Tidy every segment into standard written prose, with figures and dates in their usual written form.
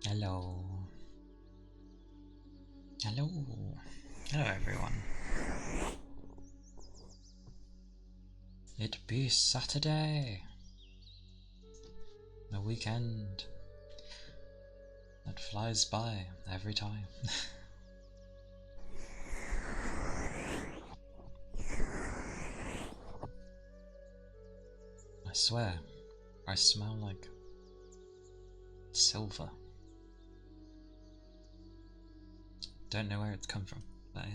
Hello. Hello. Hello everyone. It be Saturday. The weekend that flies by every time. I swear, I smell like silver. Don't know where it's come from, but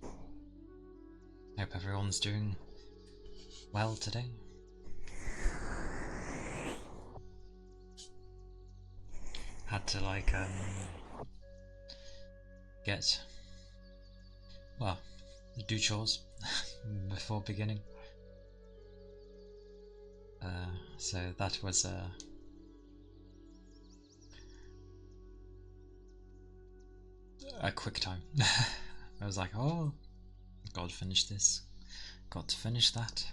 yeah. Hope everyone's doing well today. Had to do chores before beginning. So that was a quick time. I was like, oh, gotta finish this, got to finish that.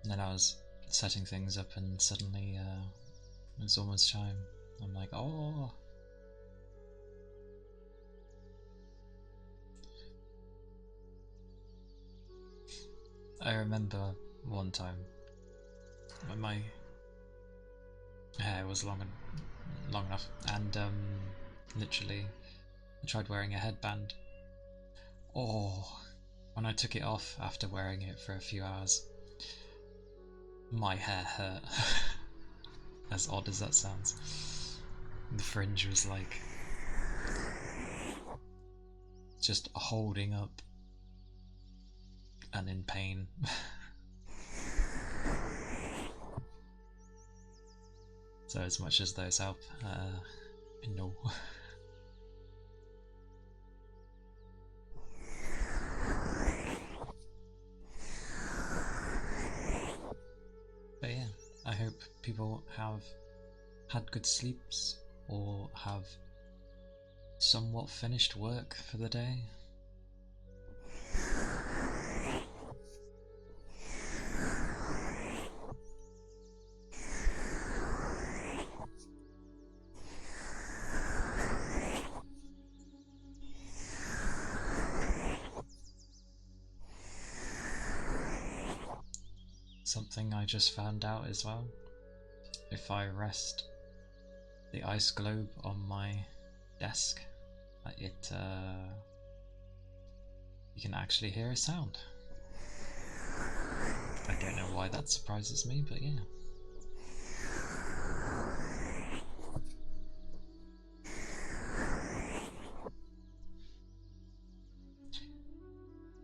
And then I was setting things up and suddenly it was almost time. I'm like, oh. I remember one time when my hair was long enough, and literally I tried wearing a headband. Oh, when I took it off after wearing it for a few hours, my hair hurt. As odd as that sounds. The fringe was like just holding up and in pain. So as much as those help, no. But yeah, I hope people have had good sleeps or have somewhat finished work for the day. Something I just found out as well, if I rest the ice globe on my desk, you can actually hear a sound. I don't know why that surprises me, but yeah.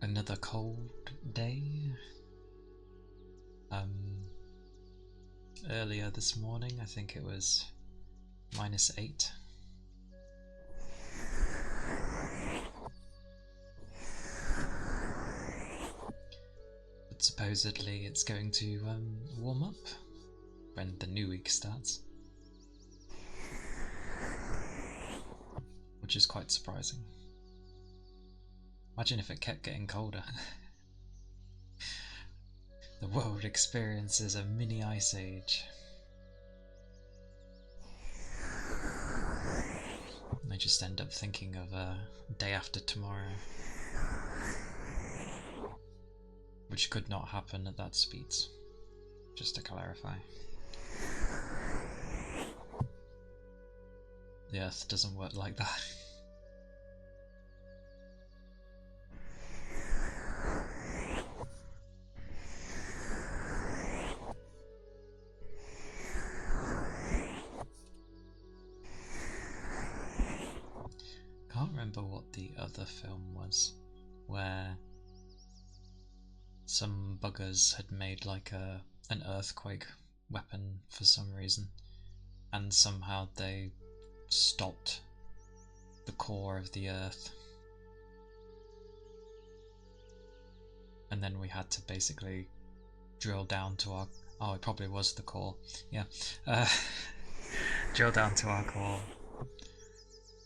Another cold day. Earlier this morning, I think it was -8. But supposedly it's going to warm up when the new week starts, which is quite surprising. Imagine if it kept getting colder. The world experiences a mini ice age. I just end up thinking of day after tomorrow, which could not happen at that speed, just to clarify. The Earth doesn't work like that. Can't remember what the other film was, where some buggers had made like an earthquake weapon for some reason, and somehow they stopped the core of the Earth, and then we had to basically drill down to our... oh, it probably was the core, yeah. Drill down to our core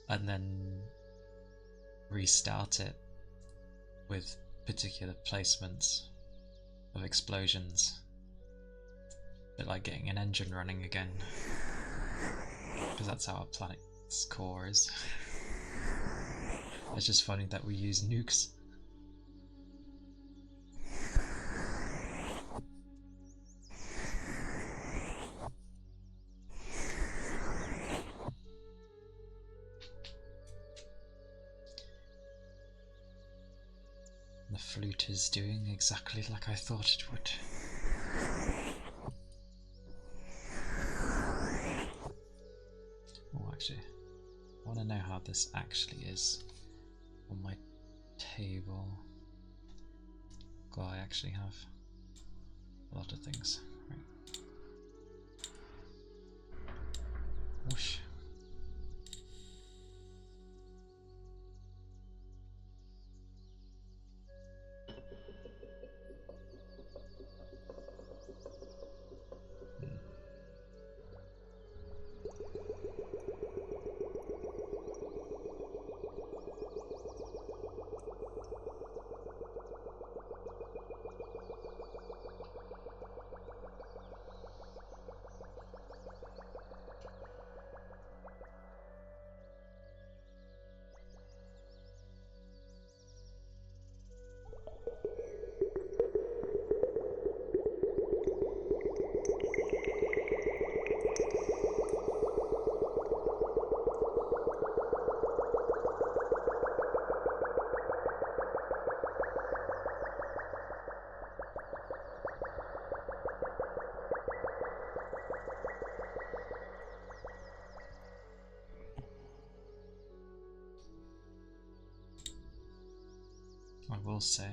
and then restart it with particular placements of explosions. bit like getting an engine running again, because that's how our planet's core is. It's just funny that we use nukes. The flute is doing exactly like I thought it would. Oh, actually, I want to know how this actually is on my table. God, I actually have a lot of things. Right. Whoosh. I will say,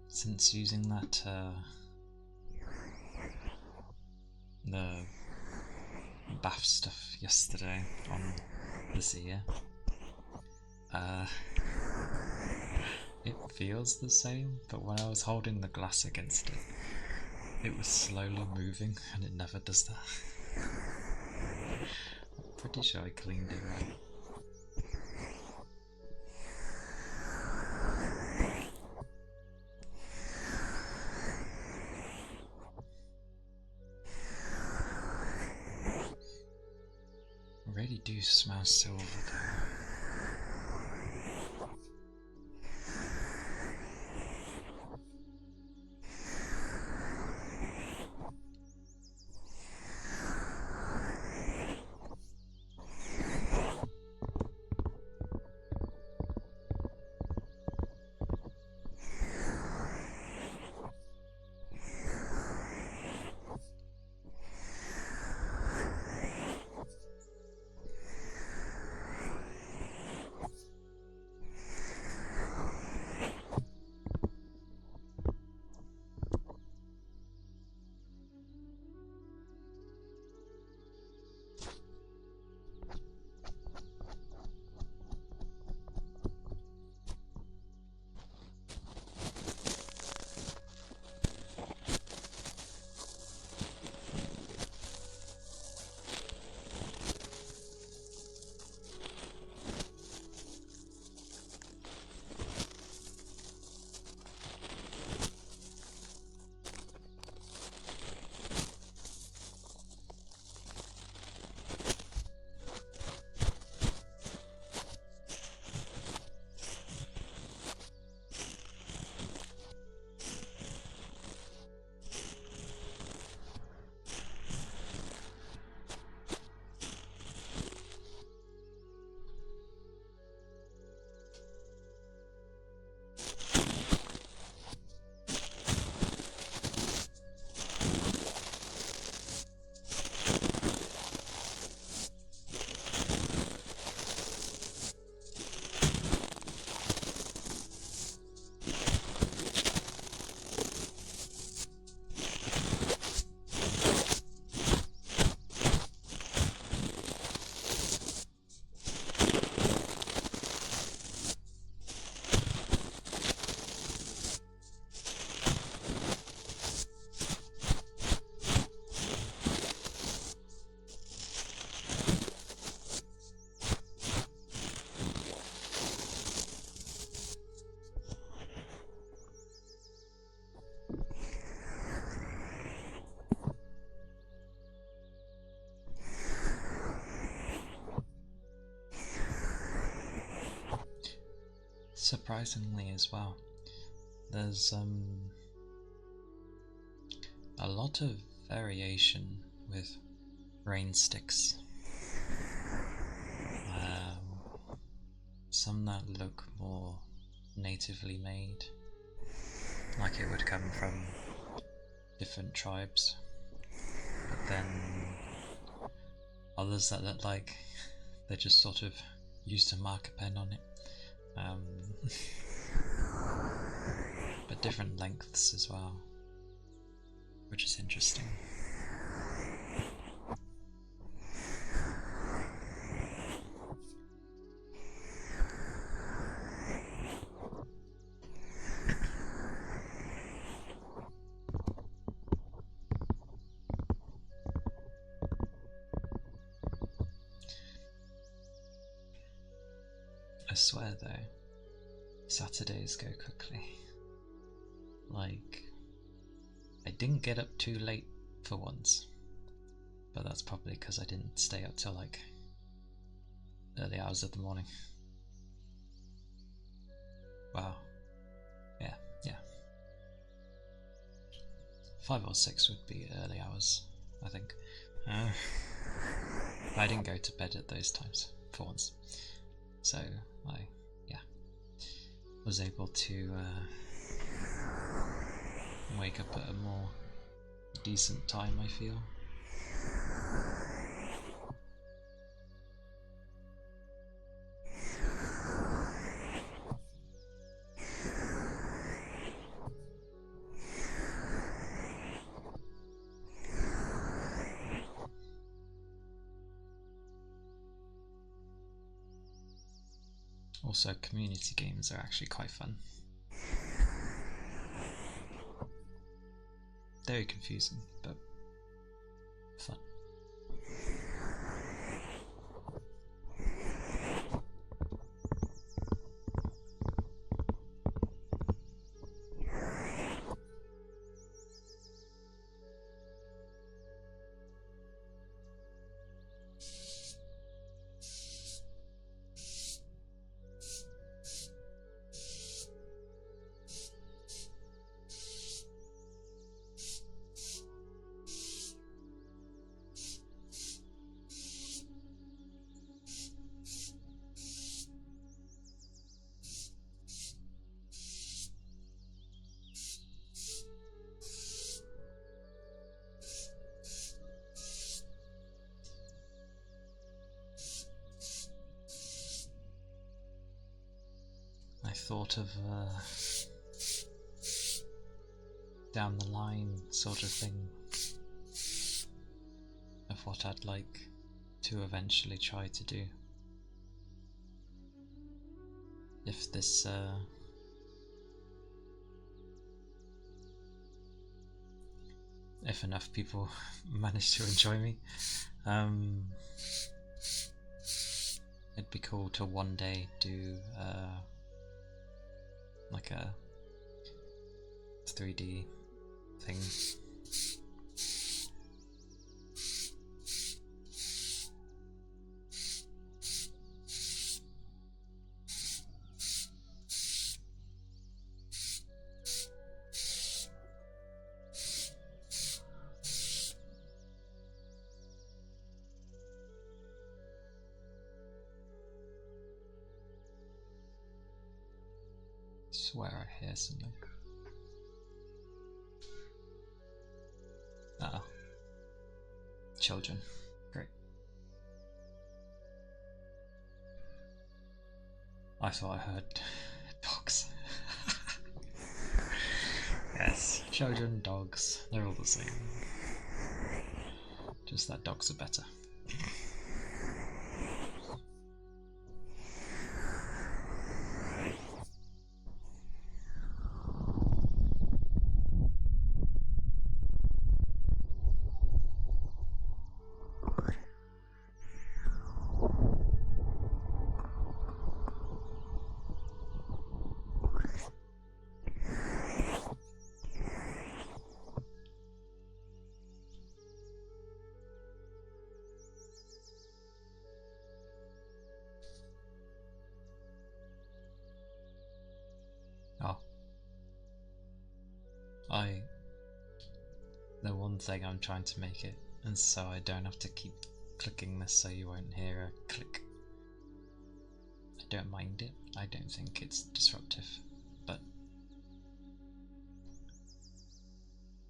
since using that the bath stuff yesterday on this ear, it feels the same, but when I was holding the glass against it, it was slowly moving, and it never does that. I'm pretty sure I cleaned it right. I really do smell silver though. surprisingly as well, there's a lot of variation with rain sticks. Some that look more natively made, like it would come from different tribes, but then others that look like they just sort of used a marker pen on it. But different lengths as well, which is interesting. I swear though, Saturdays go quickly. Like, I didn't get up too late for once, but that's probably because I didn't stay up till like early hours of the morning. Wow. Yeah. 5 or 6 would be early hours, I think. I didn't go to bed at those times for once, so I was able to wake up at a more decent time, I feel. Also, community games are actually quite fun. Very confusing, but fun. I thought of down the line sort of thing of what I'd like to eventually try to do. If this if enough people manage to enjoy me, it'd be cool to one day do like a 3D thing. Swear I hear something. Uh-oh. Children. Great. I thought I heard dogs. Yes, children, dogs, they're all the same. Just that dogs are better. The one thing I'm trying to make it, and so I don't have to keep clicking this so you won't hear a click. I don't mind it. I don't think it's disruptive, but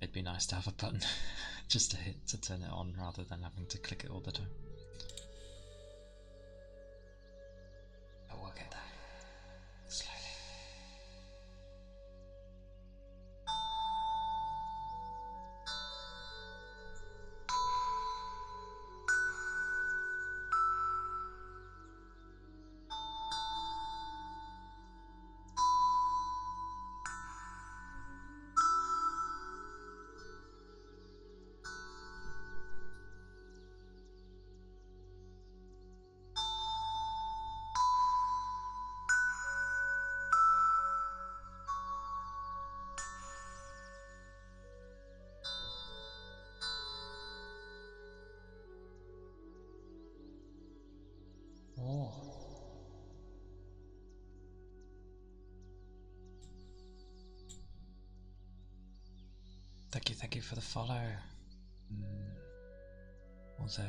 it'd be nice to have a button just to hit to turn it on rather than having to click it all the time. But we'll get there. Slowly. Oh. Thank you for the follow. Although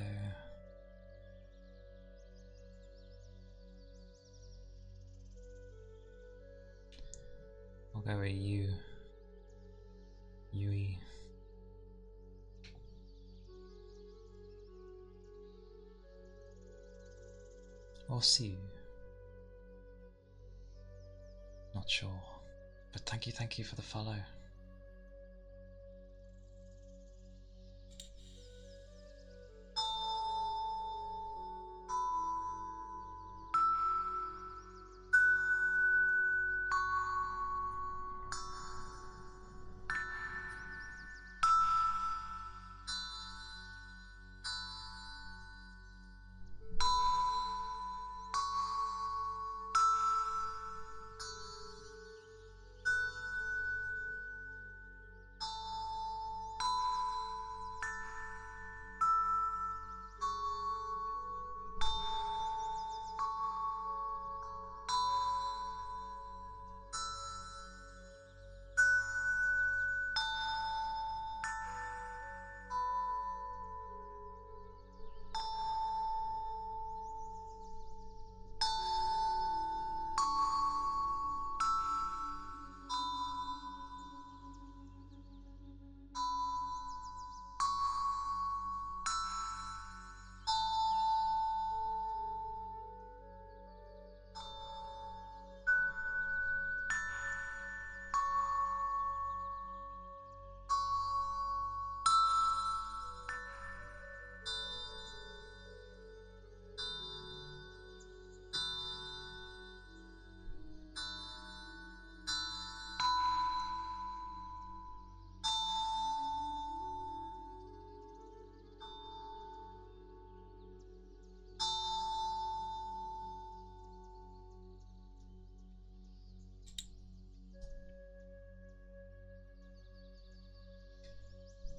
I'll go with Yui. Or Siu. Not sure. But thank you for the follow.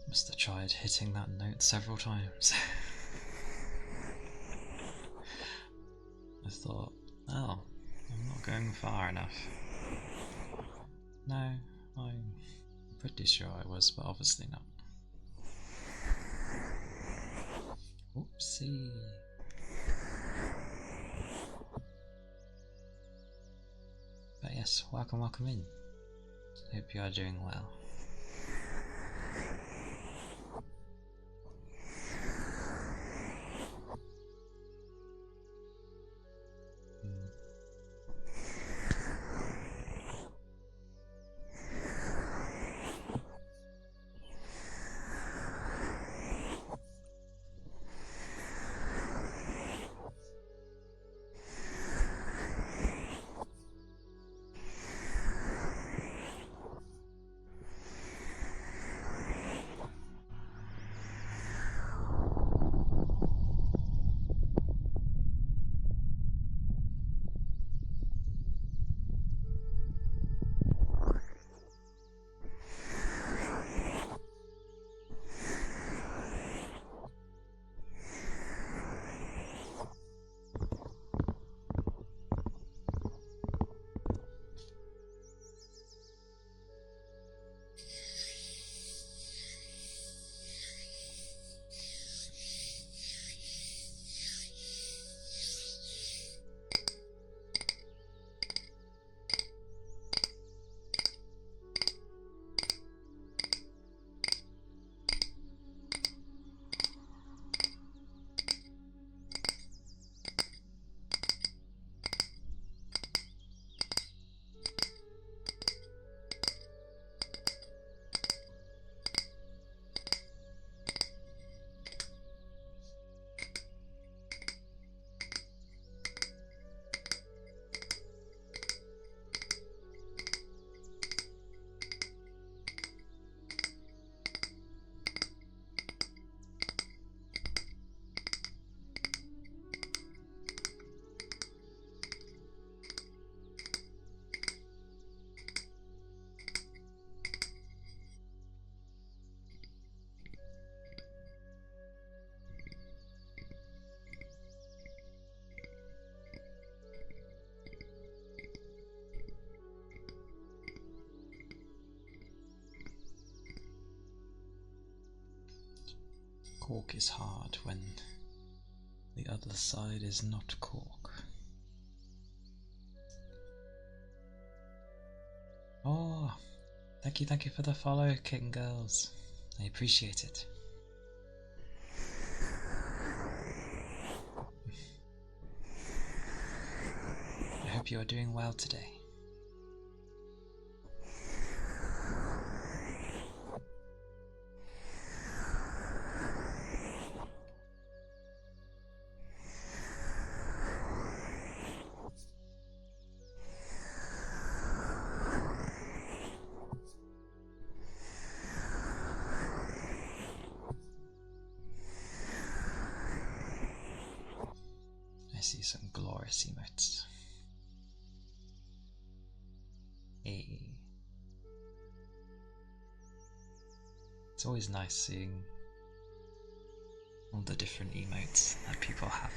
Must have tried hitting that note several times. I thought, oh, I'm not going far enough. No, I'm pretty sure I was, but obviously not. Oopsie. But yes, welcome in. Hope you are doing well. Cork is hard when the other side is not cork. Oh, thank you for the follow, Kitten Girls. I appreciate it. I hope you are doing well today. I see some glorious emotes. Hey. It's always nice seeing all the different emotes that people have.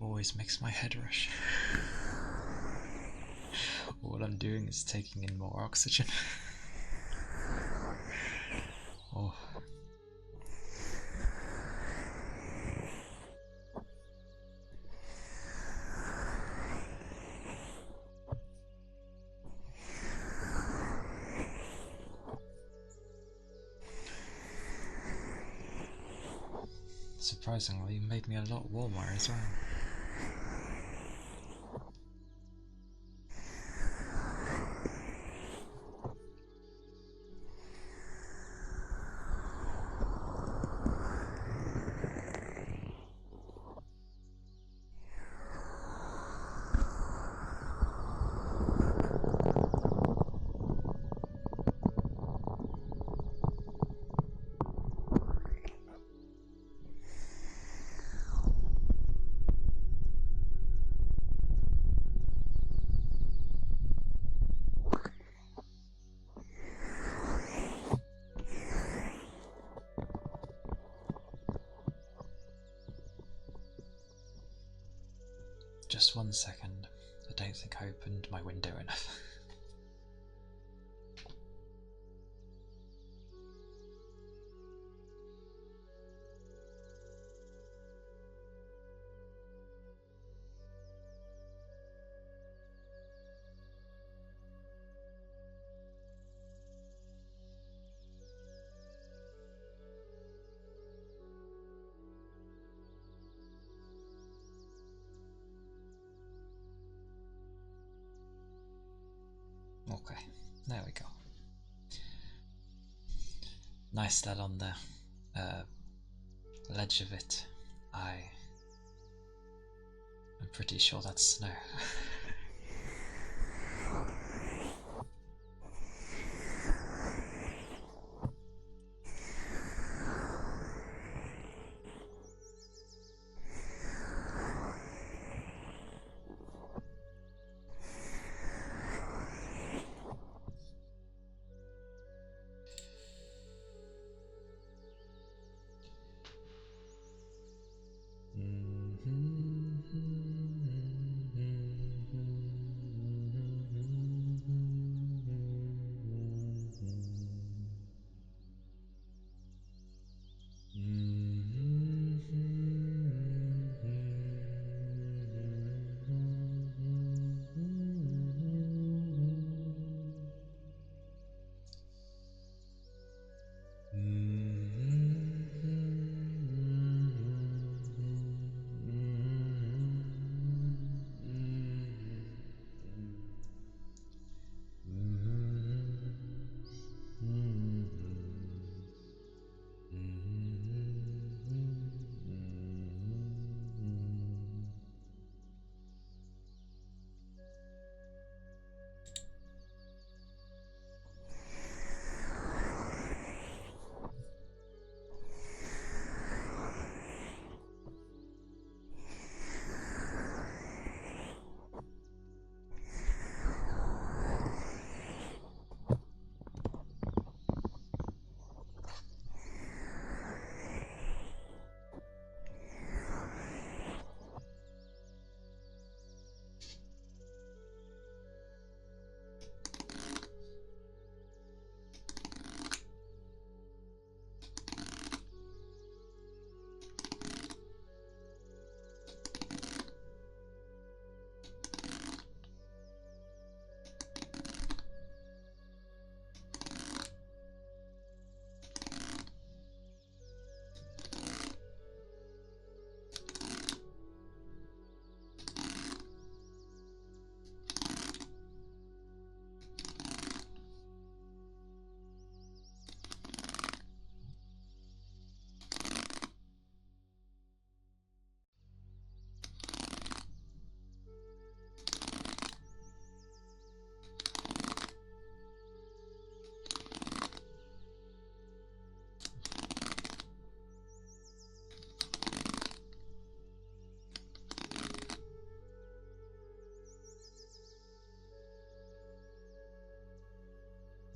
Always makes my head rush. All I'm doing is taking in more oxygen. Oh. Surprisingly, made me a lot warmer as well. just 1 second. I don't think I opened my window enough. Okay, there we go. Nice that on the ledge of it. I'm pretty sure that's snow.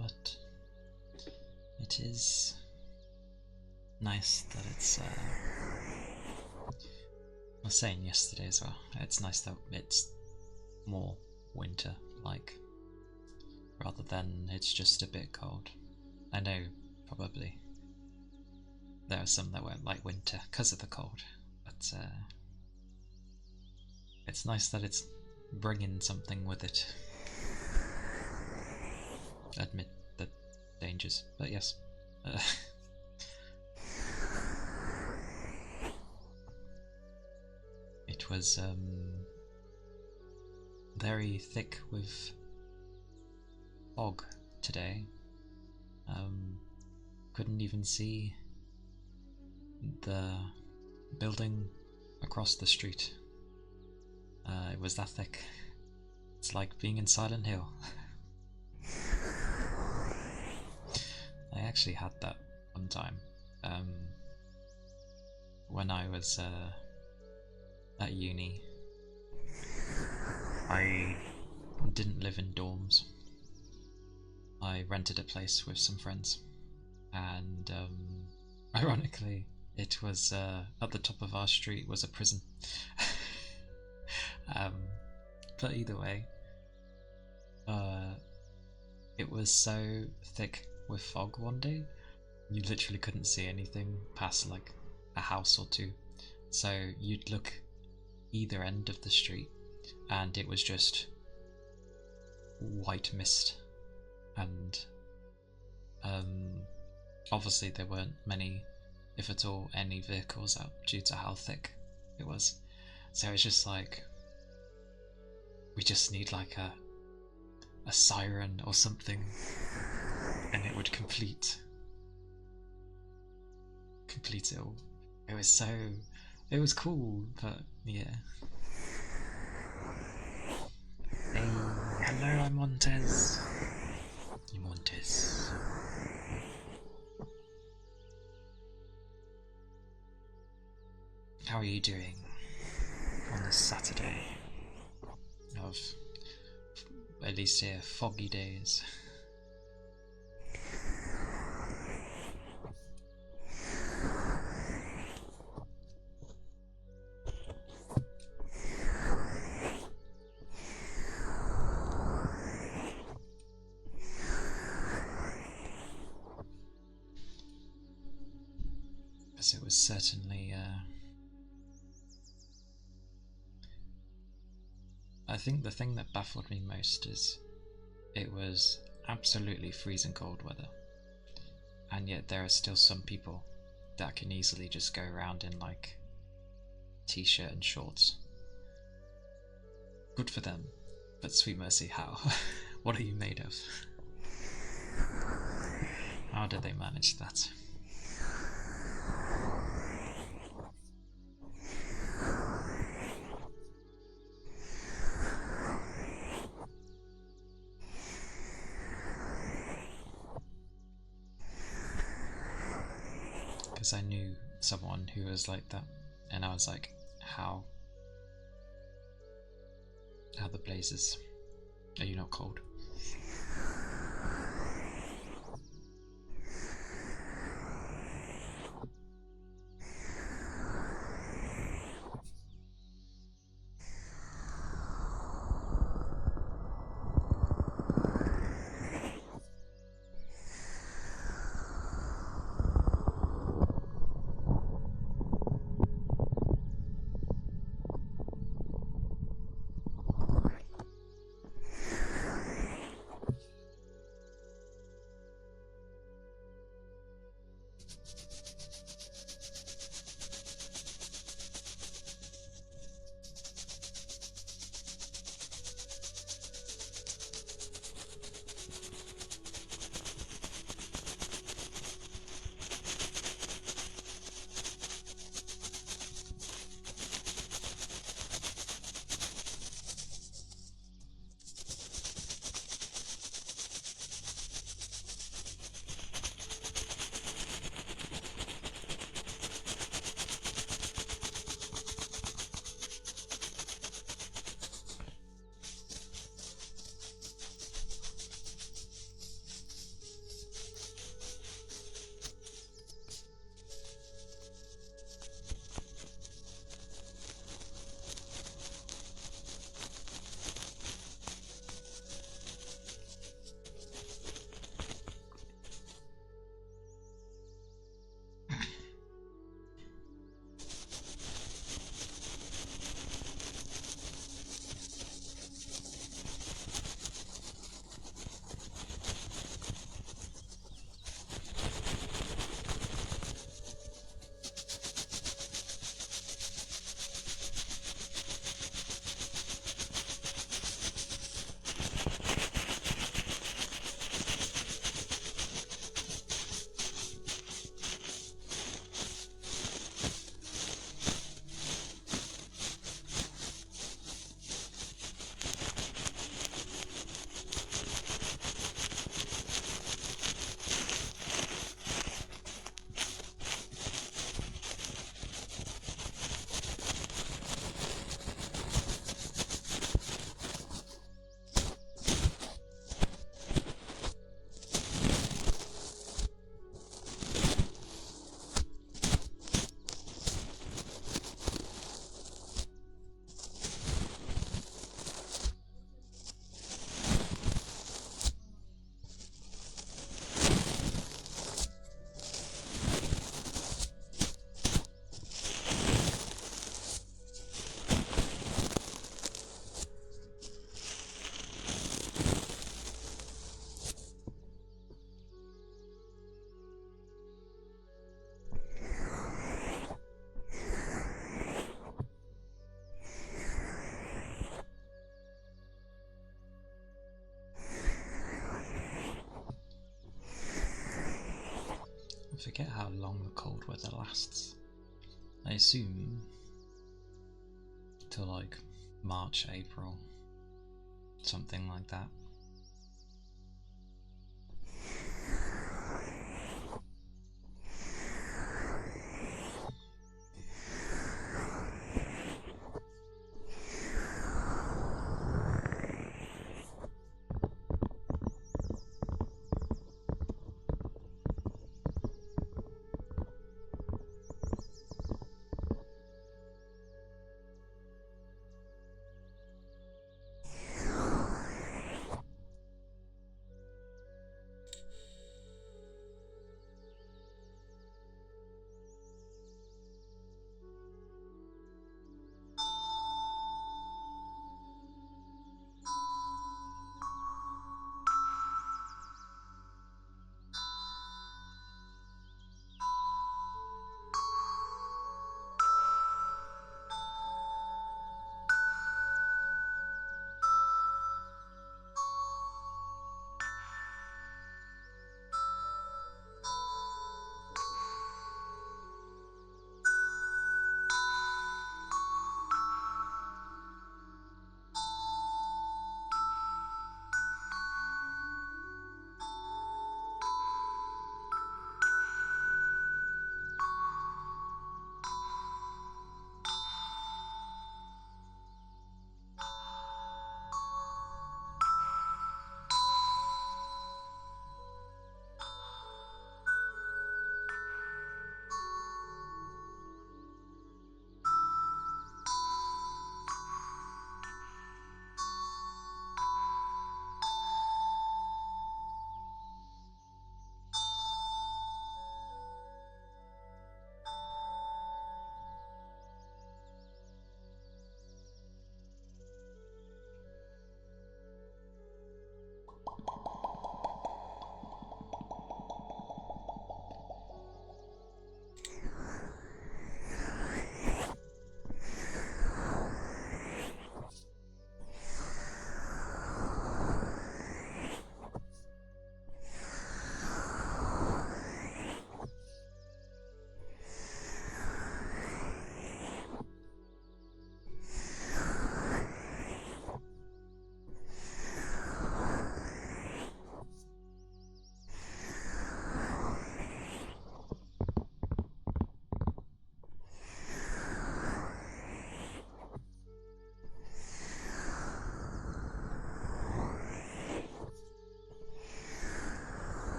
But it is nice that it's I was saying yesterday as well, it's nice that it's more winter-like, rather than it's just a bit cold. I know, probably, there are some that won't like winter because of the cold, but it's nice that it's bringing something with it. Admit the dangers, but yes. It was very thick with fog today. Couldn't even see the building across the street. It was that thick. It's like being in Silent Hill. I actually had that one time when I was at uni. I didn't live in dorms. I rented a place with some friends, and ironically, it was at the top of our street was a prison. um, but either way, it was so thick with fog one day, you literally couldn't see anything past like a house or two. So you'd look either end of the street and it was just white mist, and obviously there weren't many, if at all any, vehicles out due to how thick it was. So it's just like, we just need like a siren or something, and it would complete it all. It was cool, but yeah. Hey, hello, I'm Montez. Montes. How are you doing on this Saturday of, at least here, foggy days? Because it was certainly, I think the thing that baffled me most is it was absolutely freezing cold weather, and yet there are still some people that can easily just go around in like t-shirt and shorts. Good for them, but sweet mercy, how? What are you made of? How do they manage that? Because I knew someone who was like that, and I was like, how the blazes are you not cold? I forget how long the cold weather lasts. I assume till like March, April, something like that.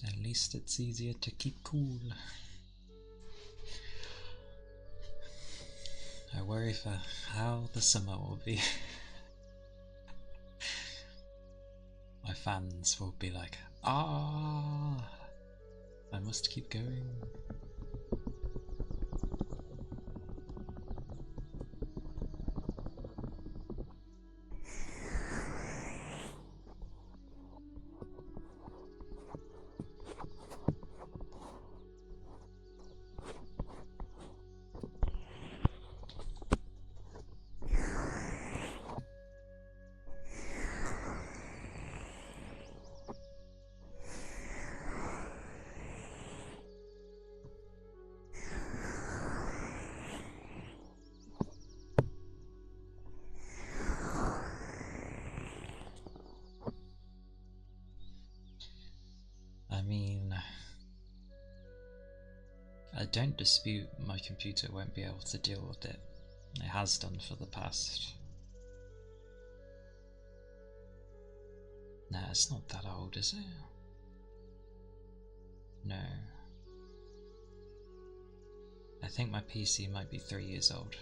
At least it's easier to keep cool. I worry for how the summer will be. My fans will be like, ah, I must keep going. I mean, I don't dispute my computer won't be able to deal with it. It has done for the past. Nah, it's not that old, is it? No. I think my PC might be 3 years old.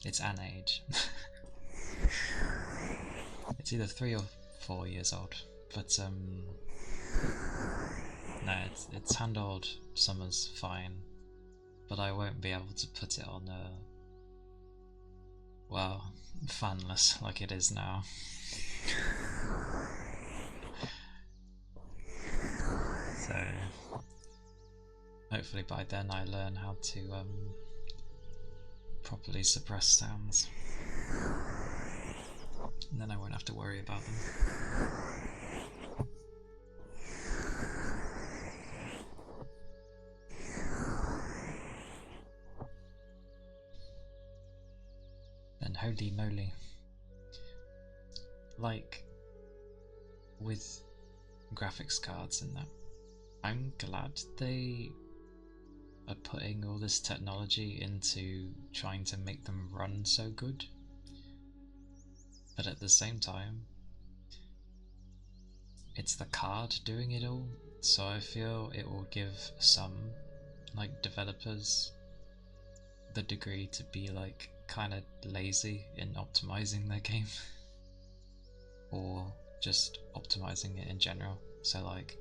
It's an age. It's either 3 or 4 years old, but no, it's handled summers fine, but I won't be able to put it on well, fanless like it is now. So hopefully by then I learn how to properly suppress sounds, and then I won't have to worry about them. And holy moly, like with graphics cards and that, I'm glad they are putting all this technology into trying to make them run so good, but at the same time it's the card doing it all, so I feel it will give some like developers the degree to be like kind of lazy in optimizing their game or just optimizing it in general. So like,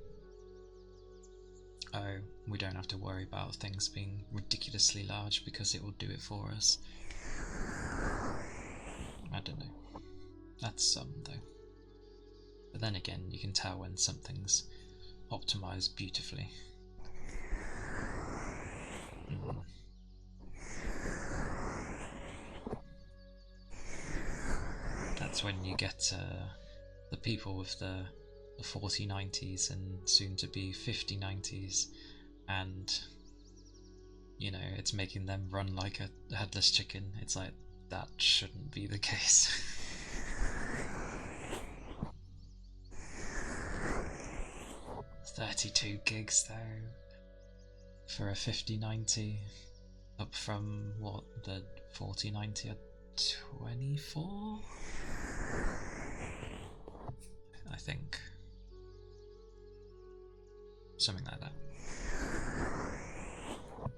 oh, we don't have to worry about things being ridiculously large because it will do it for us. I don't know. That's some though. But then again, you can tell when something's optimized beautifully. That's when you get the people with the 4090s and soon to be 5090s, and you know, it's making them run like a headless chicken. It's like, that shouldn't be the case. 32 gigs though for a 5090, up from what, the 4090 at 24? I think. Something like that.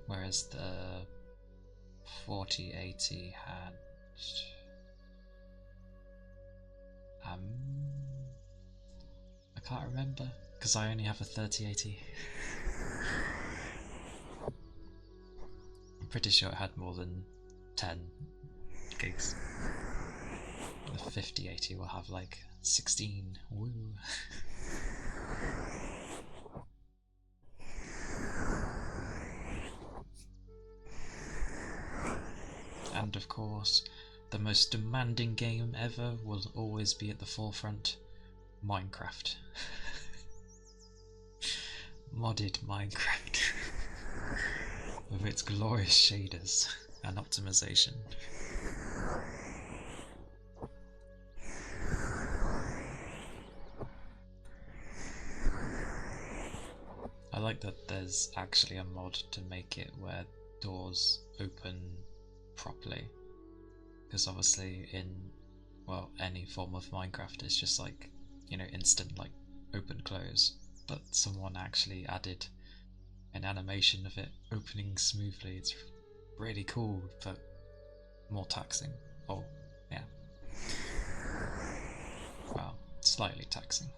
Whereas the 4080 had I can't remember because I only have a 3080. I'm pretty sure it had more than 10 gigs. The 5080 will have like 16. Woo. And of course, the most demanding game ever will always be at the forefront: Minecraft. Modded Minecraft. With its glorious shaders and optimization. I like that there's actually a mod to make it where doors open properly, because obviously in, well, any form of Minecraft it's just like, you know, instant like open close, but someone actually added an animation of it opening smoothly. It's really cool, but more taxing. Oh yeah, well, slightly taxing.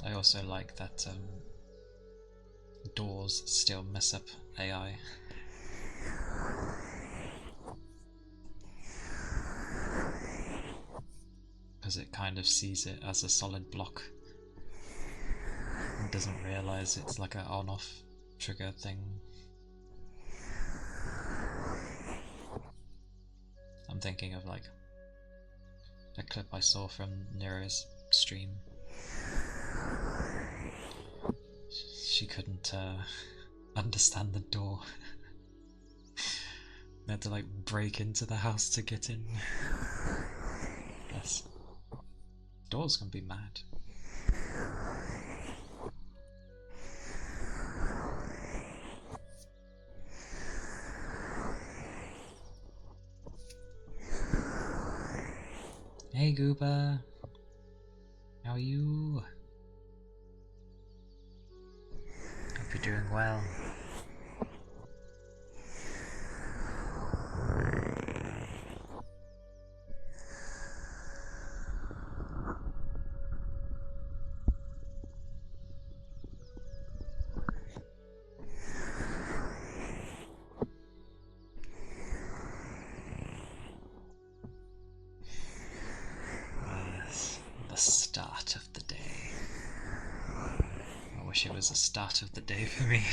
I also like that doors still mess up AI. Because it kind of sees it as a solid block and doesn't realise it's like an on-off trigger thing. I'm thinking of like a clip I saw from Nero's stream. She couldn't understand the door. They had to like break into the house to get in. Yes. Doors can be mad. Hey Gooba, how are you? Hope you're doing well. start of the day for me.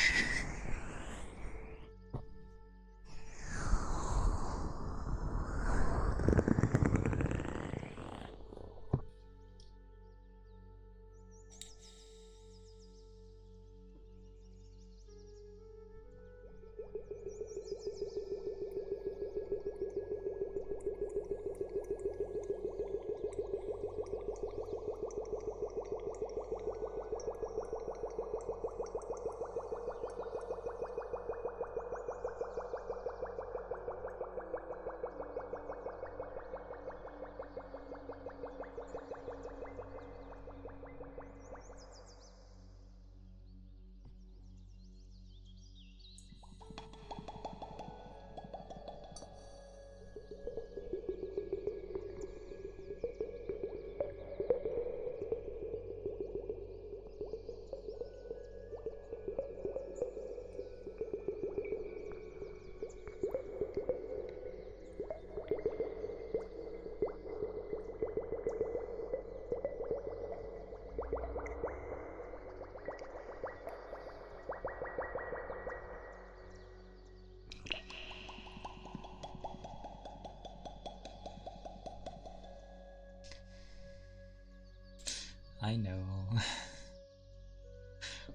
I know.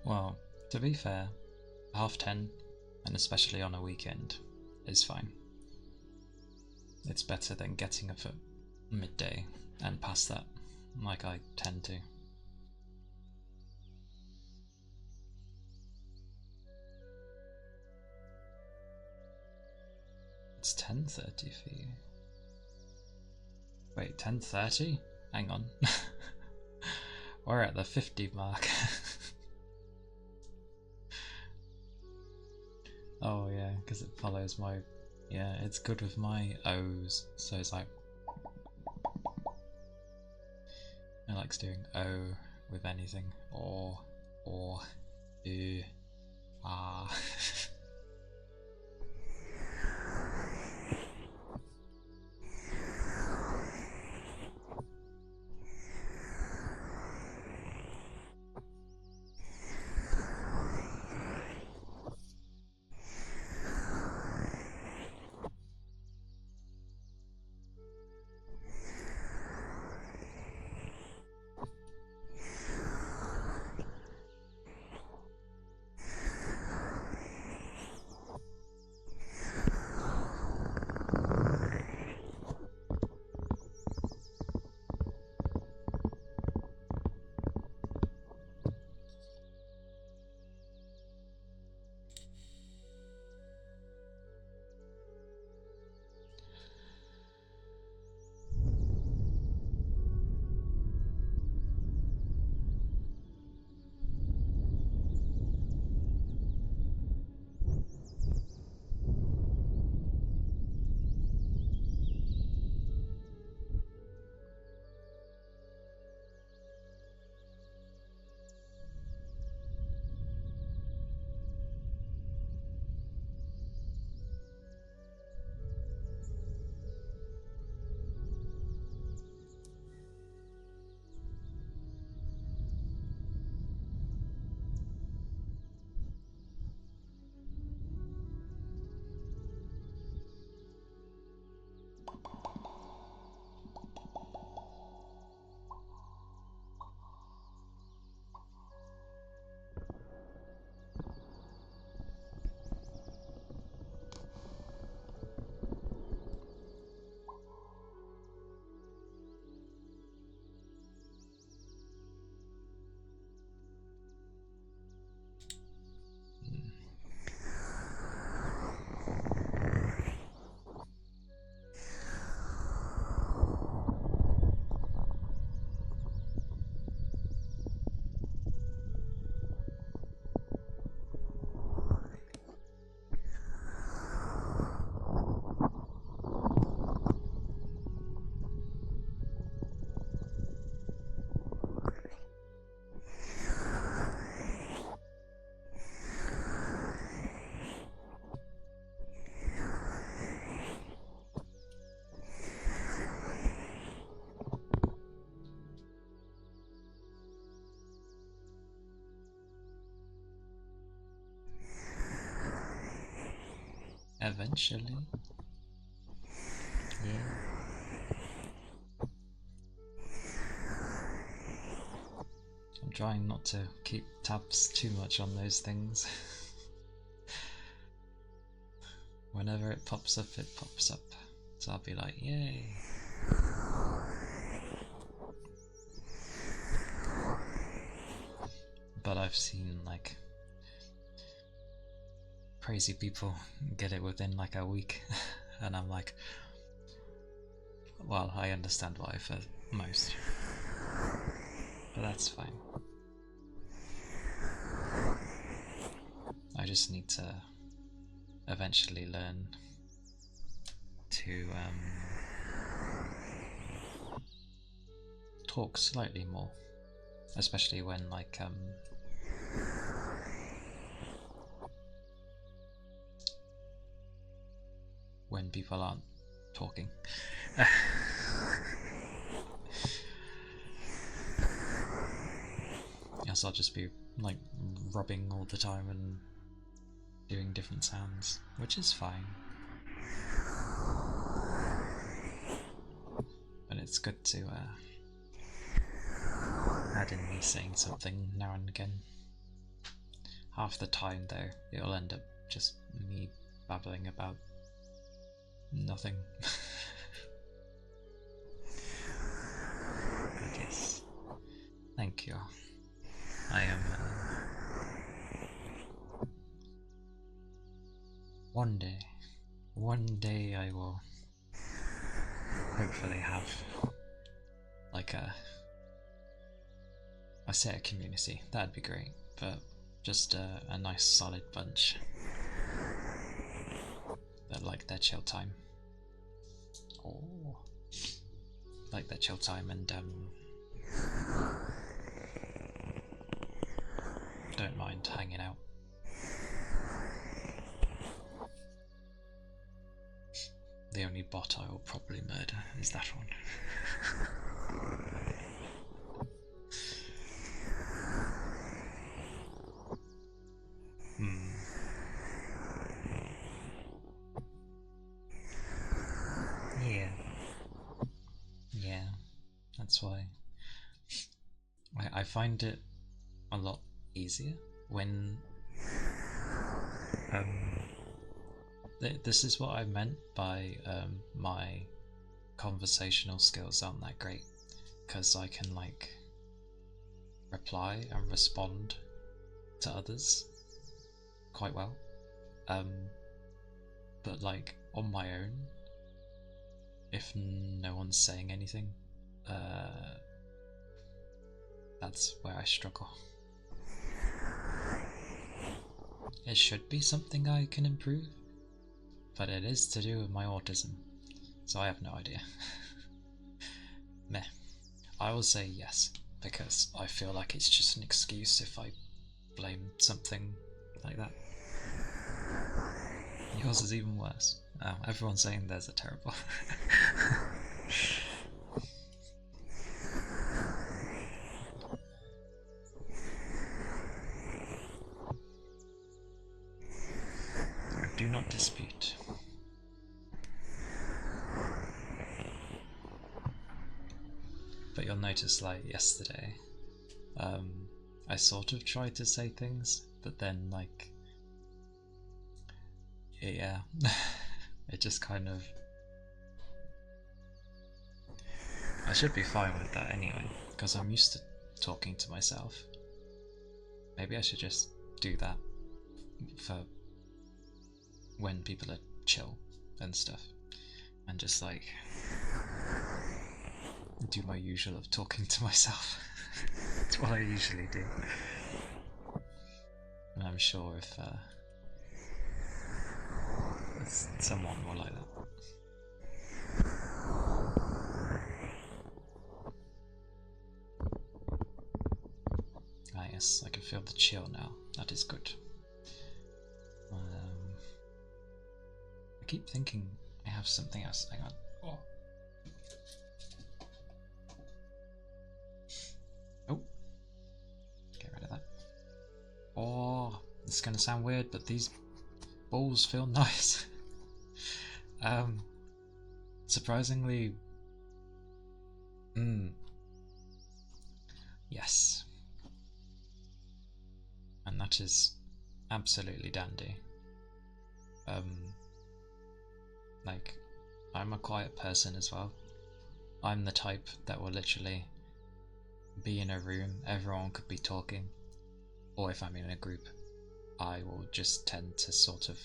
Well, to be fair, 10:30, and especially on a weekend, is fine. It's better than getting up at midday and past that, like I tend to. It's 10:30 for you. Wait, 10:30? Hang on. We're at the 50 mark. Oh yeah, because it follows my... Yeah, it's good with my O's, so it's like... It likes doing O with anything. Or, ah. Eventually. Yeah. I'm trying not to keep tabs too much on those things. Whenever it pops up, it pops up. So I'll be like, yay. But I've seen like crazy people get it within like a week, and I'm like, well, I understand why for most, but that's fine. I just need to eventually learn to talk slightly more, especially when like when people aren't talking. Yes, I'll just be like rubbing all the time and doing different sounds, which is fine. But it's good to add in me saying something now and again. Half the time though, it'll end up just me babbling about nothing. But yes, thank you. I am one day I will hopefully have like a community. That'd be great, but just a nice solid bunch that like their chill time. Oh, like their chill time and don't mind hanging out. The only bot I will probably murder is that one. Yeah, that's why I find it a lot easier when this is what I meant by my conversational skills aren't that great, because I can like reply and respond to others quite well, but like on my own, if no one's saying anything, that's where I struggle. It should be something I can improve, but it is to do with my autism, so I have no idea. Meh. I will say yes, because I feel like it's just an excuse if I blame something like that. Yours is even worse. Oh, everyone's saying theirs are terrible. I do not dispute. But you'll notice, like yesterday, I sort of tried to say things, but then like, yeah, it just kind of. I should be fine with that anyway, because I'm used to talking to myself. Maybe I should just do that for when people are chill and stuff, and just like do my usual of talking to myself. That's what I usually do. And I'm sure if someone will like that. Ah yes, I can feel the chill now. That is good. I keep thinking I have something else. Hang on. Oh. Oh. Get rid of that. Oh, it's gonna sound weird, but these balls feel nice. Um, surprisingly, mm, yes, and that is absolutely dandy. Um, like, I'm a quiet person as well. I'm the type that will literally be in a room, everyone could be talking, or if I'm in a group, I will just tend to sort of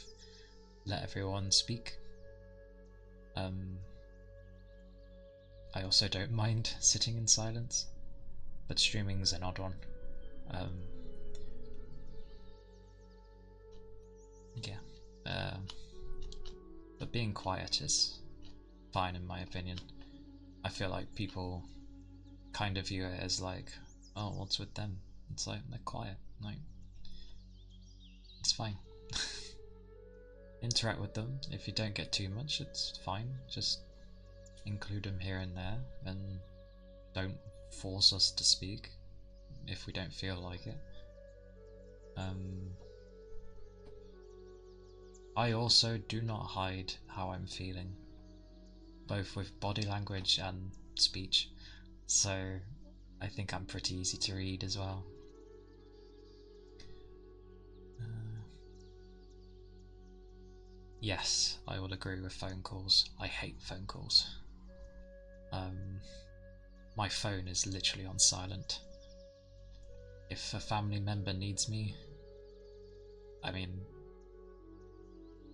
let everyone speak. I also don't mind sitting in silence, but streaming's an odd one. Um, yeah, but being quiet is fine in my opinion. I feel like people kind of view it as like, oh, what's with them? It's like they're quiet. Like, it's fine. Interact with them. If you don't get too much, it's fine. Just include them here and there, and don't force us to speak if we don't feel like it. I also do not hide how I'm feeling, both with body language and speech, so I think I'm pretty easy to read as well. Yes, I will agree with phone calls. I hate phone calls. My phone is literally on silent. If a family member needs me, I mean,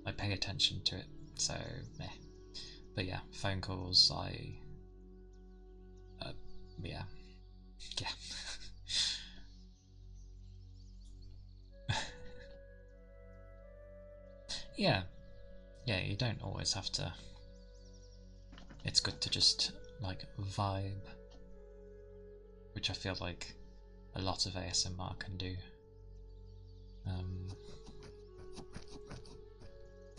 I pay attention to it, so meh. But yeah, phone calls, yeah, yeah. Yeah, yeah, you don't always have to. It's good to just, like, vibe, which I feel like a lot of ASMR can do.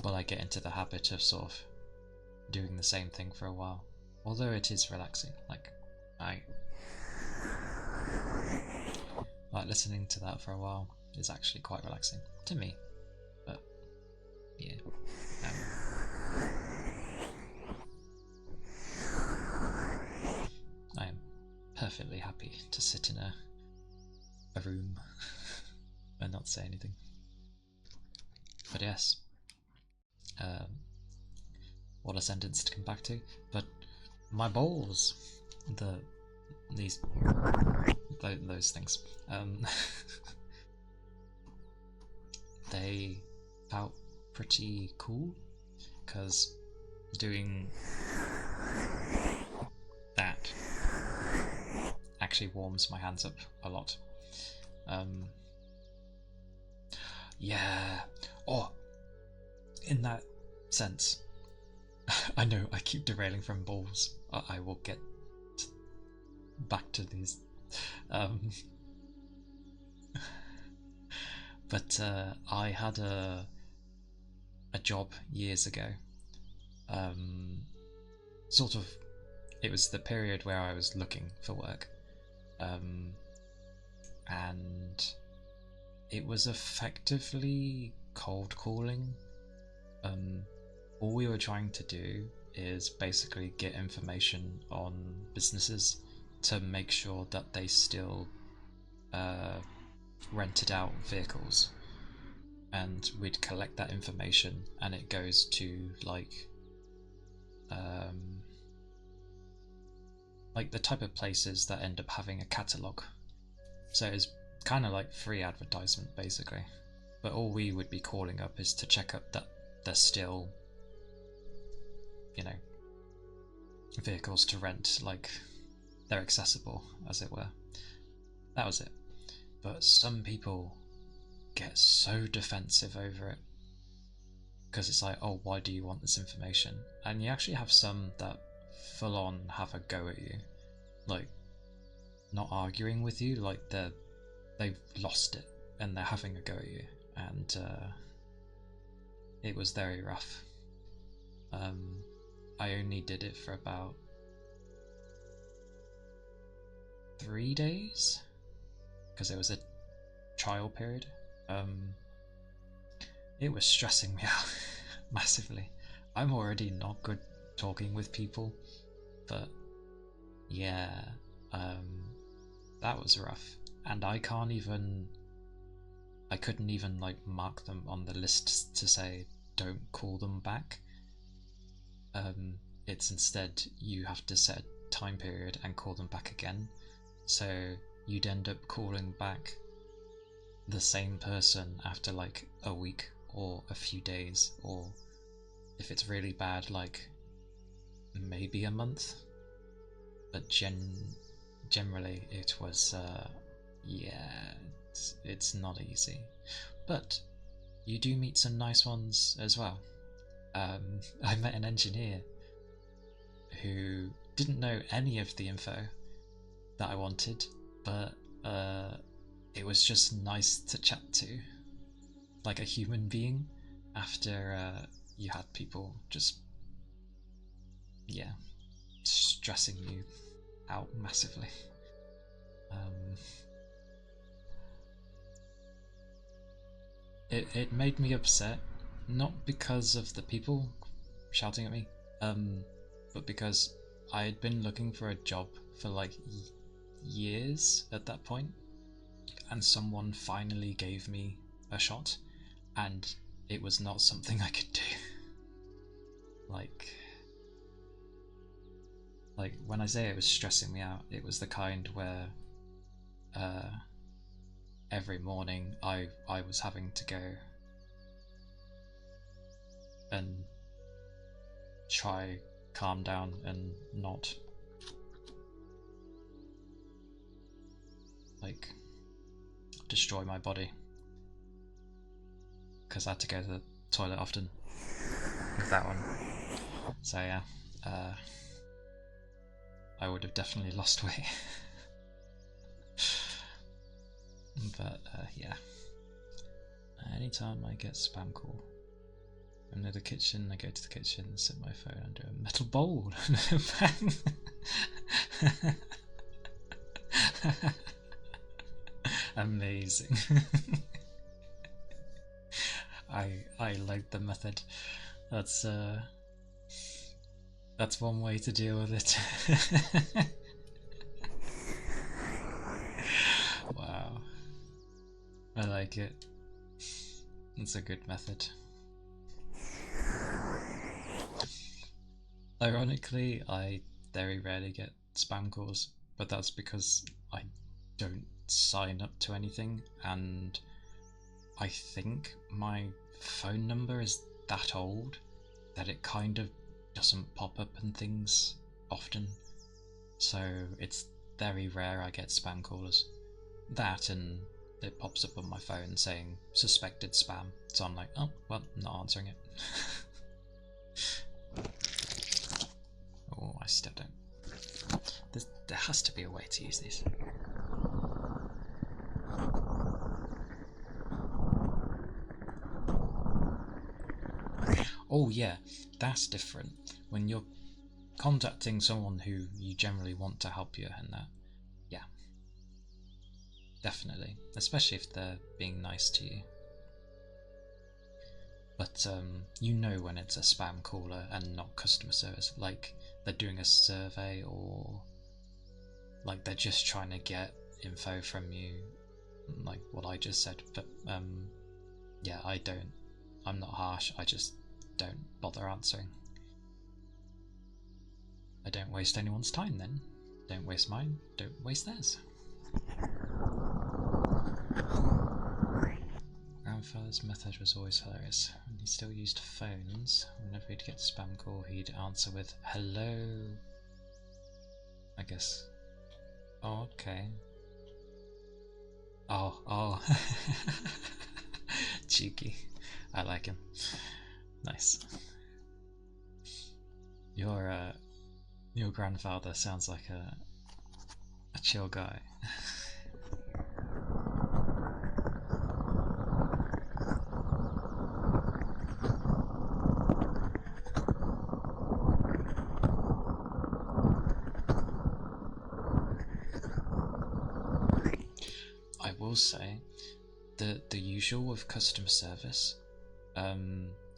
But I get into the habit of sort of doing the same thing for a while, although it is relaxing. Like, I like listening to that for a while is actually quite relaxing to me. But yeah, I am perfectly happy to sit in a room and not say anything. But yes, what a sentence to come back to. But my balls, these those things, they felt pretty cool because doing that actually warms my hands up a lot. Yeah. Oh, in that sense, I know I keep derailing from balls. I will get back to these. But I had a job years ago. Sort of, it was the period where I was looking for work, and it was effectively cold calling. All we were trying to do is basically get information on businesses to make sure that they still rented out vehicles, and we'd collect that information and it goes to like the type of places that end up having a catalogue. So it's kind of like free advertisement basically, but all we would be calling up is to check up that there's still, you know, vehicles to rent, like they're accessible, as it were. That was it. But some people get so defensive over it because it's like, oh, why do you want this information? And you actually have some that full on have a go at you, like not arguing with you, like they've lost it and they're having a go at you, and it was very rough. I only did it for about 3 days because it was a trial period. It was stressing me out massively. I'm already not good talking with people, but yeah, that was rough. And I couldn't even like mark them on the list to say don't call them back. It's instead you have to set a time period and call them back again. So you'd end up calling back the same person after like a week or a few days, or if it's really bad, like maybe a month. But generally it was yeah, it's not easy, but you do meet some nice ones as well. I met an engineer who didn't know any of the info that I wanted, but it was just nice to chat to, like a human being, after you had people just, yeah, stressing you out massively. It made me upset, not because of the people shouting at me, but because I had been looking for a job for like years at that point, and someone finally gave me a shot, and it was not something I could do. Like when I say it was stressing me out, it was the kind where every morning I was having to go and try calm down and not like destroy my body, because I had to go to the toilet often with that one. So yeah, I would have definitely lost weight. But yeah, anytime I get spam call from near the kitchen, I go to the kitchen, sit my phone under a metal bowl, bang. Amazing. I like the method. That's one way to deal with it. Wow, I like it. It's a good method. Ironically, I very rarely get spam calls, but that's because I don't sign up to anything, and I think my phone number is that old that it kind of doesn't pop up and things often, so it's very rare I get spam calls. That, and it pops up on my phone saying suspected spam, so I'm like, oh well, I'm not answering it. Oh, I stepped out. There has to be a way to use these. Oh yeah, that's different. When you're contacting someone who you generally want to help you and that, yeah, definitely, especially if they're being nice to you. But you know when it's a spam caller and not customer service, like they're doing a survey, or like they're just trying to get info from you, like what I just said. But yeah, I'm not harsh, I just don't bother answering. I don't waste anyone's time then. Don't waste mine, don't waste theirs. Grandfather's method was always hilarious. When he still used phones, whenever he'd get a spam call, he'd answer with hello. I guess. Oh, okay. Oh. Cheeky. I like him. Nice. Your grandfather sounds like a chill guy. I will say the usual with customer service,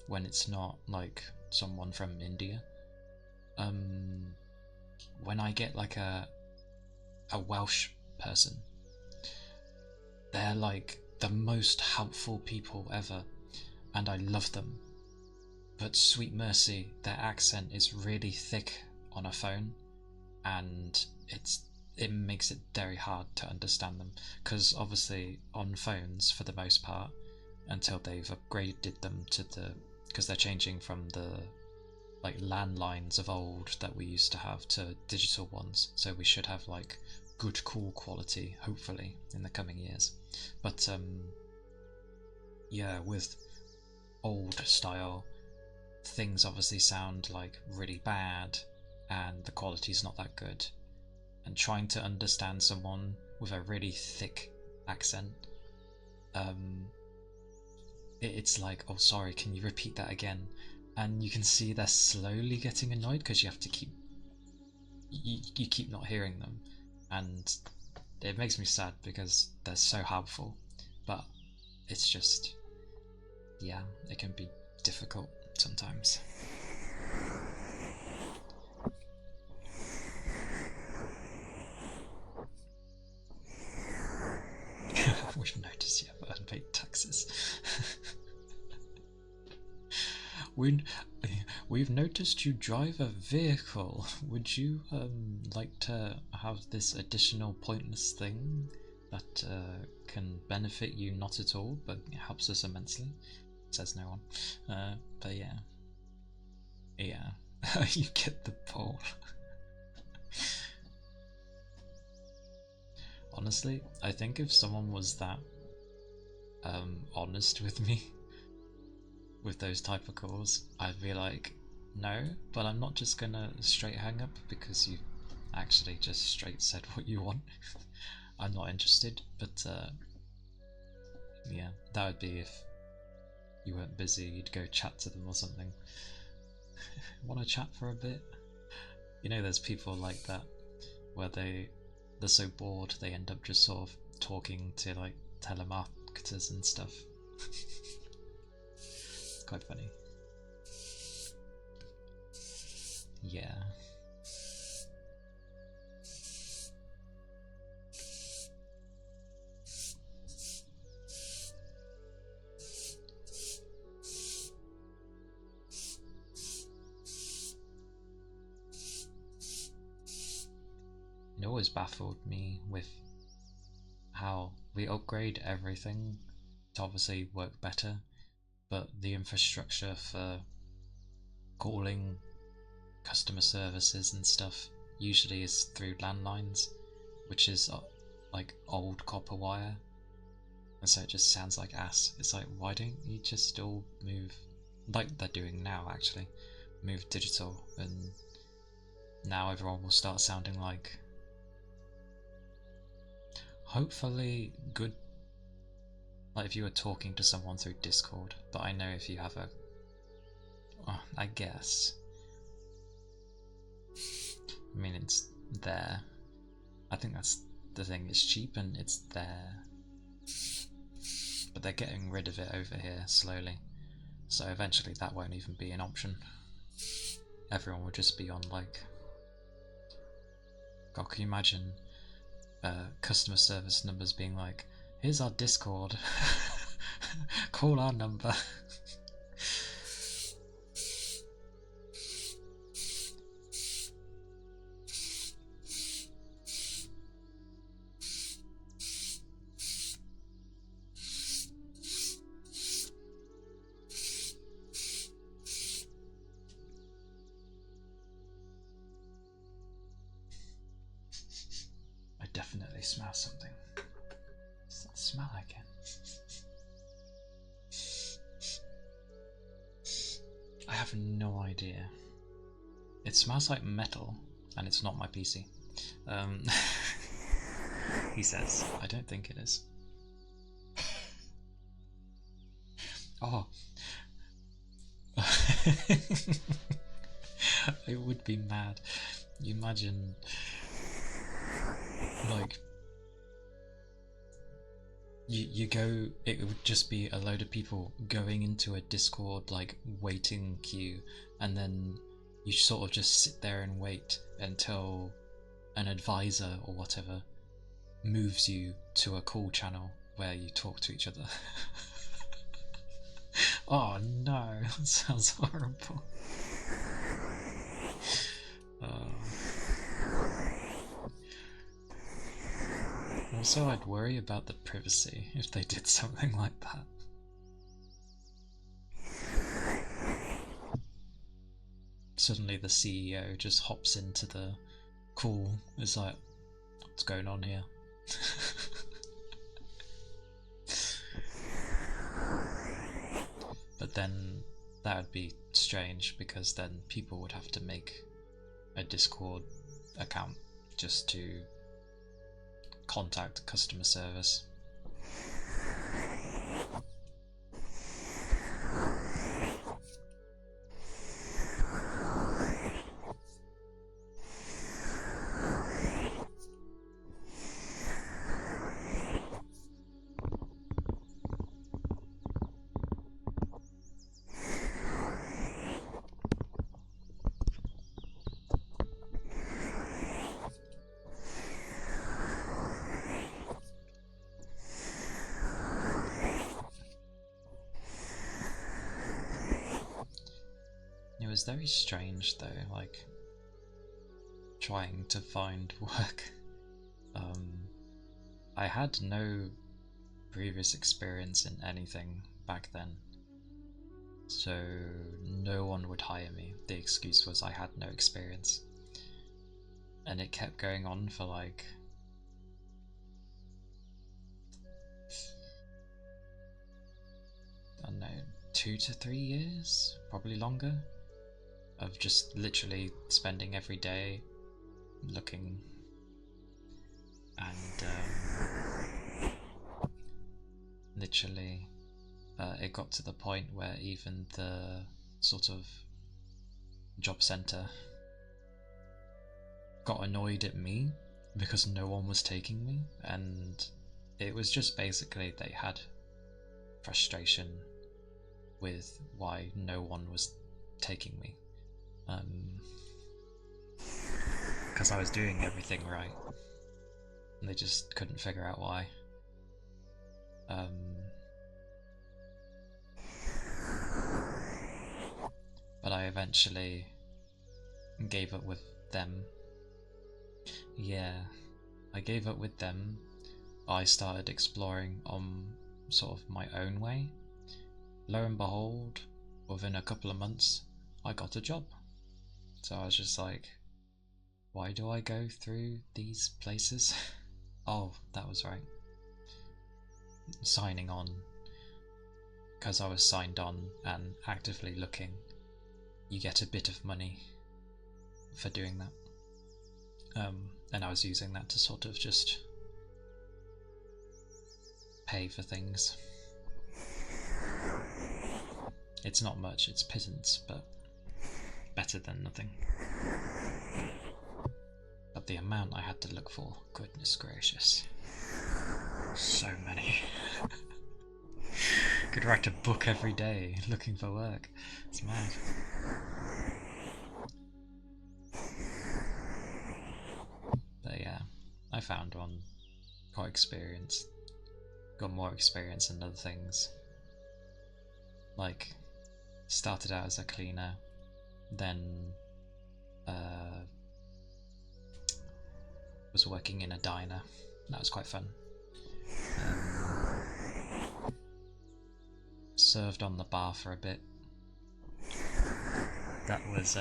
when it's not like someone from India. When I get like a Welsh person, they're like the most helpful people ever, and I love them. But sweet mercy, their accent is really thick on a phone, and it makes it very hard to understand them, because obviously on phones, for the most part, until they've upgraded them to because they're changing from the like landlines of old that we used to have to digital ones, so we should have like good call quality hopefully in the coming years. But yeah, with old style, things obviously sound like really bad and the quality's not that good, and trying to understand someone with a really thick accent, it's like, oh sorry, can you repeat that again? And you can see they're slowly getting annoyed because you have to keep you keep not hearing them, and it makes me sad because they're so helpful, but it's just, yeah, it can be difficult sometimes. We've noticed you have unpaid taxes. We've noticed you drive a vehicle. Would you like to have this additional pointless thing that can benefit you not at all, but helps us immensely? Says no one. But yeah. Yeah. You get the poll. Honestly, I think if someone was that honest with me with those type of calls, I'd be like, no, but I'm not just gonna straight hang up because you actually just straight said what you want. I'm not interested. But yeah, that would be if you weren't busy, you'd go chat to them or something. Want to chat for a bit? You know, there's people like that where they're so bored they end up just sort of talking to like telemarketers and stuff. It's quite funny. Yeah. It always baffled me with how we upgrade everything to obviously work better, but the infrastructure for calling customer services and stuff usually is through landlines, which is like old copper wire, and so it just sounds like ass. It's like, why don't you just all move, like they're doing now actually, move digital, and now everyone will start sounding like, hopefully, good, like if you were talking to someone through Discord. But I know if you have a, I guess, I mean, it's there. I think that's the thing, it's cheap and it's there, but they're getting rid of it over here slowly, so eventually that won't even be an option. Everyone will just be on like, God, can you imagine customer service numbers being like, here's our Discord, call our number. I definitely smell something. What's that smell again? I have no idea. It smells like metal, and it's not my PC. He says. I don't think it is. Oh. I would be mad. You imagine, like, you go, it would just be a load of people going into a Discord like waiting queue, and then you sort of just sit there and wait until an advisor or whatever moves you to a call channel where you talk to each other. Oh no, that sounds horrible. Also, I'd worry about the privacy if they did something like that. Suddenly the CEO just hops into the call. It's like, what's going on here? But then that would be strange, because then people would have to make a Discord account just to contact customer service. It was very strange though, like trying to find work. I had no previous experience in anything back then, so no one would hire me. The excuse was I had no experience, and it kept going on for like I don't know, 2 to 3 years, probably longer, of just literally spending every day looking, and literally it got to the point where even the sort of job centre got annoyed at me because no one was taking me, and it was just basically they had frustration with why no one was taking me, because I was doing everything right and they just couldn't figure out why. But I eventually gave up with them. Yeah, I gave up with them. I started exploring on sort of my own way. Lo and behold, within a couple of months, I got a job. So I was just like, why do I go through these places? Oh, that was right. Signing on. Because I was signed on and actively looking, you get a bit of money for doing that. And I was using that to sort of just pay for things. It's not much, it's pittance, but better than nothing. But the amount I had to look for, goodness gracious. So many. Could write a book every day looking for work. It's mad. But yeah, I found one. Got experience. Got more experience in other things. Like, started out as a cleaner, then was working in a diner. That was quite fun. Served on the bar for a bit. That was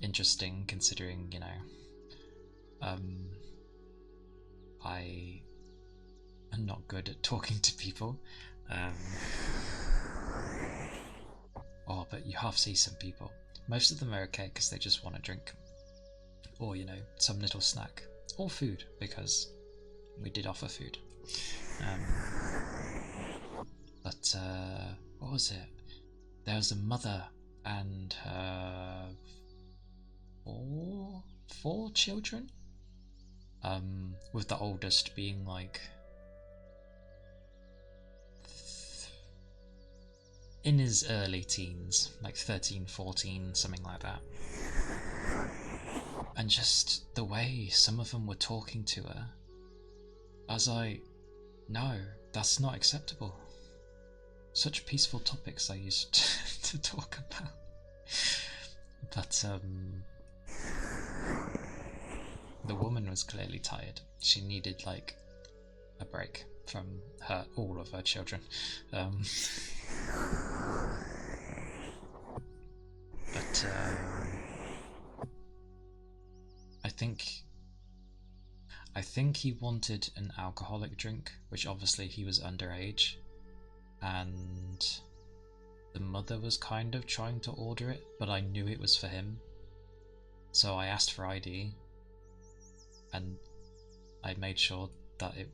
interesting, considering, you know, I am not good at talking to people. Oh, but you half see some people. Most of them are okay because they just want a drink, or, you know, some little snack, or food, because we did offer food. But what was it? There was a mother and her four children, with the oldest being like in his early teens, like 13, 14, something like that. And just the way some of them were talking to her, I was like, no, that's not acceptable. Such peaceful topics I used to talk about. But the woman was clearly tired. She needed like a break from all of her children. But I think he wanted an alcoholic drink, which obviously he was underage, and the mother was kind of trying to order it, but I knew it was for him. So I asked for ID, and I made sure that it,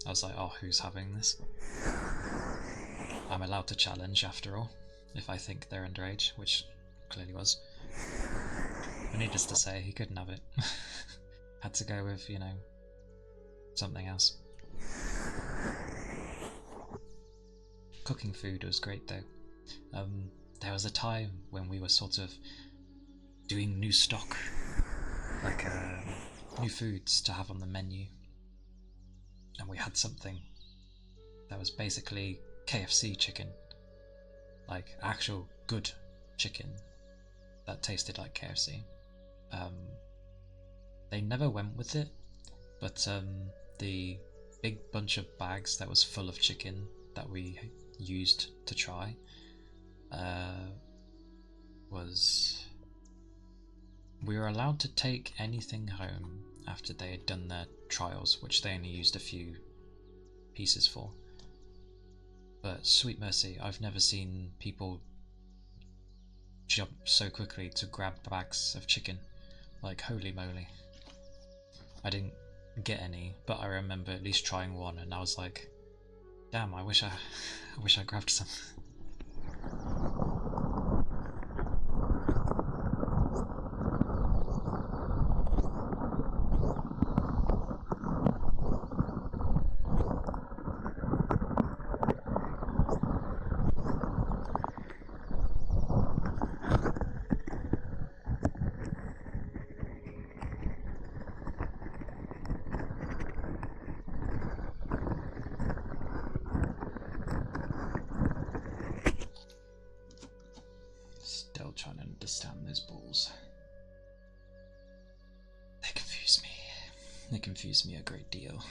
I was like, oh, who's having this? I'm allowed to challenge after all, if I think they're underage, which clearly was. But needless to say, he couldn't have it. Had to go with, something else. Cooking food was great though. There was a time when we were sort of doing new stock, like new foods to have on the menu, and we had something that was basically KFC chicken, like actual good chicken that tasted like KFC. They never went with it, but the big bunch of bags that was full of chicken that we used to try we were allowed to take anything home after they had done their trials, which they only used a few pieces for. But sweet mercy, I've never seen people jump so quickly to grab bags of chicken. Like, holy moly. I didn't get any, but I remember at least trying one, and I was like, damn, I wish I grabbed some. Still trying to understand those balls. They confuse me. They confuse me a great deal.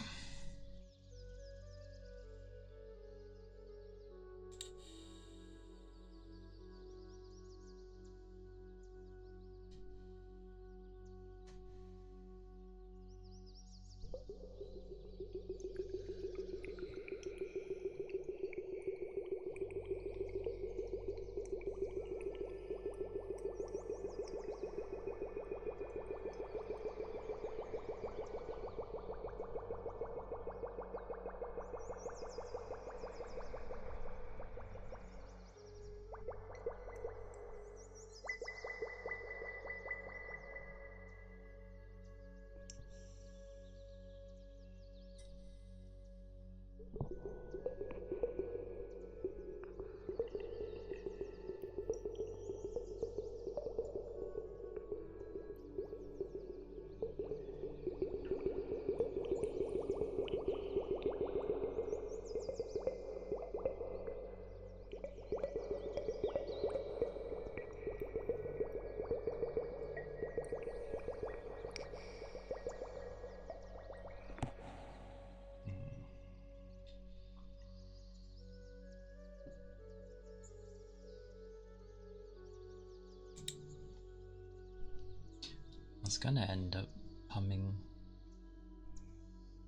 I was gonna end up humming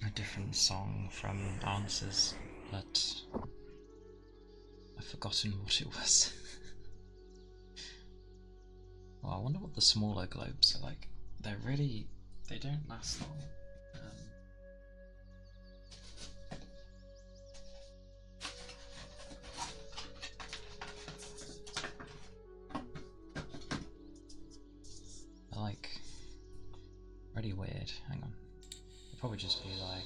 a different song from Answers, but I've forgotten what it was. Well, I wonder what the smaller globes are like. They don't last long. They're like pretty weird. Hang on. It'll probably just be like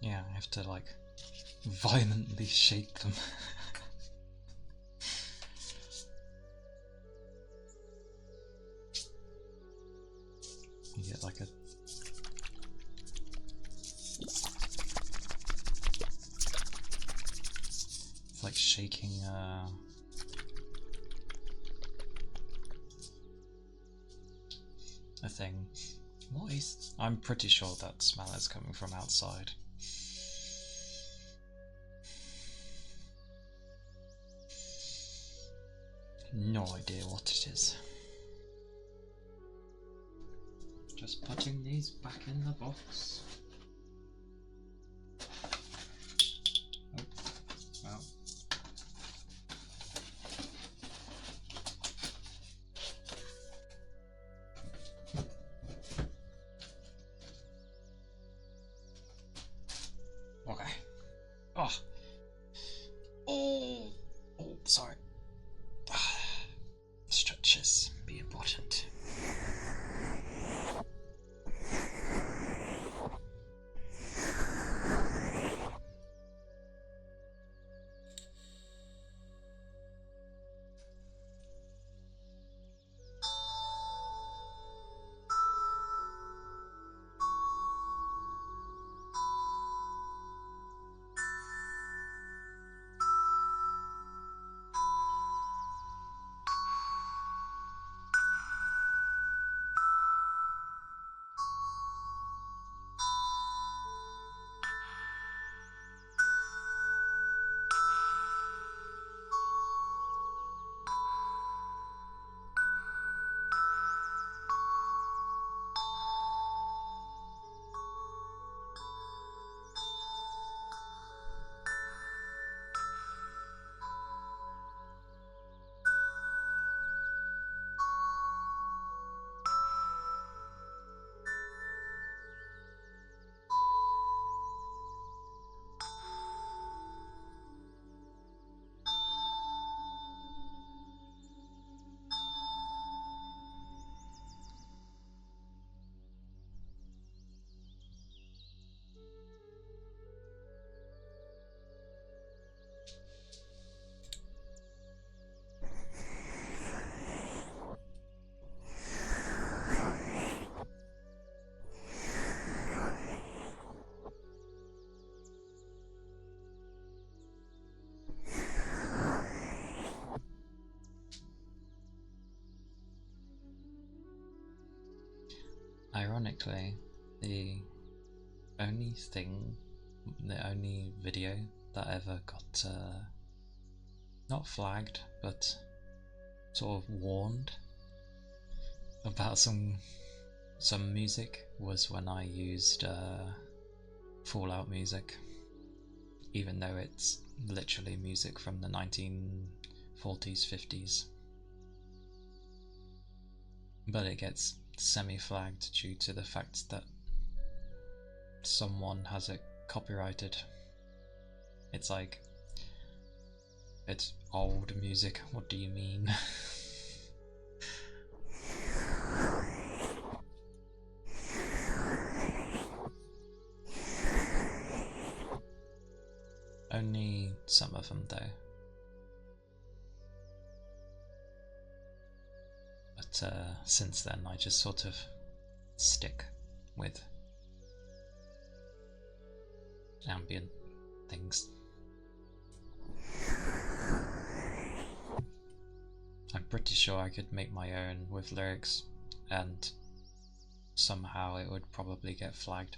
Yeah, I have to like violently shake them. You get like a it's like shaking a thing. What is? I'm pretty sure that smell is coming from outside. No idea what it is. Just putting these back in the box. Oh, well. Okay. Oh. Oh. Oh, sorry. Stretches be important. Ironically, the only video that ever got not flagged, but sort of warned about some music was when I used Fallout music, even though it's literally music from the 1940s, 50s. But it gets semi-flagged due to the fact that someone has it copyrighted. It's like, it's old music, what do you mean? Only some of them though. But since then I just sort of stick with ambient things. I'm pretty sure I could make my own with lyrics, and somehow it would probably get flagged.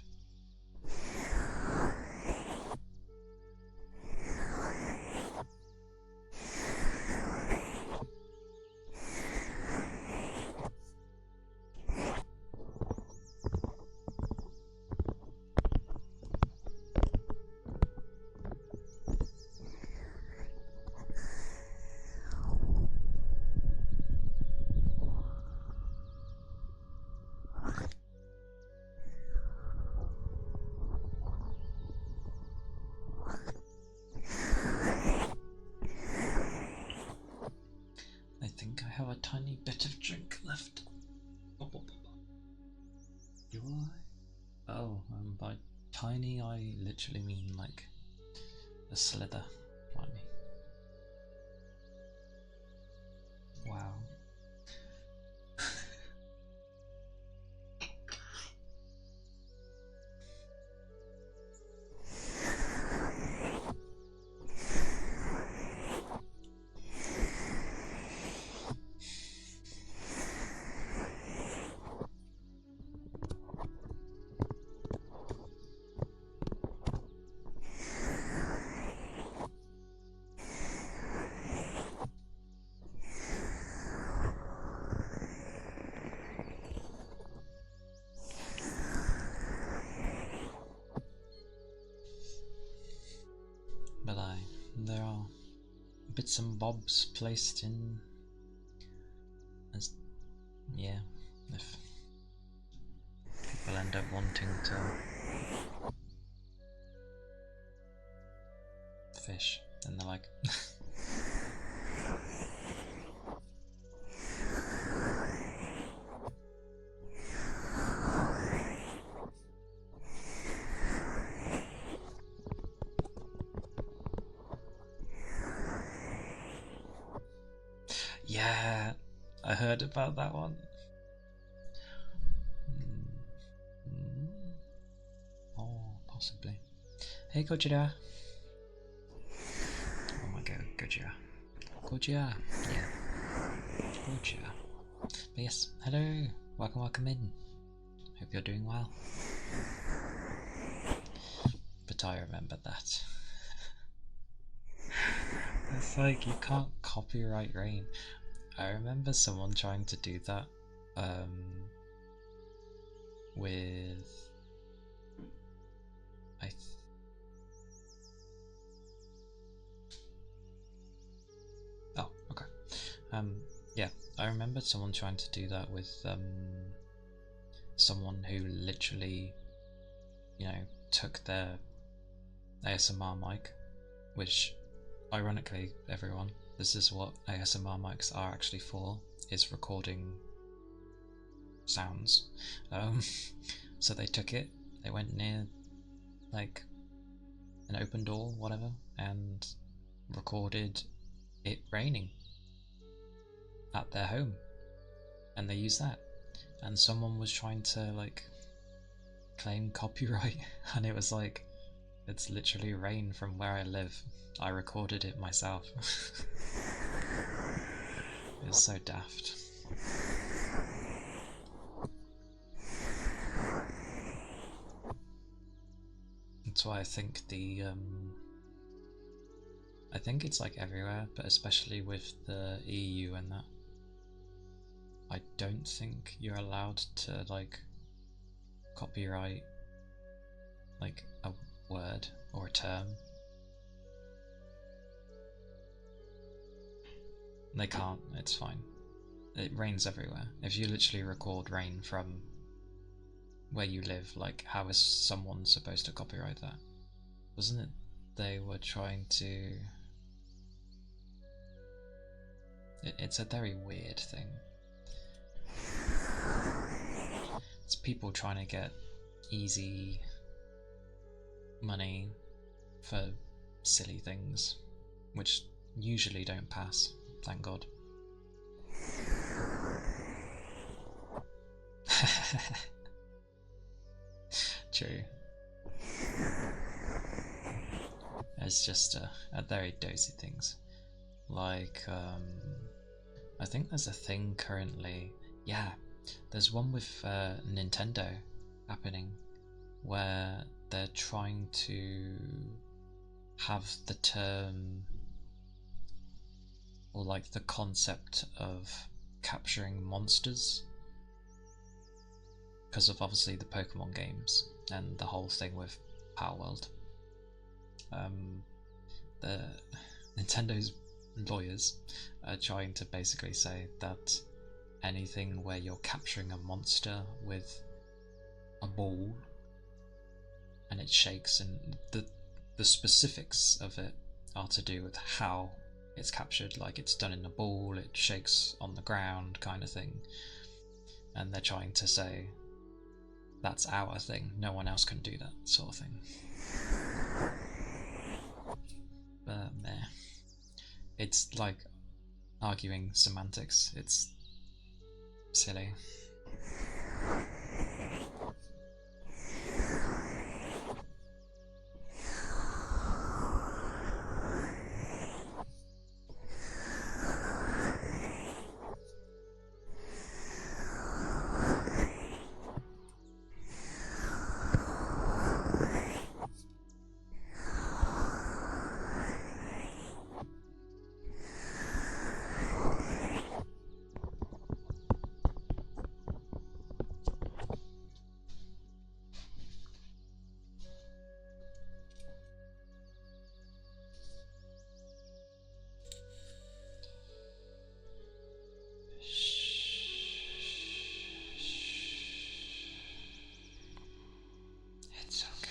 I think I have a tiny bit of drink left. Do I? Oh, by tiny I literally mean like a slither. Like me. Wow. But there are bits and bobs placed in, as yeah, if people end up wanting to fish, then they're like yeah, I heard about that one. Oh, possibly. Hey, Gojira. Oh my god, Gojira. Gojira. Yeah. Gojira. But yes, hello. Welcome in. Hope you're doing well. But I remember that. It's like you can't copyright rain. I remember someone trying to do that with oh, okay. Yeah, I remember someone trying to do that with someone who literally, took their ASMR mic, which ironically, everyone, this is what ASMR mics are actually for, is recording sounds. So they took it, they went near like an open door, whatever, and recorded it raining at their home, and they used that, and someone was trying to like claim copyright and it was like, it's literally rain from where I live, I recorded it myself. It's so daft. That's why I think I think it's like everywhere, but especially with the EU and that, I don't think you're allowed to like copyright like a word or a term. They can't, it's fine. It rains everywhere. If you literally record rain from where you live, like how is someone supposed to copyright that? Wasn't it they were trying to... It's a very weird thing. It's people trying to get easy money for silly things, which usually don't pass, thank God. True. It's just very dozy things. Like, I think there's a thing currently. Yeah, there's one with Nintendo happening where they're trying to have the term or like the concept of capturing monsters because of obviously the Pokemon games and the whole thing with Power World. The Nintendo's lawyers are trying to basically say that anything where you're capturing a monster with a ball and it shakes, and the specifics of it are to do with how it's captured, like it's done in a ball, it shakes on the ground kind of thing, and they're trying to say that's our thing, no one else can do that sort of thing. But meh. It's like arguing semantics, it's silly. It's okay.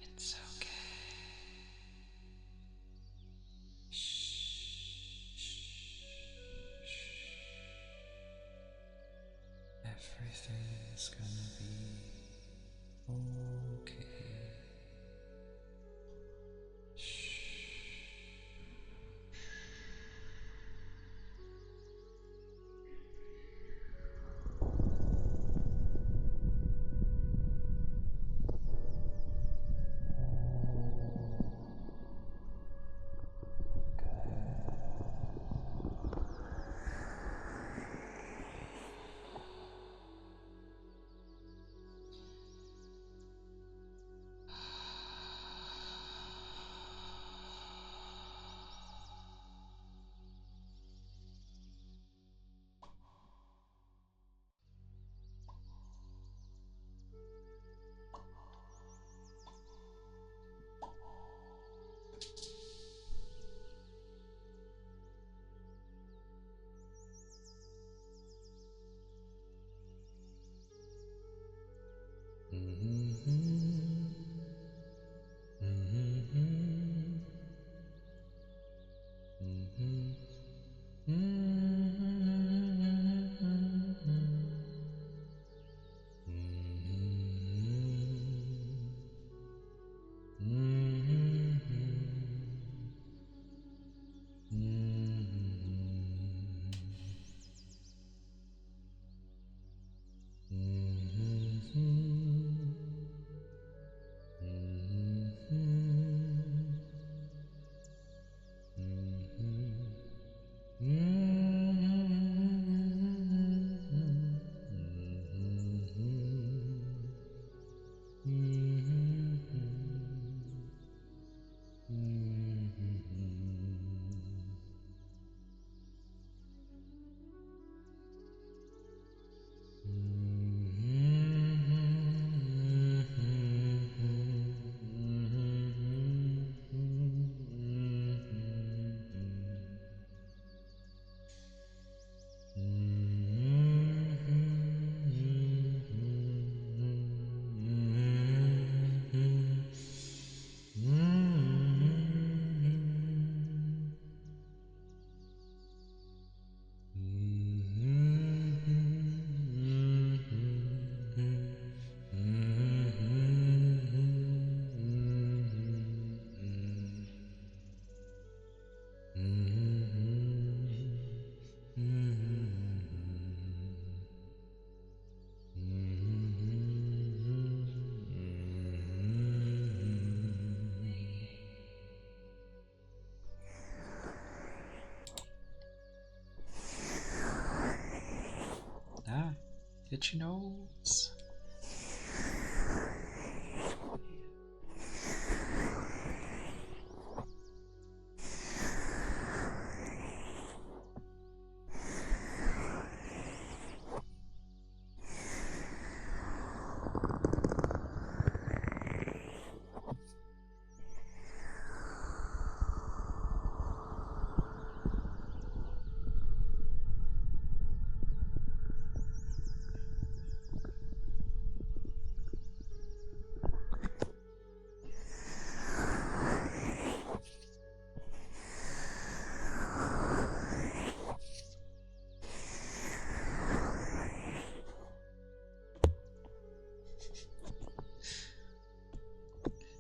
It's okay. Everything is gonna be okay. Itchy nose.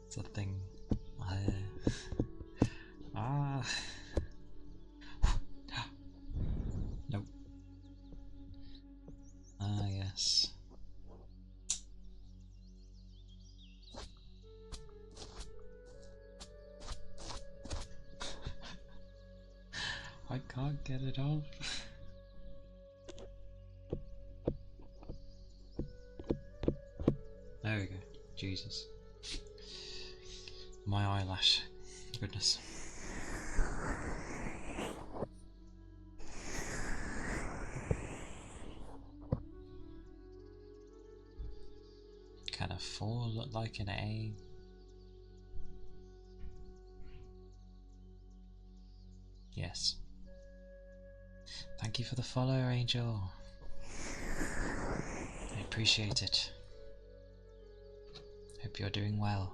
It's a thing. Nope. Ah, yes. I can't get it off. There we go. Jesus. My eyelash. Goodness. Can a 4 look like an A? Yes. Thank you for the follow, Angel. I appreciate it. Hope you're doing well.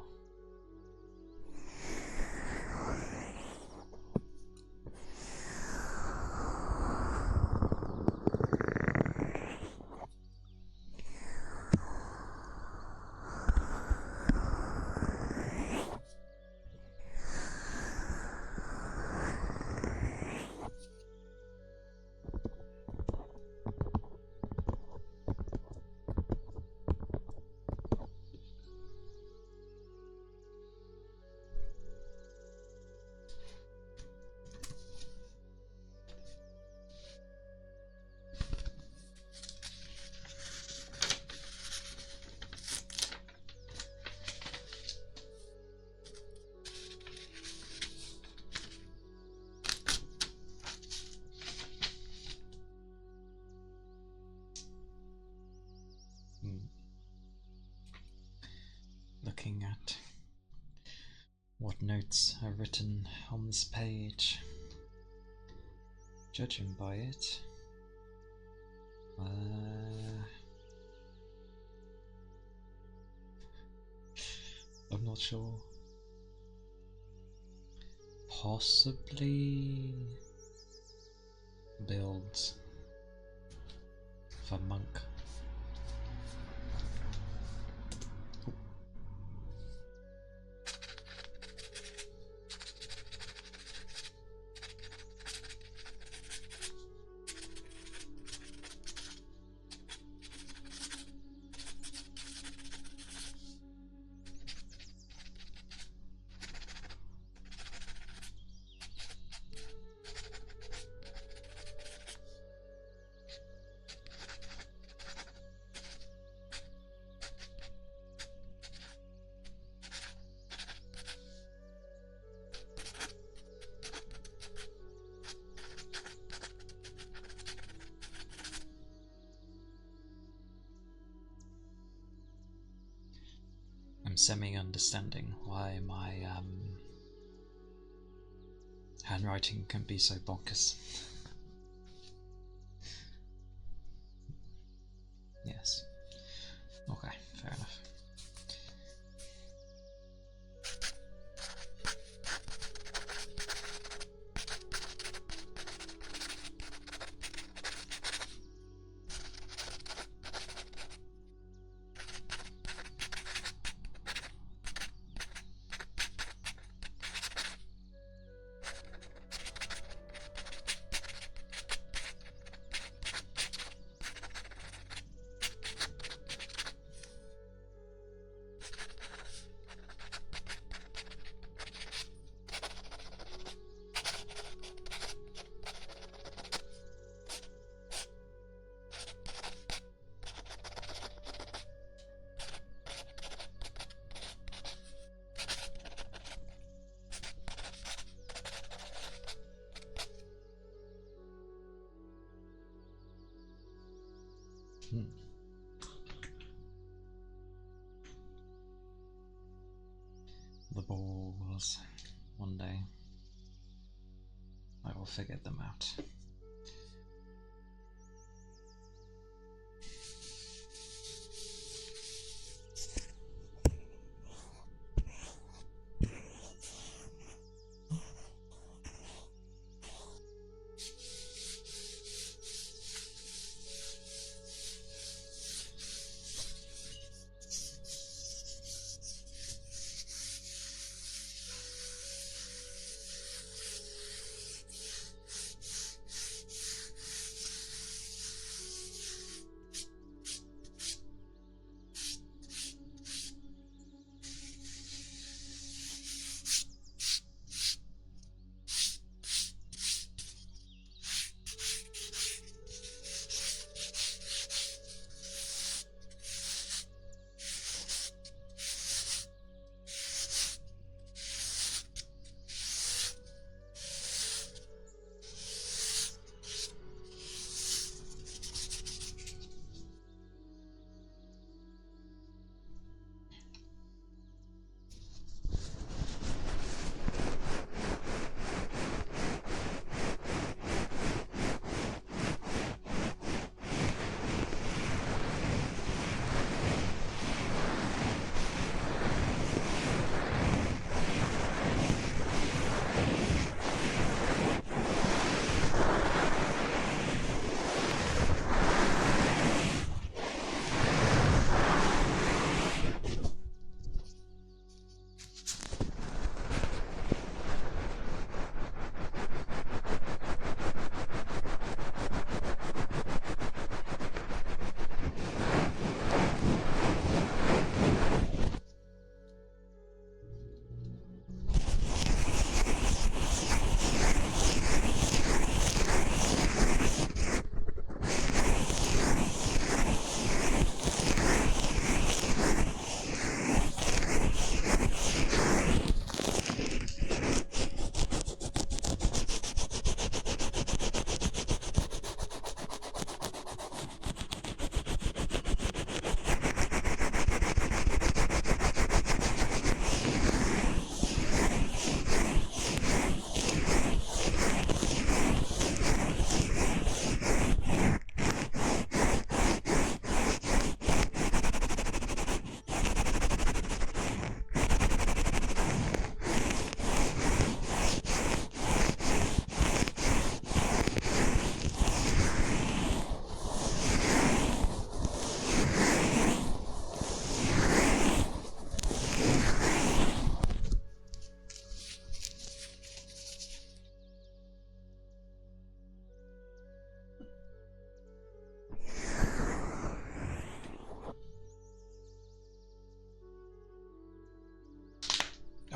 Looking at what notes are written on this page, judging by it, I'm not sure. Possibly builds for monk. I'm semi-understanding why my handwriting can be so bonkers. Yes. Okay, fair enough. The balls. One day I will figure them out.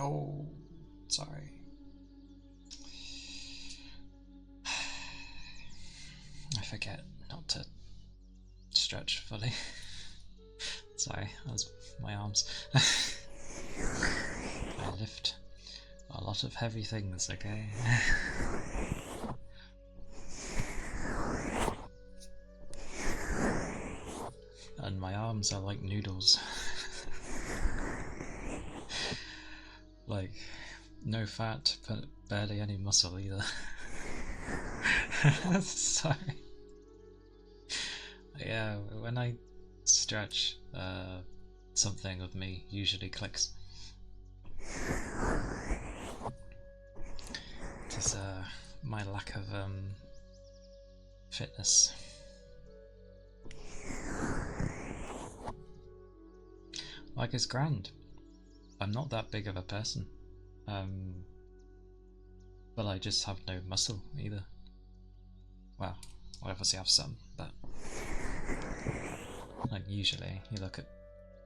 Oh, sorry. I forget not to stretch fully. Sorry, that was my arms. I lift a lot of heavy things, okay? And my arms are like noodles. Like, no fat, but barely any muscle either. Sorry. Yeah, when I stretch, something with me usually clicks. It is my lack of fitness. Like, it's grand. I'm not that big of a person. But I just have no muscle either. Well, I obviously have some, but like usually you look at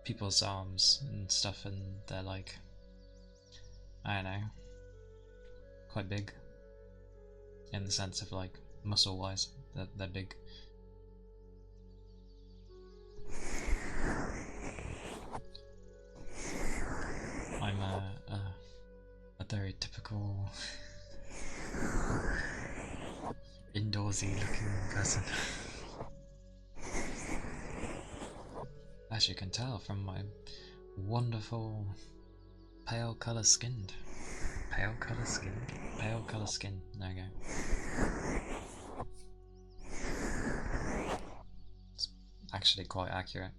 people's arms and stuff and they're like, I don't know, quite big in the sense of like muscle wise, they're big. I'm a very typical indoorsy looking person. as you can tell from my wonderful pale colour skinned. Pale colour skinned? Pale colour skin. There we go. It's actually quite accurate.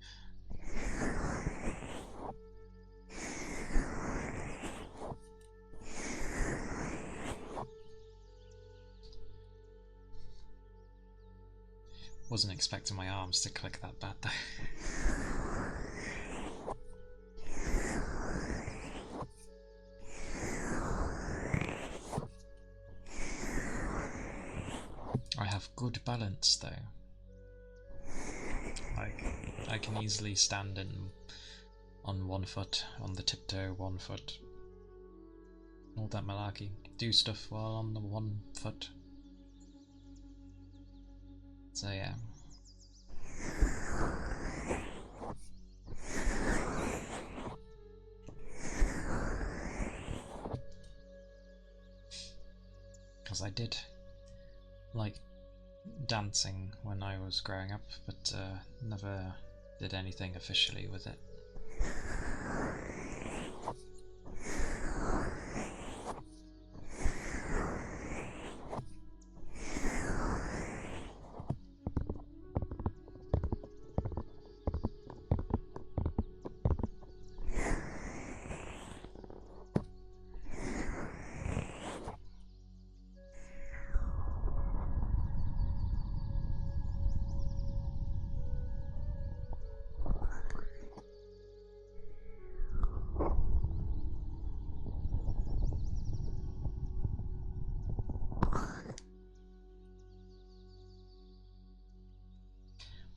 Wasn't expecting my arms to click that bad though. I have good balance though. Like, I can easily stand on one foot, on the tiptoe, one foot. All that malarkey. Do stuff while on the one foot. So yeah. Because I did like dancing when I was growing up, but never did anything officially with it.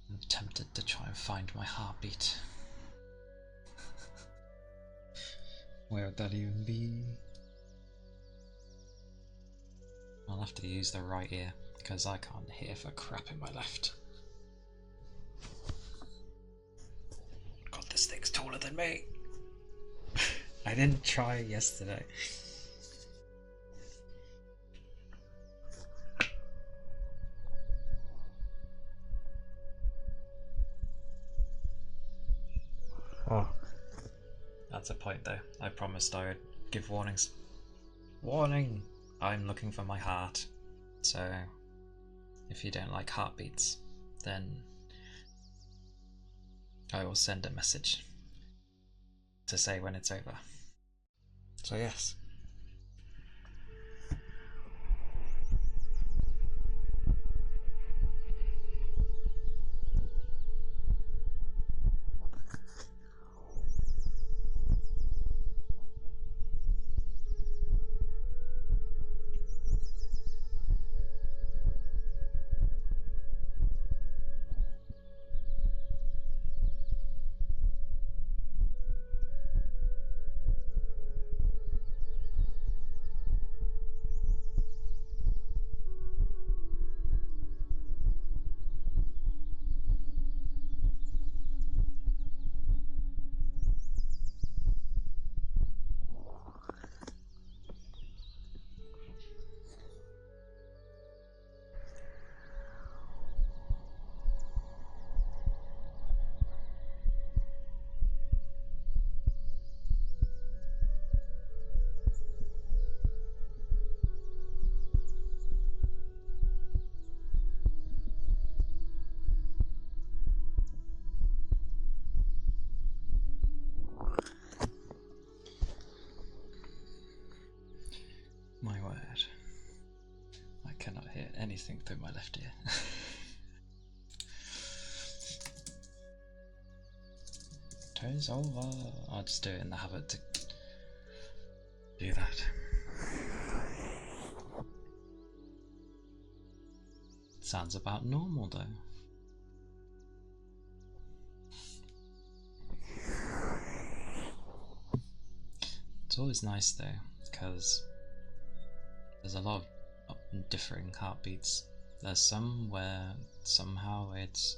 I'm tempted to try and find my heartbeat. Where would that even be? I'll have to use the right ear, because I can't hear for crap in my left. God, this thing's taller than me! I didn't try it yesterday. Oh. That's a point though. I promised I would give warnings. Warning! I'm looking for my heart. So, if you don't like heartbeats, then I will send a message to say when it's over. So yes. My word. I cannot hear anything through my left ear. Toes over. I'll just do it in the habit to do that. Sounds about normal though. It's always nice though, because there's a lot of differing heartbeats. There's some where somehow it's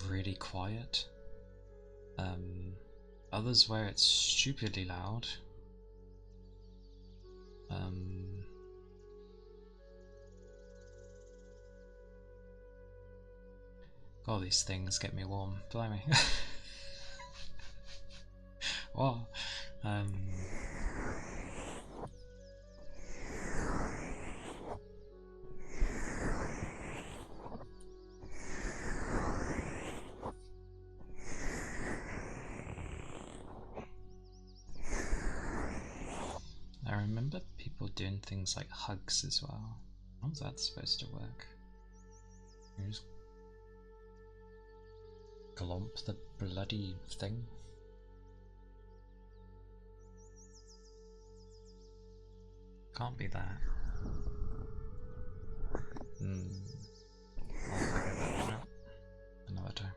really quiet. Others where it's stupidly loud. God, these things get me warm. Blimey. What? I remember people doing things like hugs as well. How's that supposed to work? You just glomp the bloody thing? Can't be that. I'll figure that one out another time.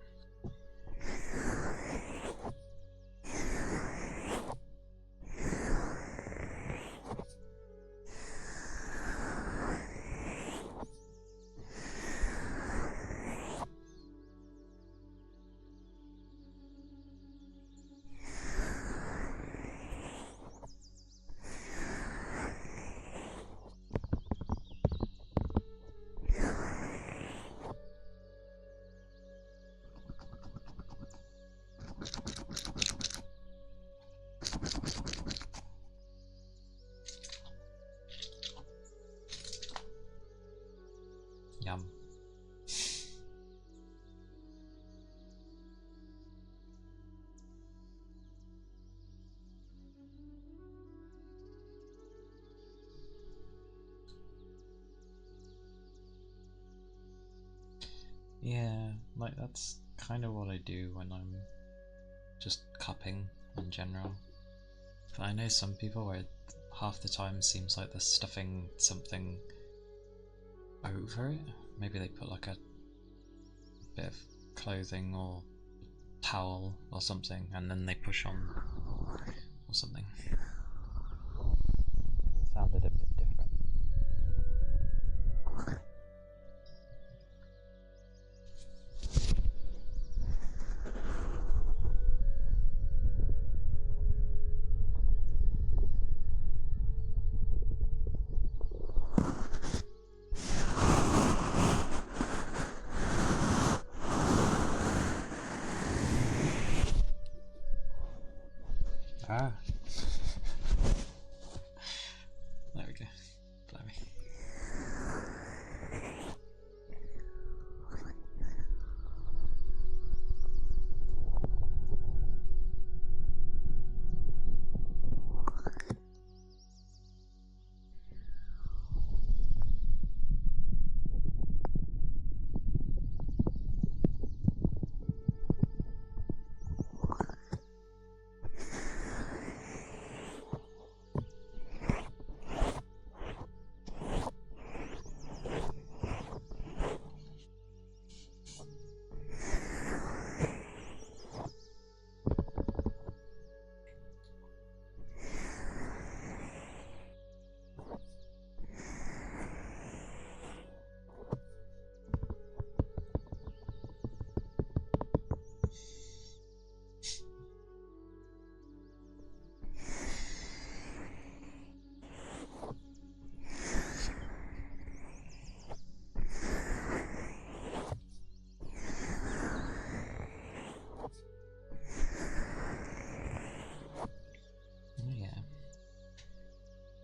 Yum. Yeah, like that's kind of what I do when I'm just cupping in general. But I know some people where half the time seems like they're stuffing something over it. Maybe they put like a bit of clothing or towel or something and then they push on or something. Sounded a bit different. Ah. There we go. Blimey.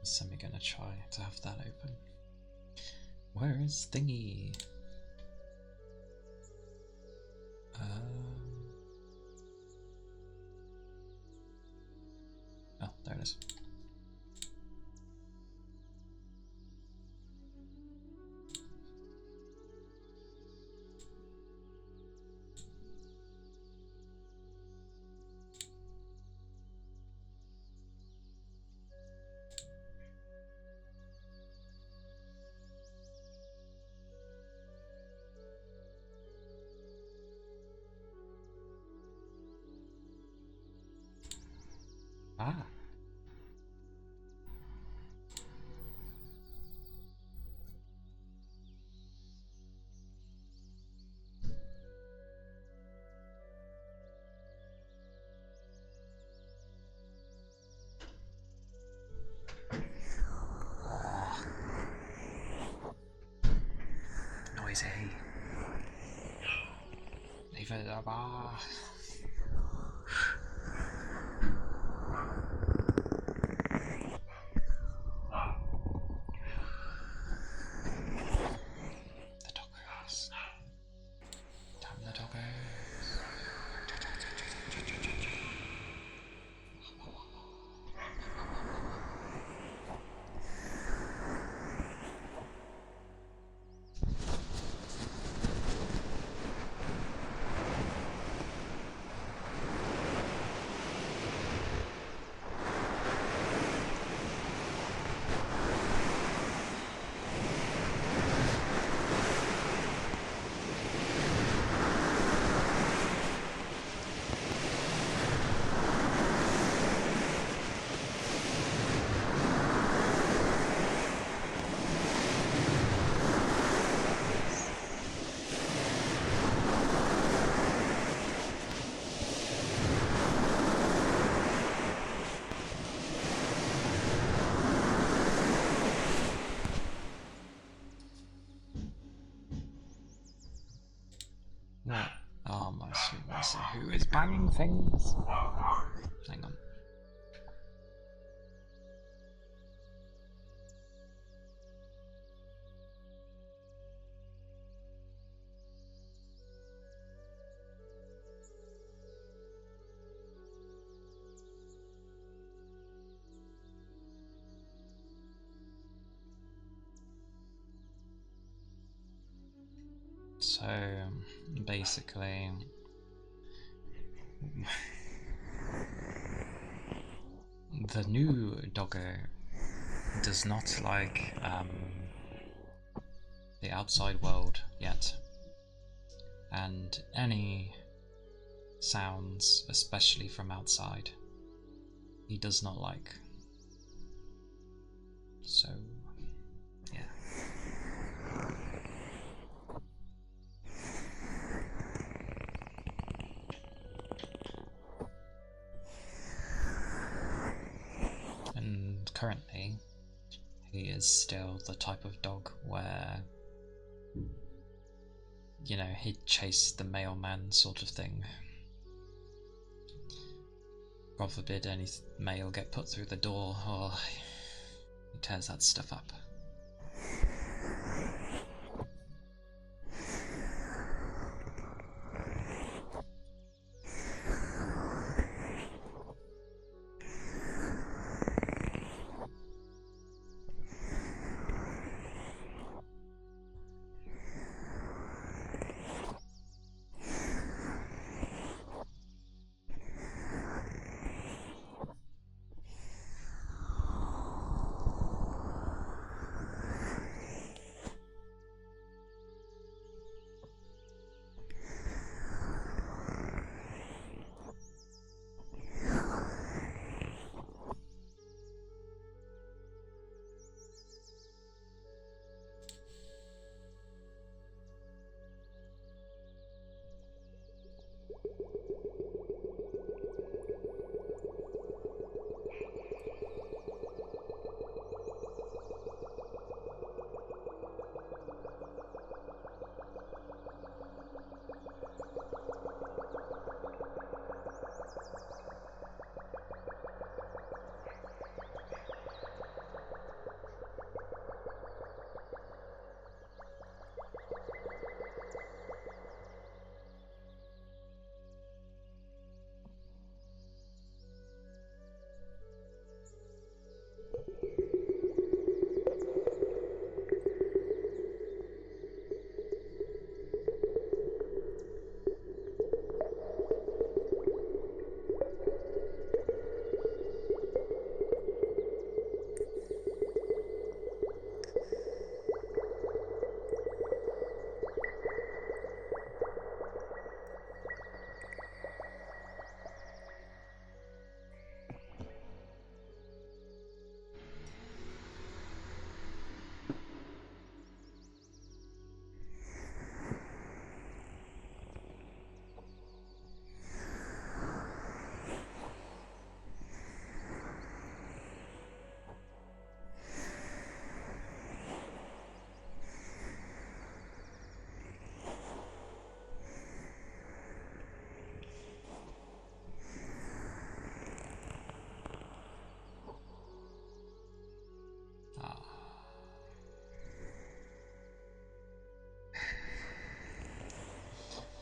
Semi gonna try to have that open. Where is Thingy? Oh, there it is. Ah. Noisy. Leave it up. What? Oh my sweet mercy, who is banging things? Hang on. So basically, the new doggo does not like the outside world yet, and any sounds, especially from outside, he does not like. So, yeah. And currently, he is still the type of dog where, you know, he'd chase the mailman sort of thing. God forbid any mail get put through the door, or he tears that stuff up.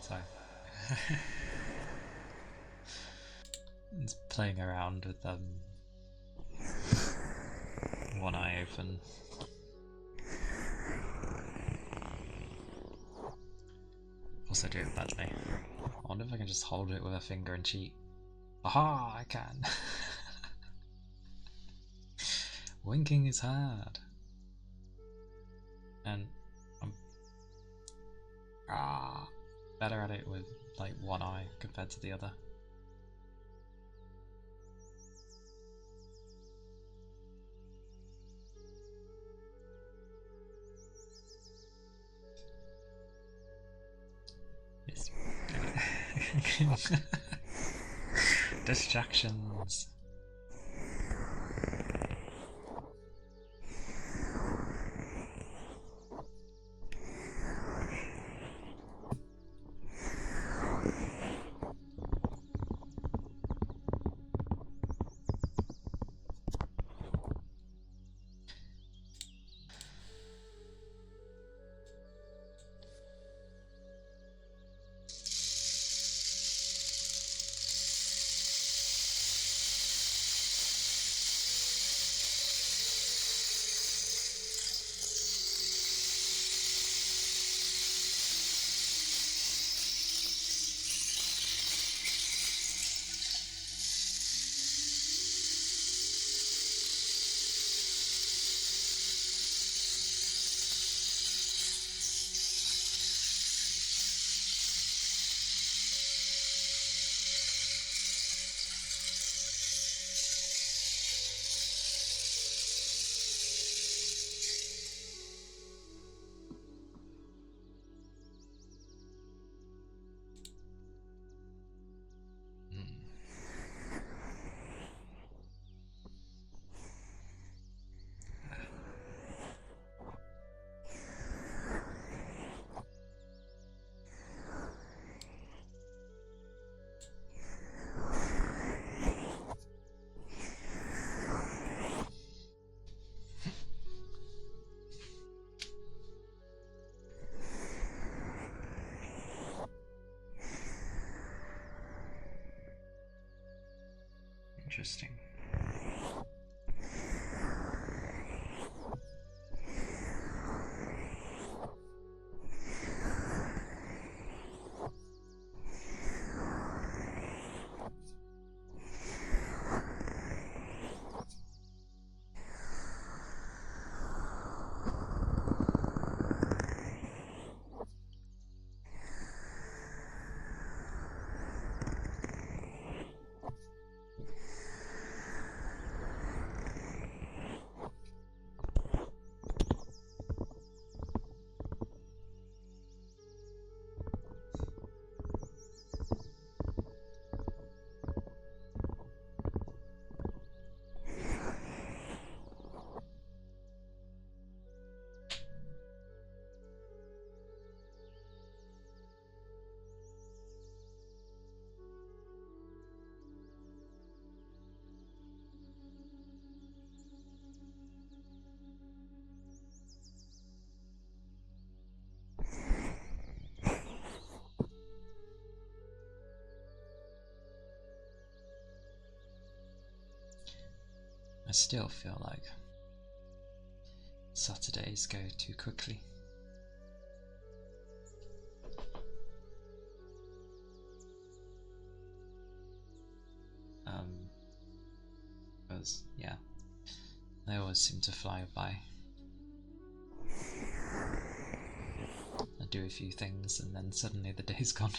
So it's playing around with one eye open. Also do it badly. I wonder if I can just hold it with a finger and cheat. Aha! I can. Winking is hard. And I'm better at it with like one eye compared to the other. Yes. Distractions. Interesting. I still feel like Saturdays go too quickly. Because, yeah, they always seem to fly by. I do a few things and then suddenly the day's gone.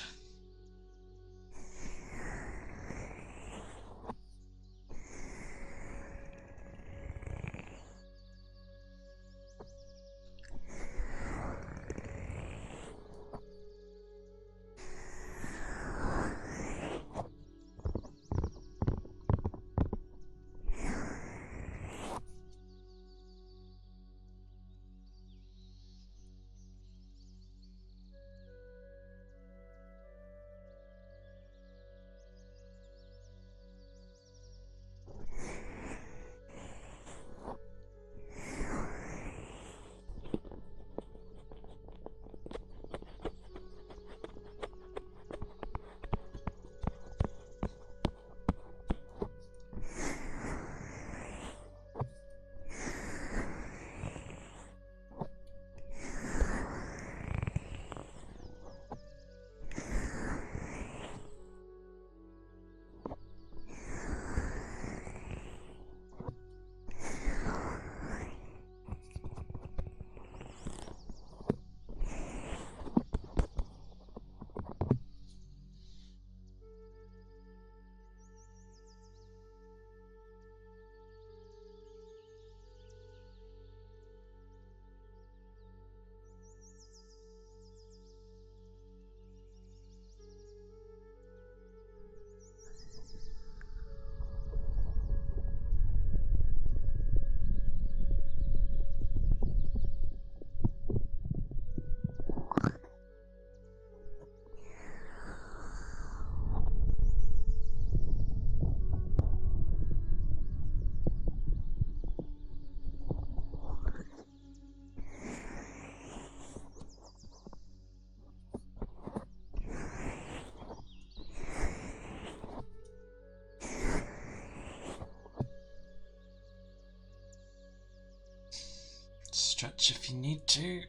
Stretch if you need to.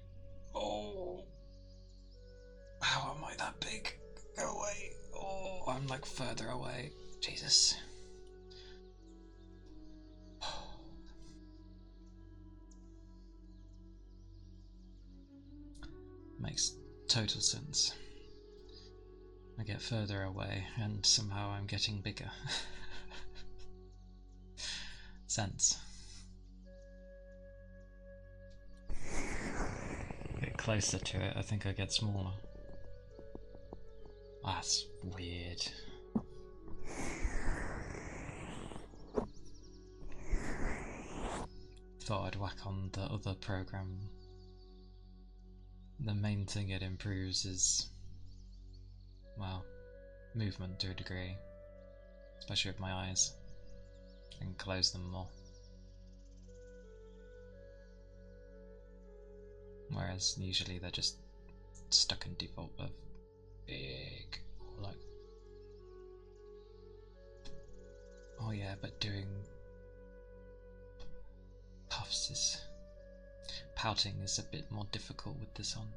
Oh, how am I that big? Go away. Oh, I'm like further away. Jesus. Makes total sense. I get further away and somehow I'm getting bigger. Sense. Get closer to it, I think I get smaller. That's weird. Thought I'd whack on the other program. The main thing it improves is, well, movement to a degree, especially with my eyes. I can close them more. Whereas usually they're just stuck in default of big, or like, oh yeah, but doing puffs is... pouting is a bit more difficult with this on.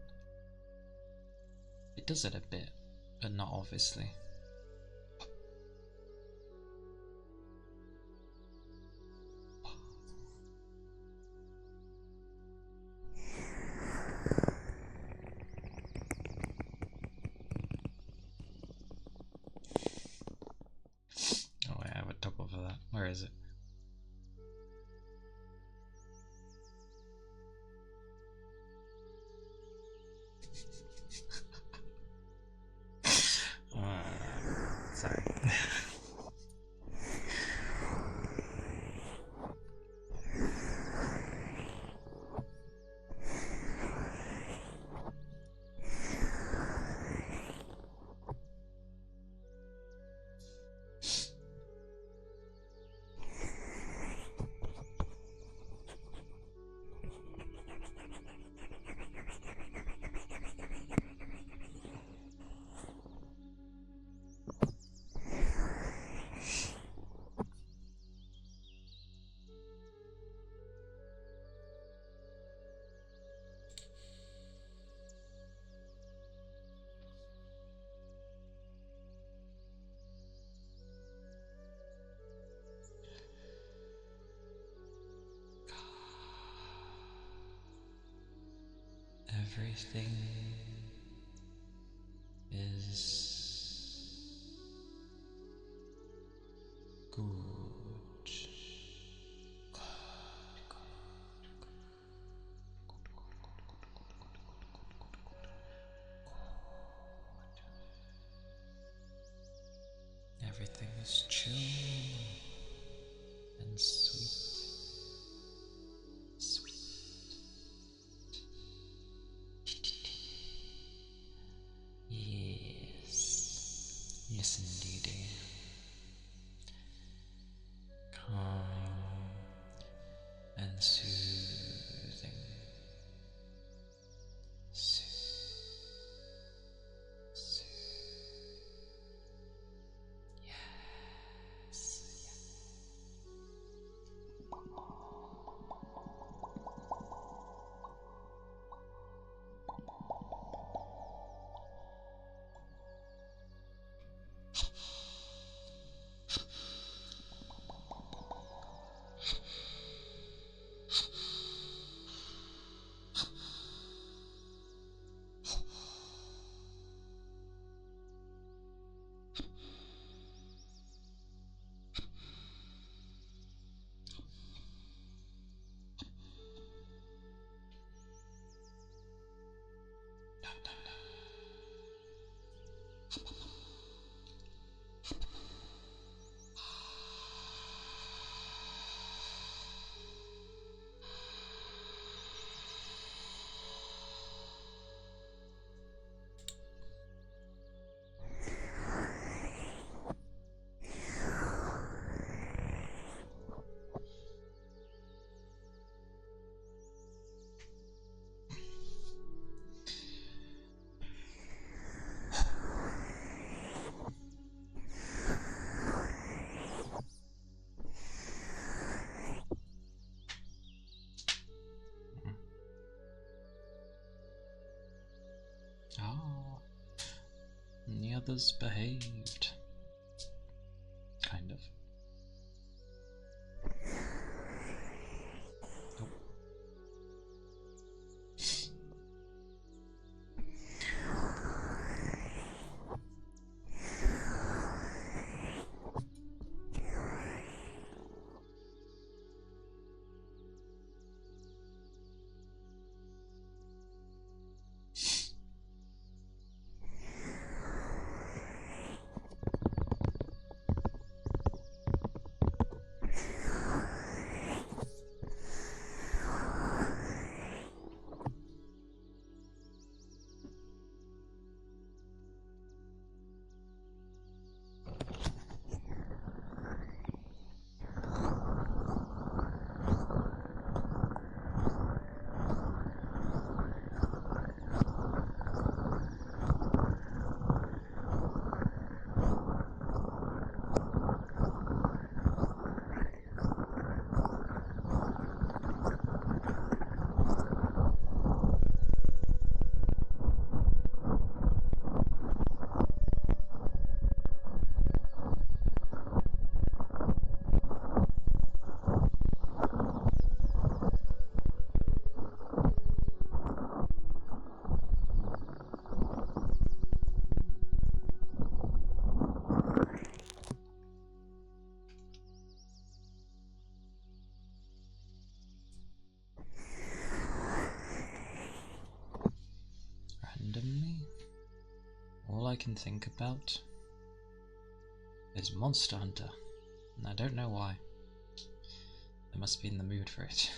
It does it a bit, but not obviously. Oh, I have a toggle for that. Where is it? Sorry. Everything is good. Everything is chill and sweet. Sweet. Yes. Yes, indeedy. Calming and soothing. Ah, and the others behaved. Kind of. Oh. I can think about is Monster Hunter, and I don't know why. I must be in the mood for it.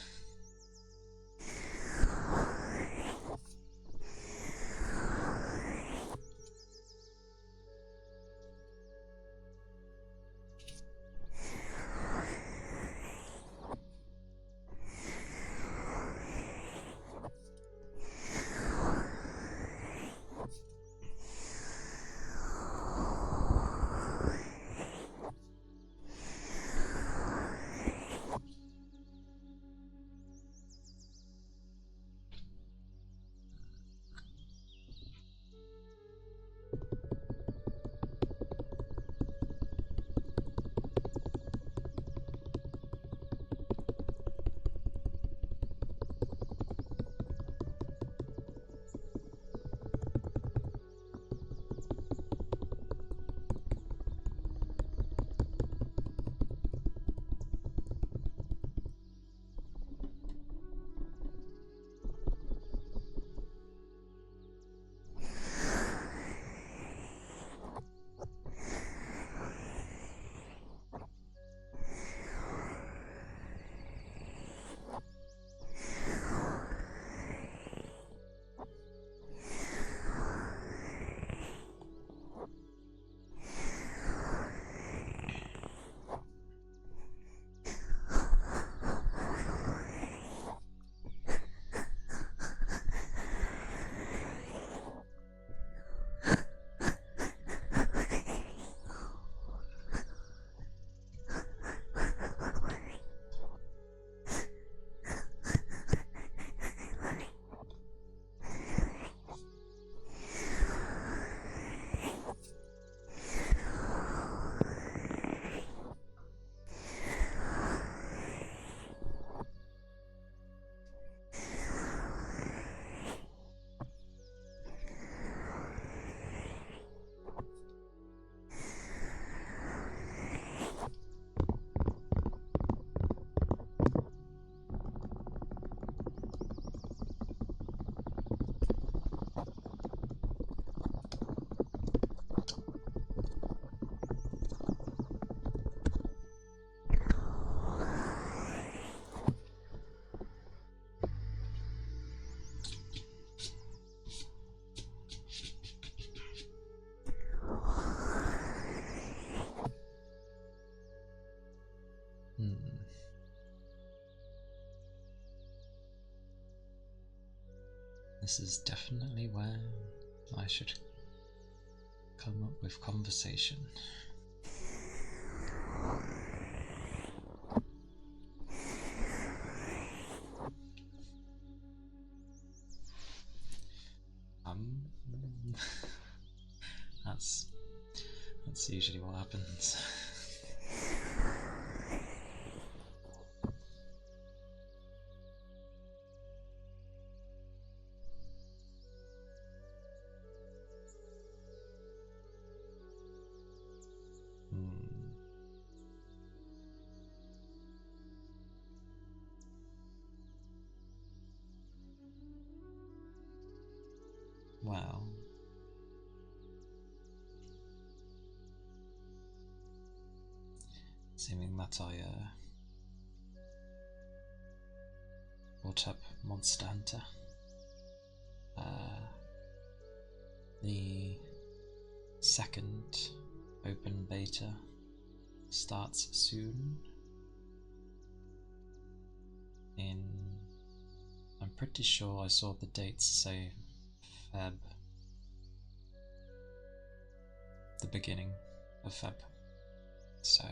This is definitely where I should come up with conversation. That's usually what happens. Well, seeming that I brought up Monster Hunter, the second open beta starts soon. I'm pretty sure I saw the dates say Feb, the beginning of Feb, so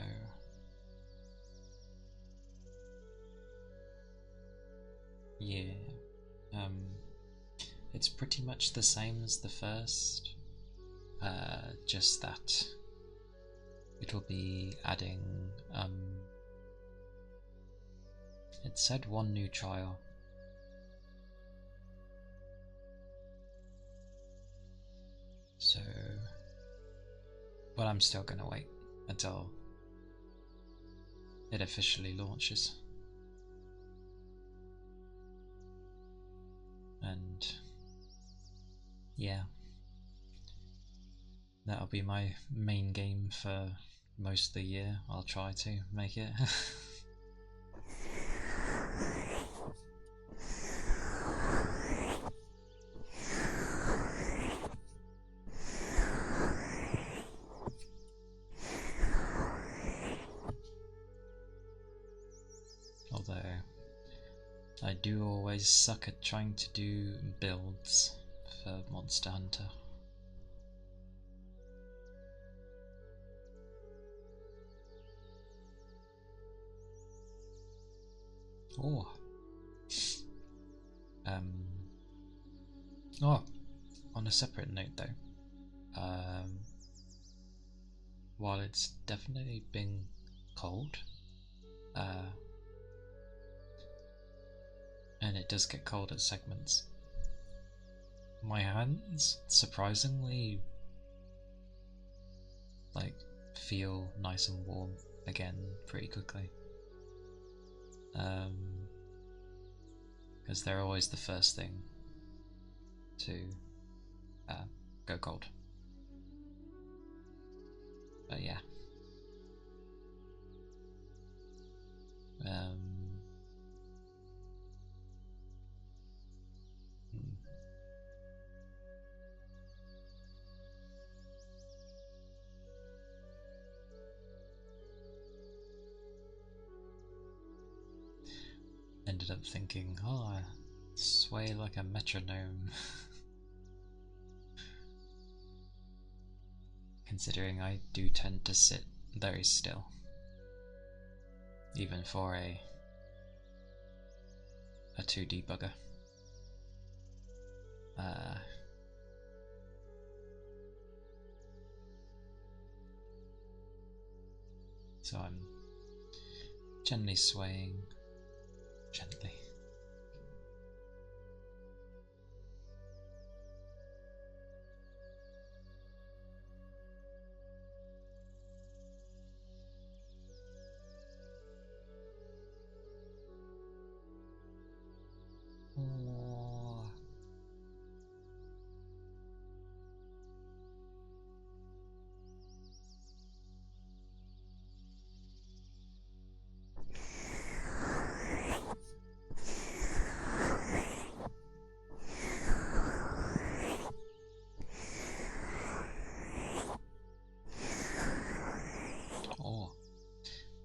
yeah, it's pretty much the same as the first, just that it'll be adding, it said one new trial. So, but I'm still gonna wait until it officially launches. And yeah, That'll be my main game for most of the year. I'll try to make it. Although I do always suck at trying to do builds for Monster Hunter. Oh. Oh, on a separate note though, while it's definitely been cold, and it does get cold at segments, my hands surprisingly like feel nice and warm again pretty quickly. Because they're always the first thing to go cold. But yeah. Ended up thinking, oh, I sway like a metronome. Considering I do tend to sit very still, even for a 2D bugger. So I'm gently swaying, gently.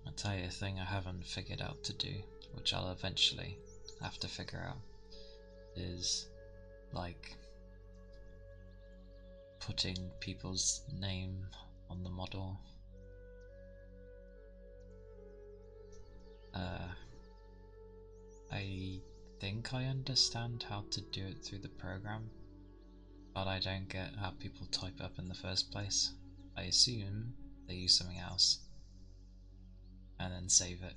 I'll tell you a thing I haven't figured out to do, which I'll eventually have to figure out, is like putting people's name on the model. I think I understand how to do it through the program, but I don't get how people type up in the first place. I assume they use something else and then save it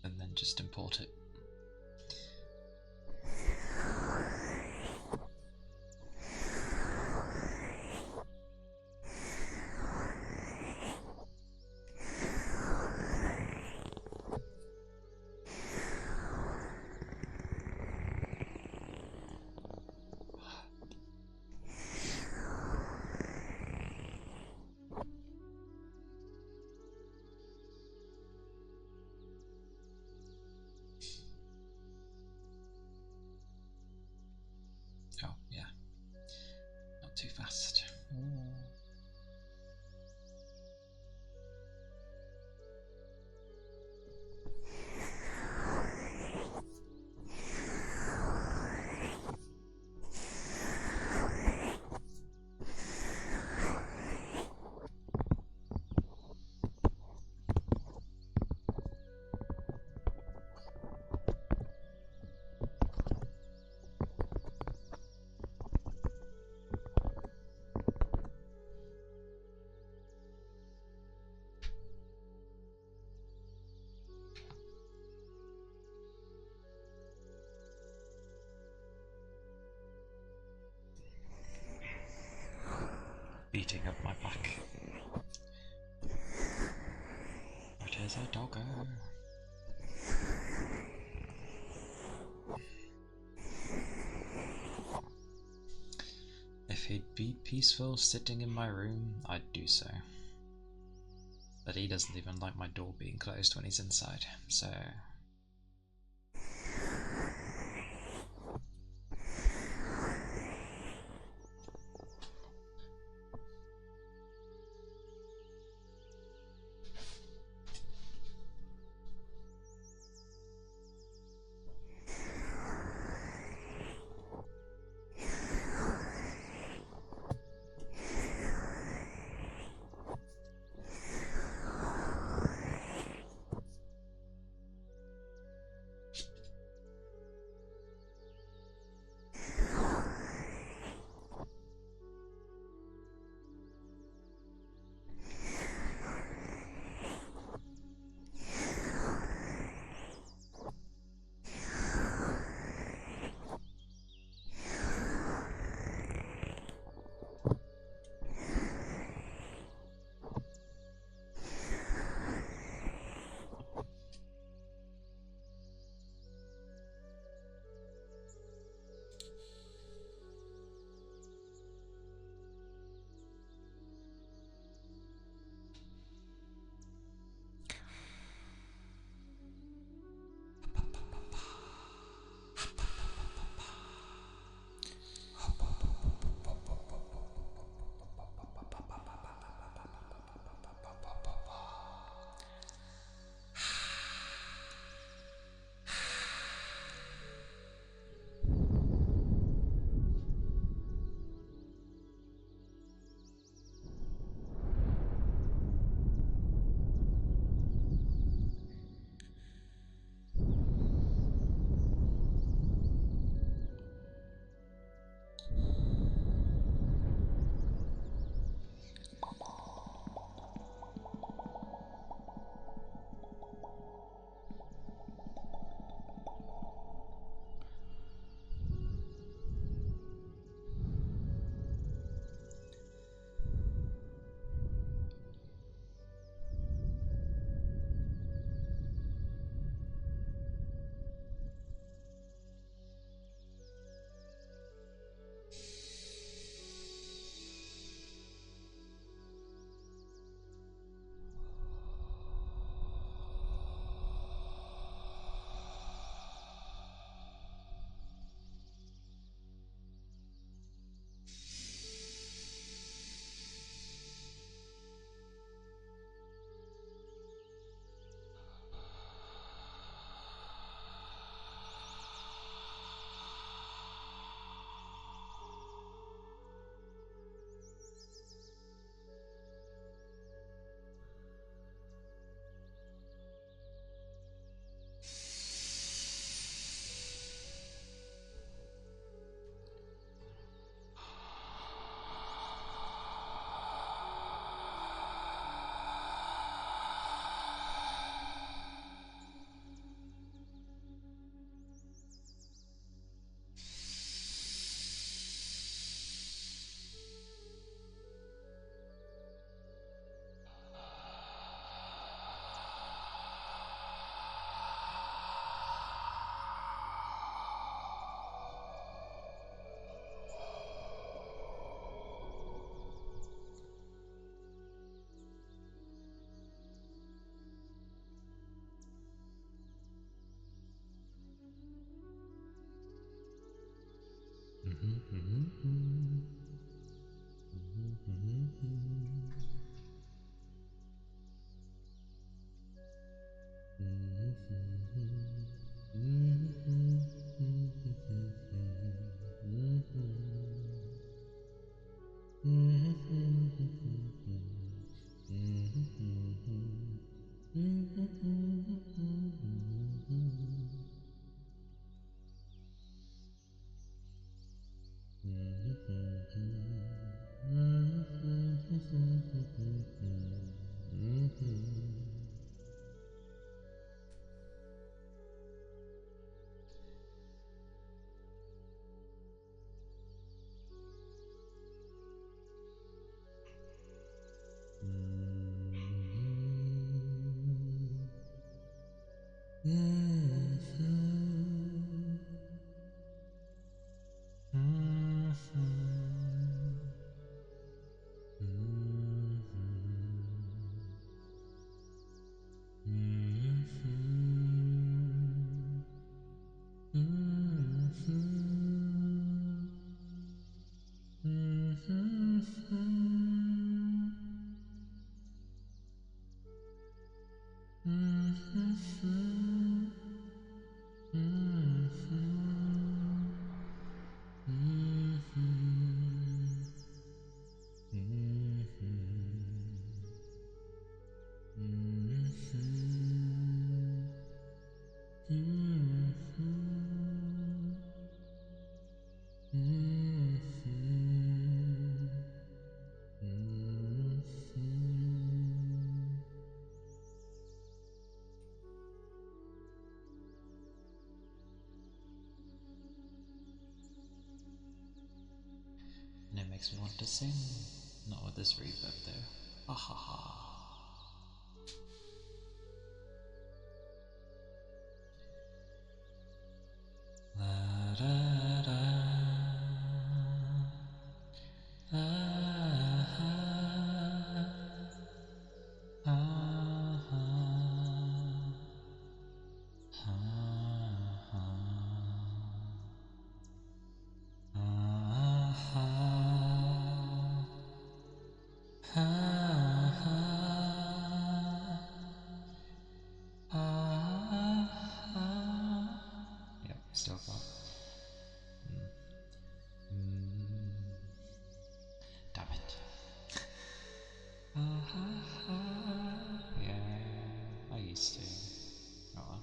and then just import it. Oh, yeah. Not too fast. Ooh. Beating up my back. It is a doggo. If he'd be peaceful sitting in my room, I'd do so. But he doesn't even like my door being closed when he's inside, so... makes me want to sing. Not with this reverb though. Ah ha ha. La da da. Ah ha. Ah ha. Ah ha. Ah ha. Ah ha. Ah ha. Yep, still got. Damn it. Ah ha. Yeah, I used to. Oh well.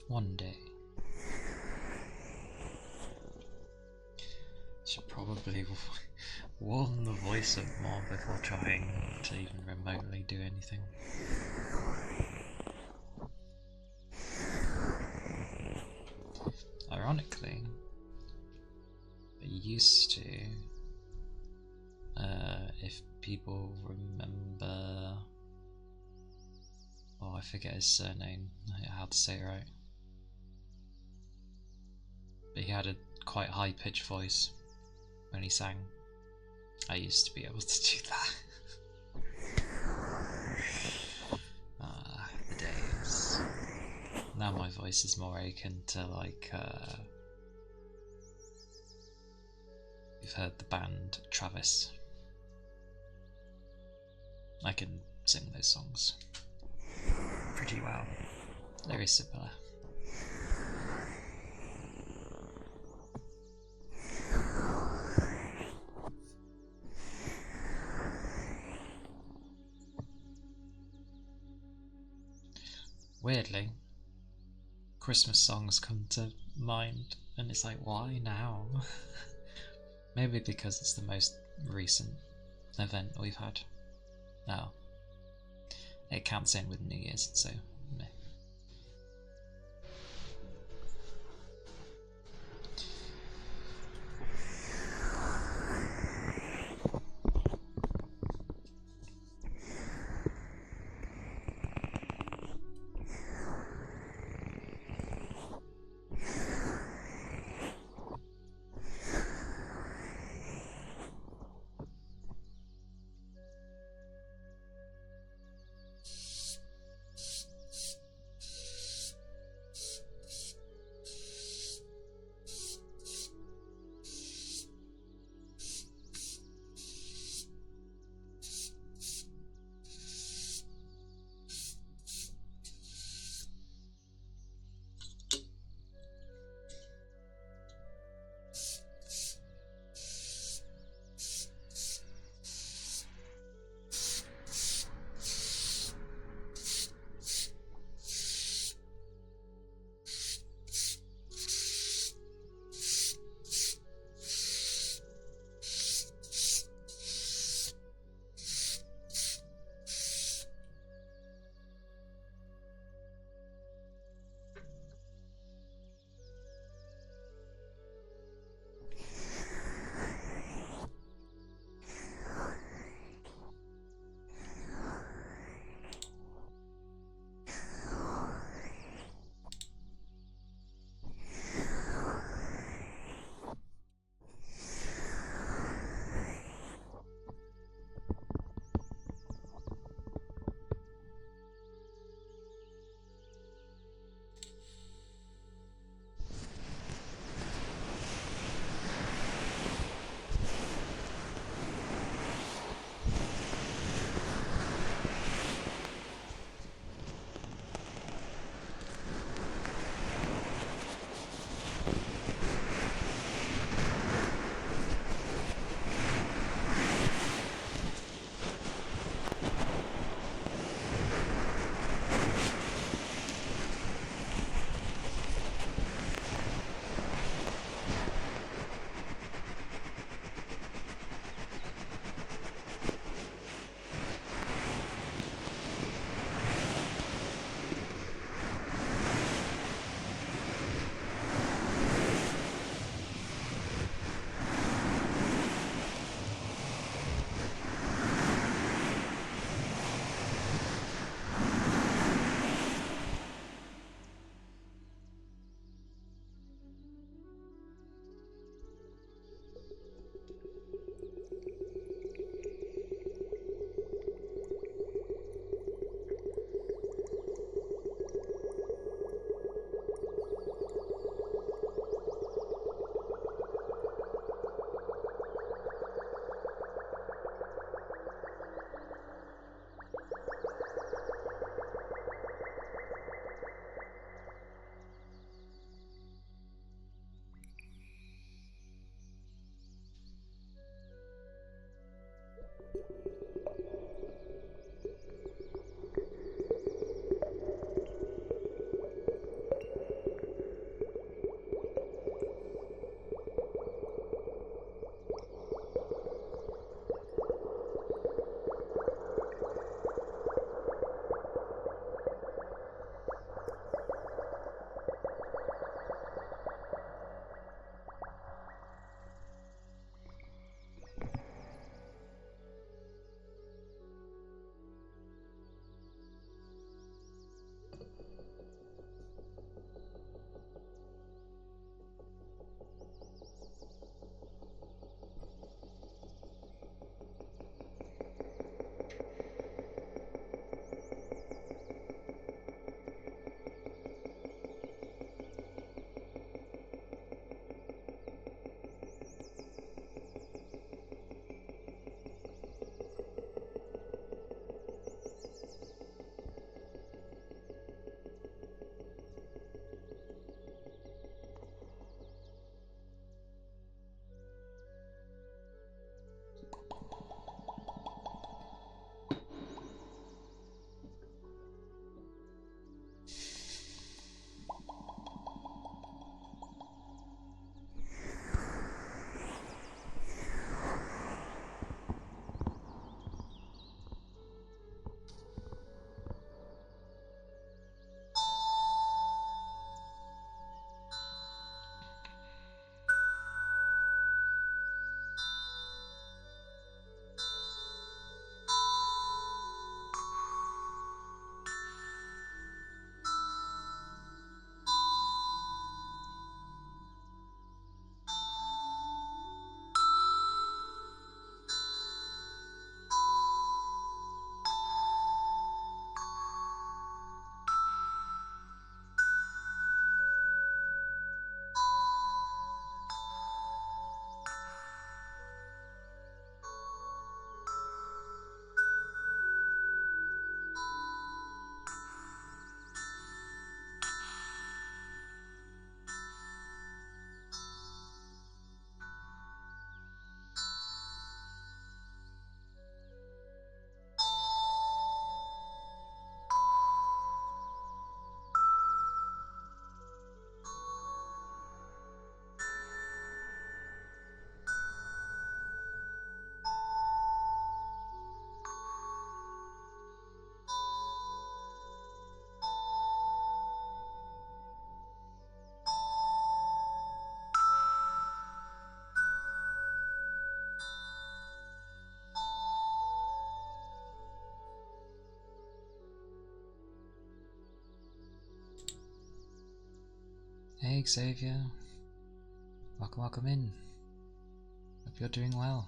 One day. Should probably warm the voice up more before trying to even remotely do anything. Ironically, I used to, if people remember, oh, I forget his surname, how to say it right, but he had a quite high pitched voice when he sang. I used to be able to do that. The days. Now my voice is more akin to like, you've heard the band Travis. I can sing those songs pretty well. Very similar. Weirdly, Christmas songs come to mind, and it's like, why now? Maybe because it's the most recent event we've had. Oh. It counts in with New Year's, so meh. Hey Xavier, welcome in. Hope you're doing well.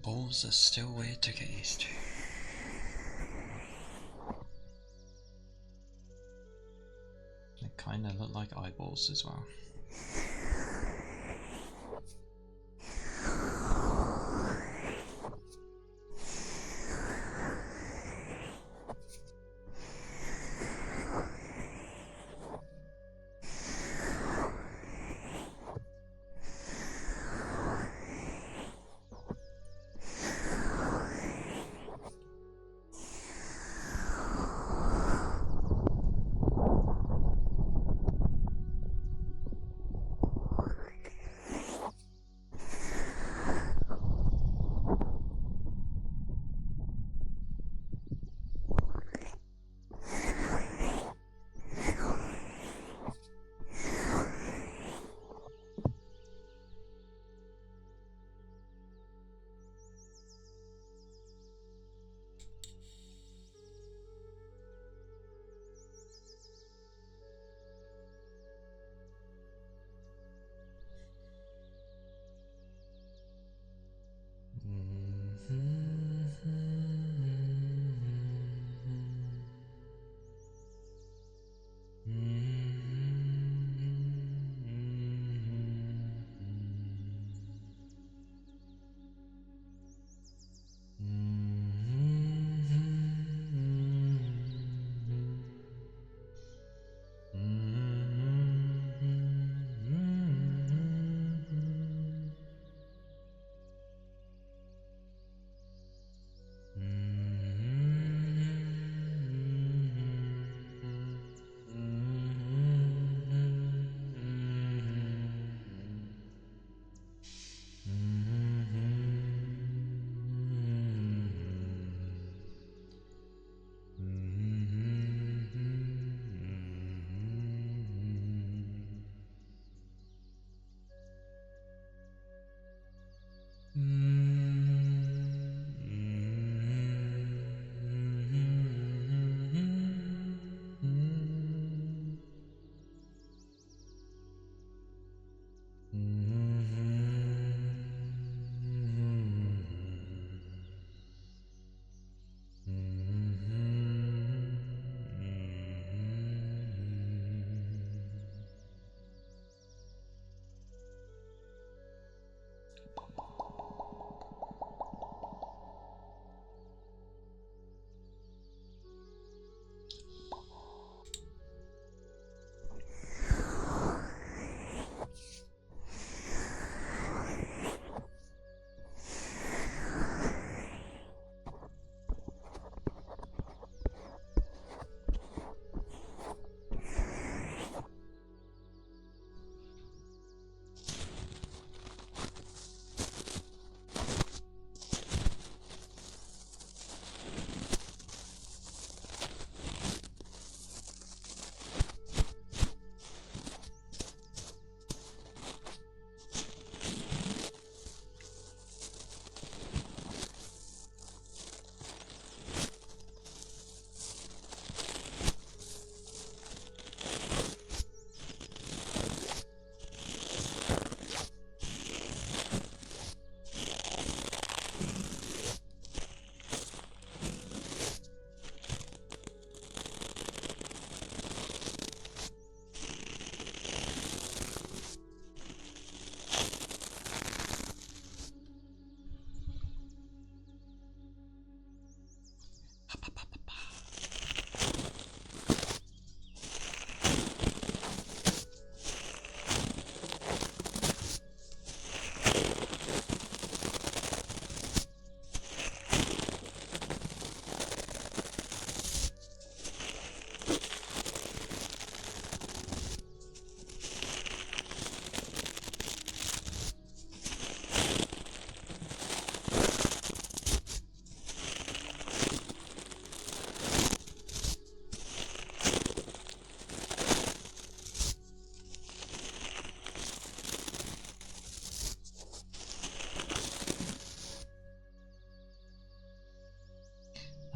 Balls are still weird to get used to. They kinda look like eyeballs as well.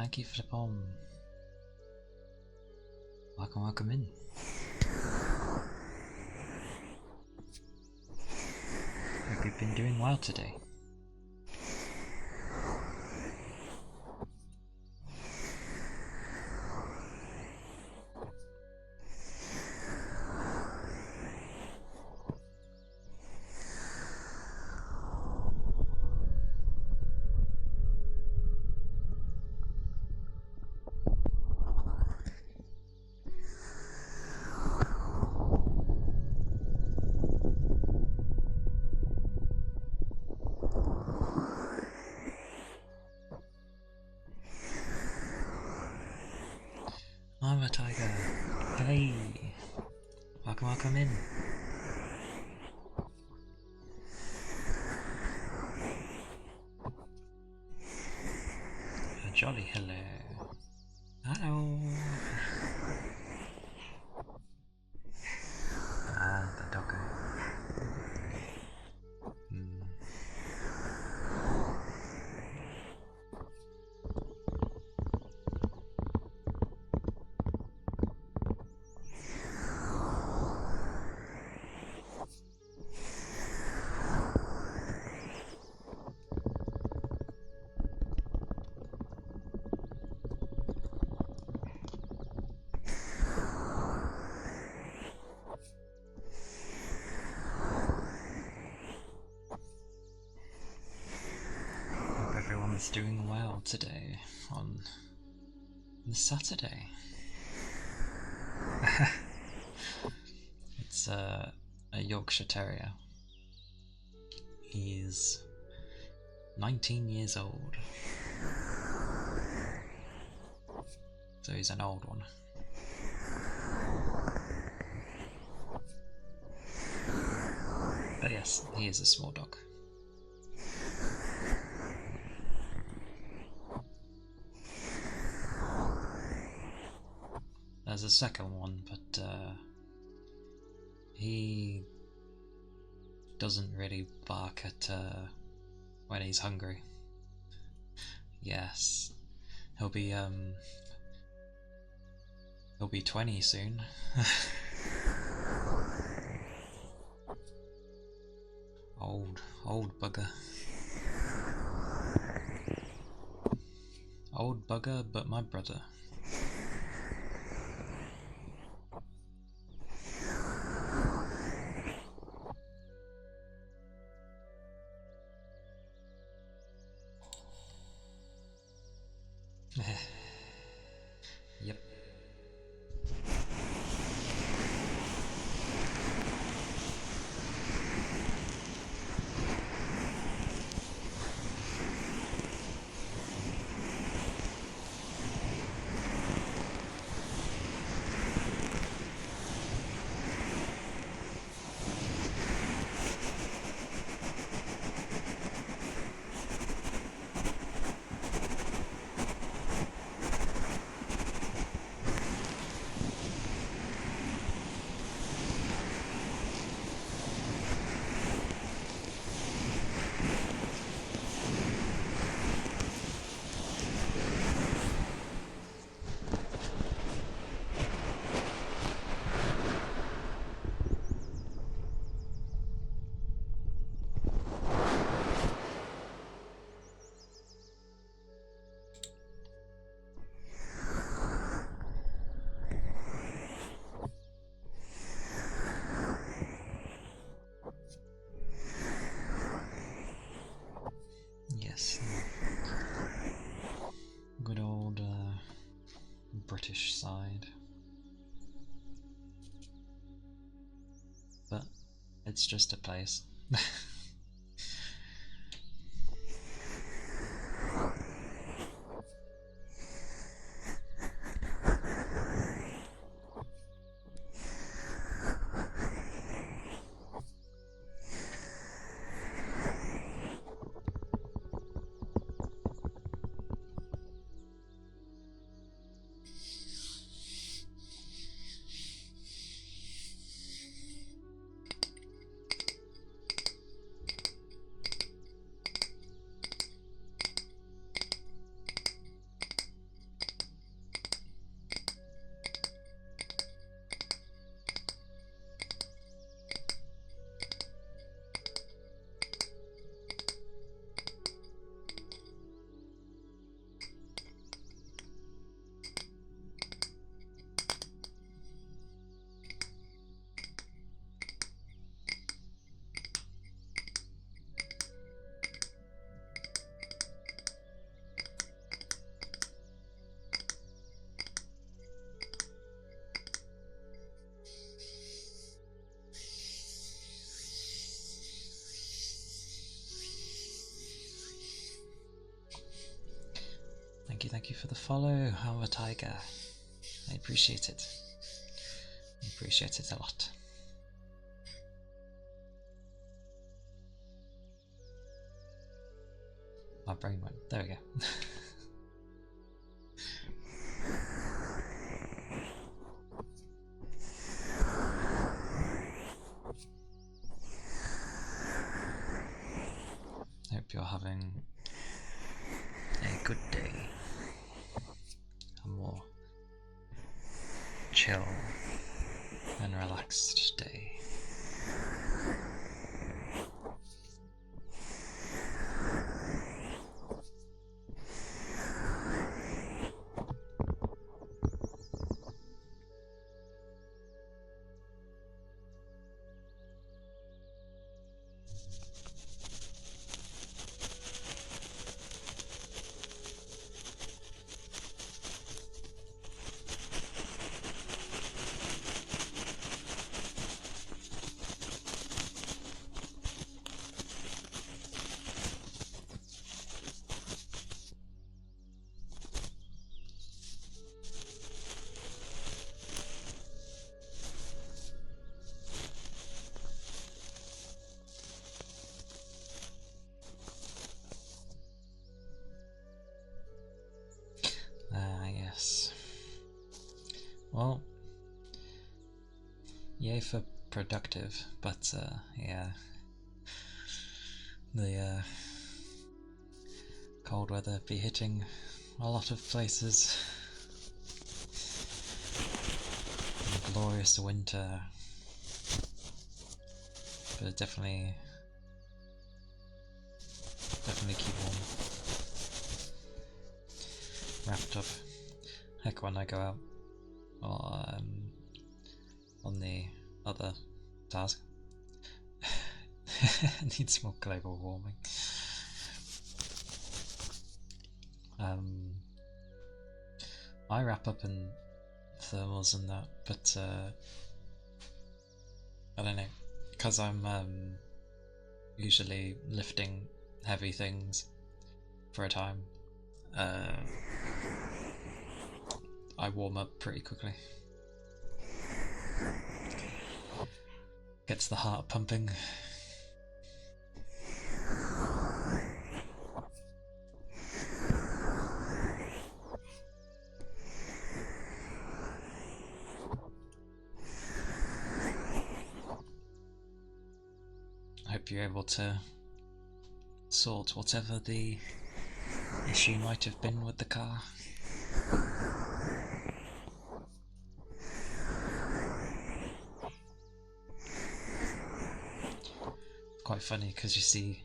Thank you for the poem. Welcome in. Hope you've been doing well today. I'm a tiger. Hey! Welcome in. A jolly hello. Hello! Ah, the doggo. Hope everyone's doing well today on this Saturday. It's a Yorkshire Terrier. He's 19 years old. So he's an old one. But yes, he is a small dog. There's a second one, but he doesn't really bark at when he's hungry. Yes, he'll be 20 soon. Old bugger. Old bugger, but my brother. Yep. Yes. Good old British side. But it's just a place. thank you for the follow, I'm a tiger. I appreciate it. I appreciate it a lot. My brain went, there we go. Hope you're having a good day. A more chill and relaxed day. Yes. Well, yay for productive, but yeah, the cold weather be hitting a lot of places. A glorious winter, but definitely keep warm. Wrapped up. Heck, when I go out or on the other task, needs more global warming. I wrap up in thermals and that, but I don't know, because I'm usually lifting heavy things for a time. I warm up pretty quickly. Gets the heart pumping. I hope you're able to sort whatever the issue might have been with the car. Quite funny because you see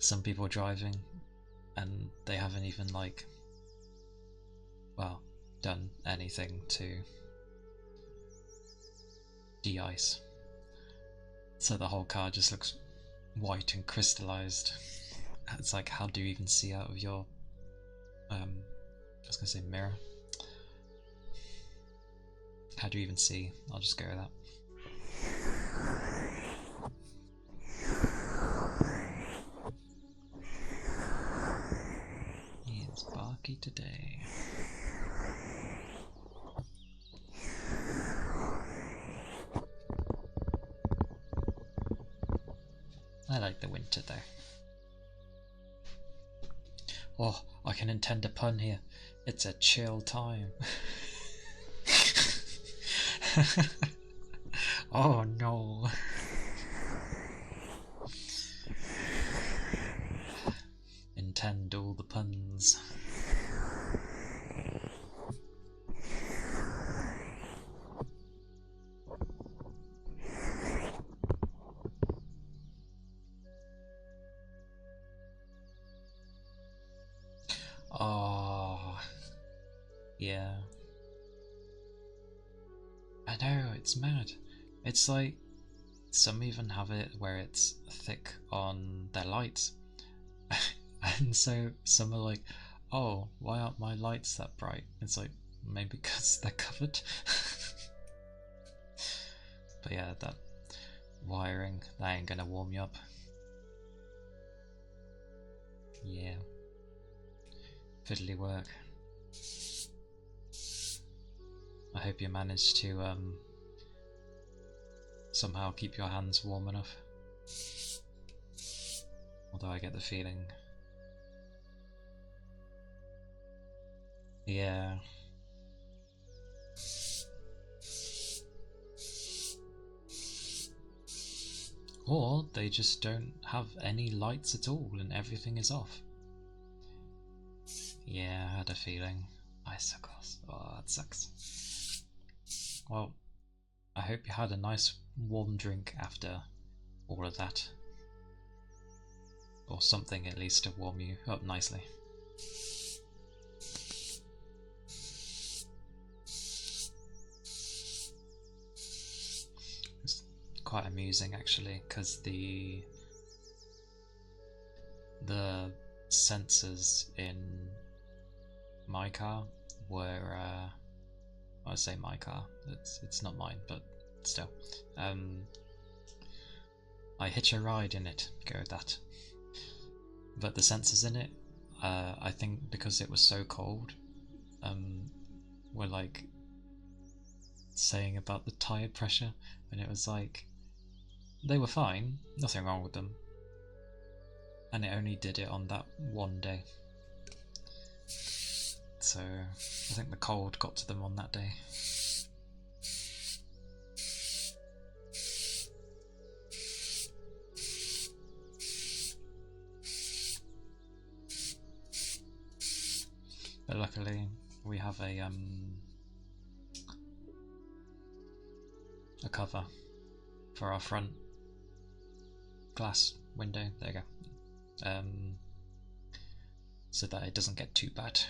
some people driving and they haven't even done anything to de-ice, so the whole car just looks white and crystallized. It's like, how do you even see out of your I was gonna say mirror. How do you even see? I'll just go with that. It's barky today. I like the winter though. Oh, I can intend a pun here. It's a chill time. Oh no. Intend all the puns. Oh, yeah. I know, it's mad. It's like, some even have it where it's thick on their lights. And so some are like, oh, why aren't my lights that bright? It's like, maybe because they're covered. But yeah, that wiring, that ain't gonna warm you up. Yeah. Fiddly work. I hope you managed to somehow keep your hands warm enough. Although I get the feeling... Yeah. Or they just don't have any lights at all and everything is off. Yeah, I had a feeling. Icicles. Oh, that sucks. Well, I hope you had a nice warm drink after all of that. Or something at least to warm you up nicely. It's quite amusing actually, because the sensors in my car were I say my car, it's not mine, but still. I hitch a ride in it, go with that. But the sensors in it, I think because it was so cold, were like saying about the tire pressure, and it was like they were fine, nothing wrong with them, and it only did it on that one day. So I think the cold got to them on that day. But luckily we have a cover for our front glass window. There you go. So that it doesn't get too bad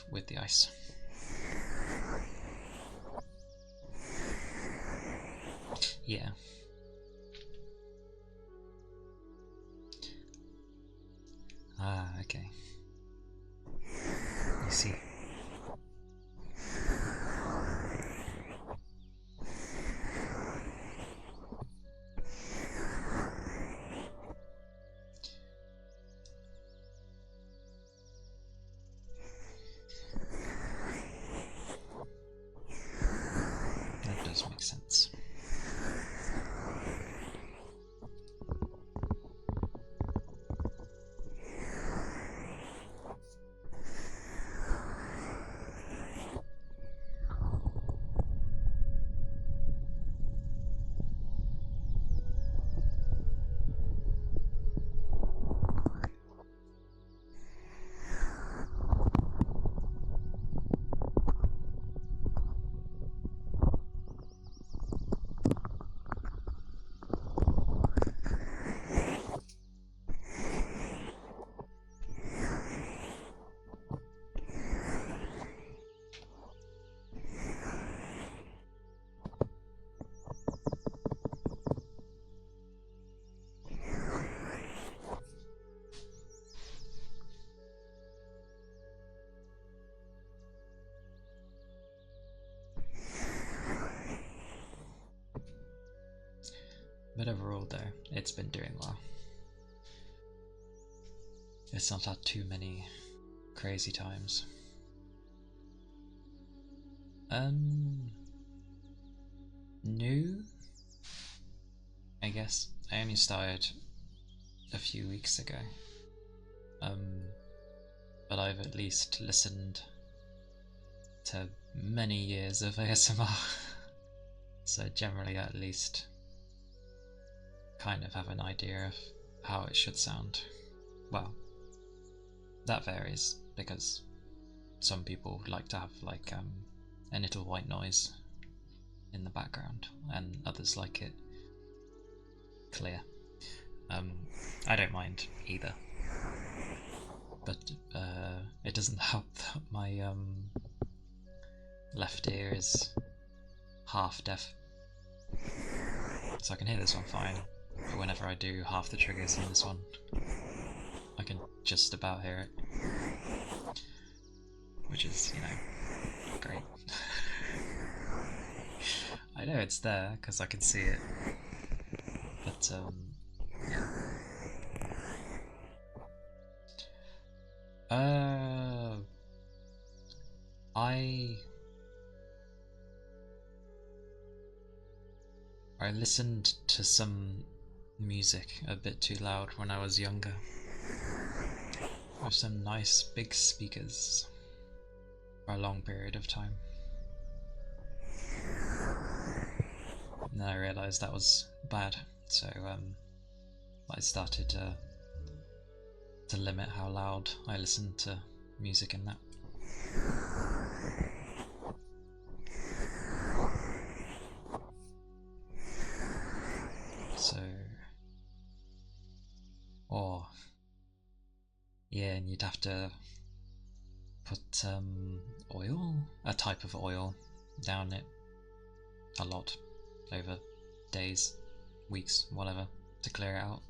with the ice. Yeah. Ah, okay. I see. That does make sense. But overall though, it's been doing well. It's not had too many crazy times. New? I guess. I only started a few weeks ago. But I've at least listened to many years of ASMR. So generally at least kind of have an idea of how it should sound. Well, that varies because some people like to have like a little white noise in the background and others like it clear. I don't mind either, but it doesn't help that my left ear is half deaf, so I can hear this one fine, but whenever I do half the triggers in this one, I can just about hear it, which is, you know, great. I know it's there because I can see it, but yeah. I listened to some music a bit too loud when I was younger, with some nice big speakers for a long period of time. And then I realised that was bad, so I started to limit how loud I listened to music in that. So, yeah, and you'd have to put oil, a type of oil, down it a lot over days, weeks, whatever, to clear it out.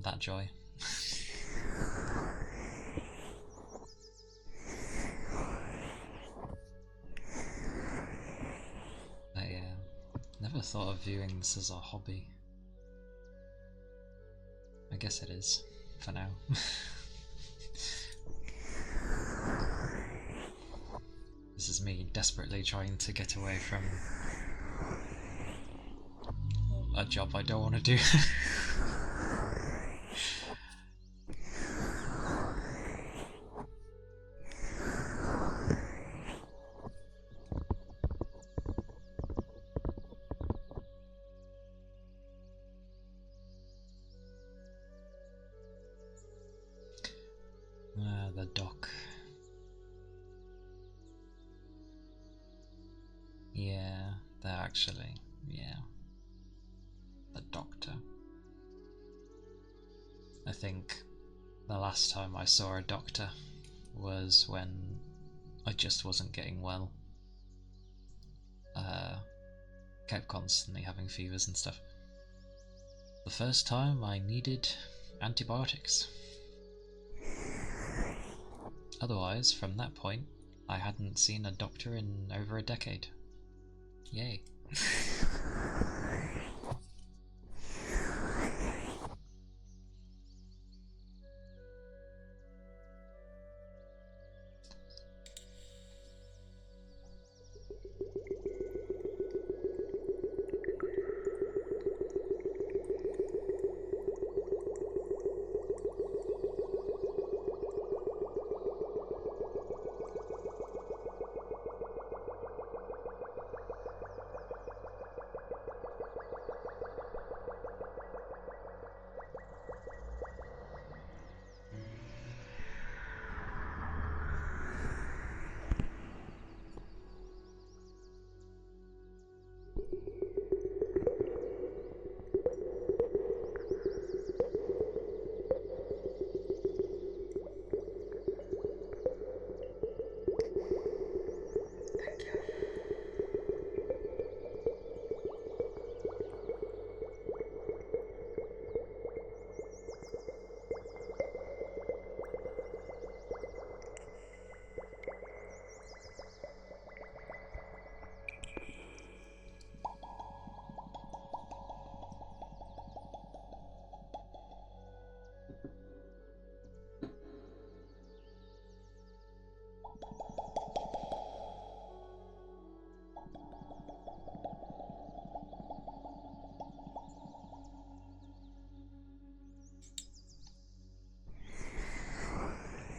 That joy. I never thought of viewing this as a hobby. I guess it is, for now. This is me desperately trying to get away from a job I don't want to do. The dock. Yeah, they're actually, yeah. The doctor. I think the last time I saw a doctor was when I just wasn't getting well. Kept constantly having fevers and stuff. The first time I needed antibiotics. Otherwise, from that point, I hadn't seen a doctor in over a decade. Yay.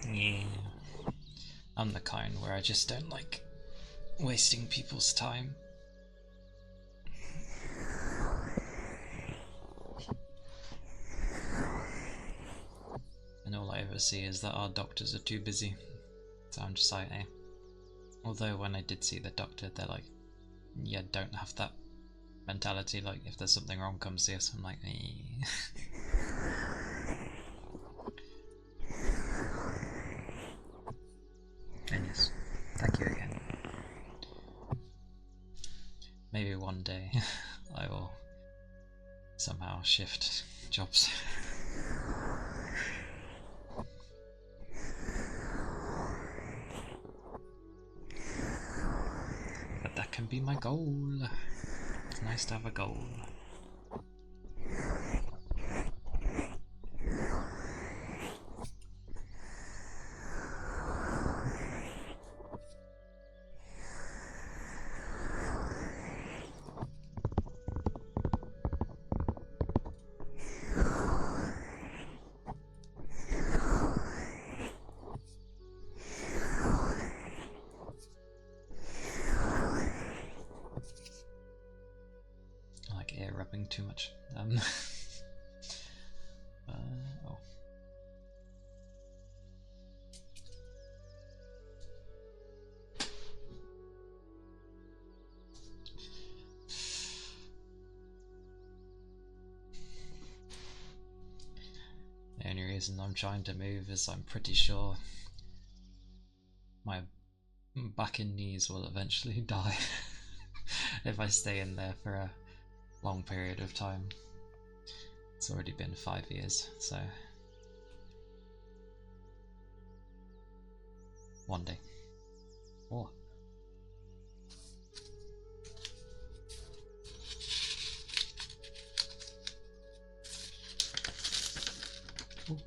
Yeah. I'm the kind where I just don't like wasting people's time. And all I ever see is that our doctors are too busy. So I'm just like, eh. Although when I did see the doctor, they're like, yeah, don't have that mentality, like if there's something wrong, come see us. I'm like, eh. And yes, thank you again. Maybe one day I will somehow shift jobs. But that can be my goal. It's nice to have a goal. Oh. The only reason I'm trying to move is I'm pretty sure my back and knees will eventually die if I stay in there for a long period of time. It's already been 5 years, so one day. Oh. Ooh.